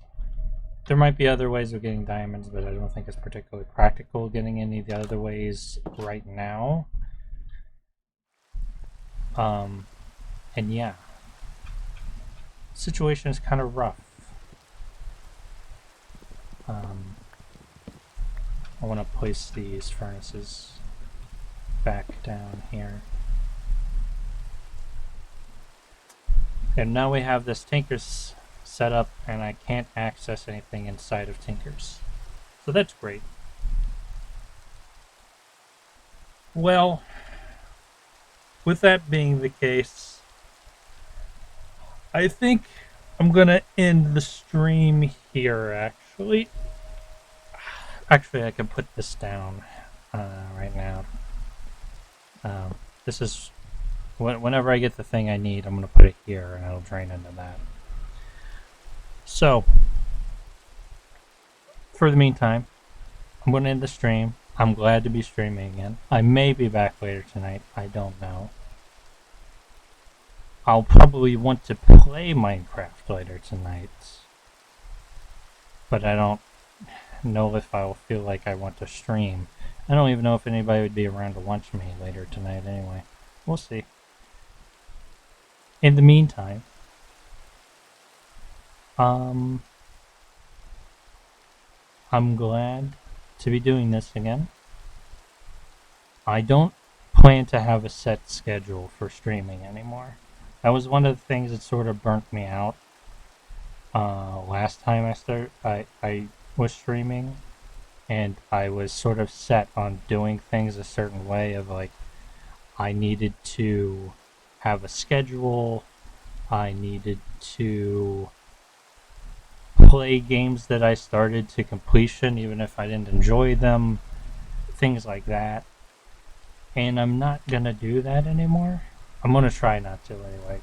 There might be other ways of getting diamonds, but I don't think it's particularly practical getting any of the other ways right now. And yeah, the situation is kind of rough. I want to place these furnaces back down here. And now we have this Tinker's set up, and I can't access anything inside of Tinker's. So that's great. Well, with that being the case, I think I'm gonna end the stream here, actually. Actually, I can put this down right now. This is whenever I get the thing I need, I'm going to put it here and it'll drain into that. So, for the meantime, I'm going to end the stream. I'm glad to be streaming again. I may be back later tonight. I don't know. I'll probably want to play Minecraft later tonight. But I don't know if I'll feel like I want to stream. I don't even know if anybody would be around to watch me later tonight anyway. We'll see. In the meantime, I'm glad to be doing this again. I don't plan to have a set schedule for streaming anymore. That was one of the things that sort of burnt me out last time I was streaming, and I was sort of set on doing things a certain way of like I needed to have a schedule. I needed to play games that I started to completion even if I didn't enjoy them, things like that. And I'm not gonna do that anymore. I'm gonna try not to anyway.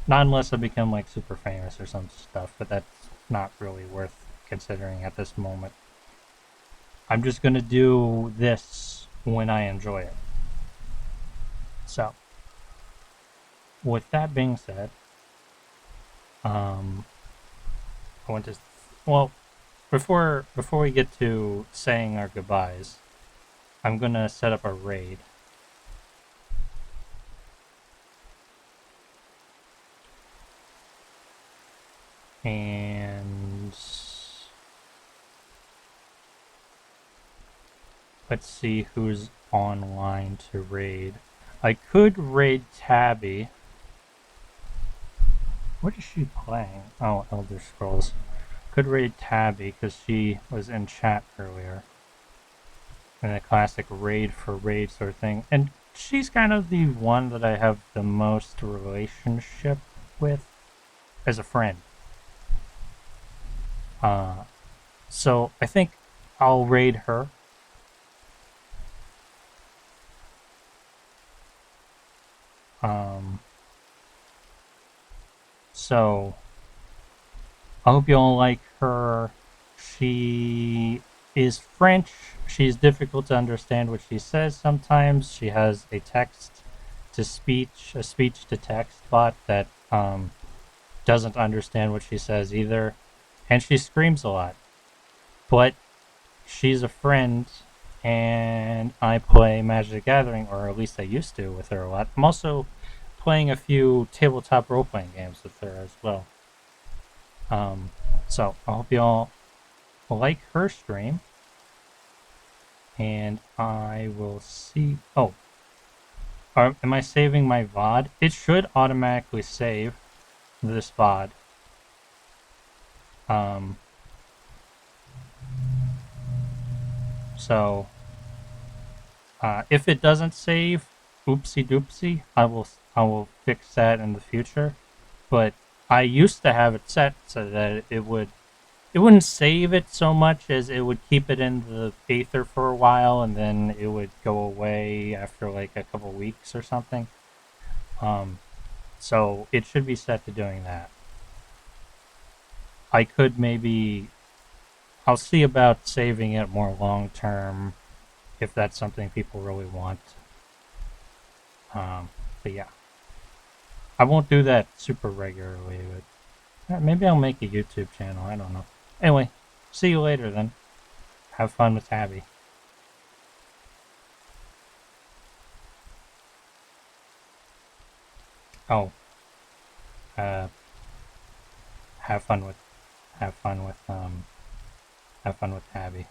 Not unless I become like super famous or some stuff, but that's not really worth considering at this moment. I'm just gonna do this when I enjoy it. So, with that being said, I want to, well, before we get to saying our goodbyes, I'm gonna set up a raid. And let's see who's online to raid. I could raid Tabby. What is she playing? Oh, Elder Scrolls. Could raid Tabby because she was in chat earlier. In a classic raid for raid sort of thing. And she's kind of the one that I have the most relationship with. as a friend. Uh, so I think I'll raid her. Um, so I hope you all like her. She is French. She's difficult to understand what she says sometimes. She has a speech to text bot that doesn't understand what she says either. And she screams a lot. But she's a friend, and I play Magic the Gathering, or at least I used to, with her a lot. I'm also playing a few tabletop role playing games with her as well. Um, so I hope you all like her stream, and I will see. Oh, am I saving my VOD? It should automatically save this VOD. Um, so if it doesn't save, oopsie doopsie, I will fix that in the future. But I used to have it set so that it wouldn't save it so much as it would keep it in the Aether for a while, and then it would go away after like a couple weeks or something. Um, so it should be set to doing that. I could maybe I'll see about saving it more long term if that's something people really want. Um, but yeah, I won't do that super regularly. But maybe I'll make a YouTube channel. I don't know. Anyway, see you later then. Have fun with Tabby. Oh, uh, have fun with have fun with have fun with Tabby.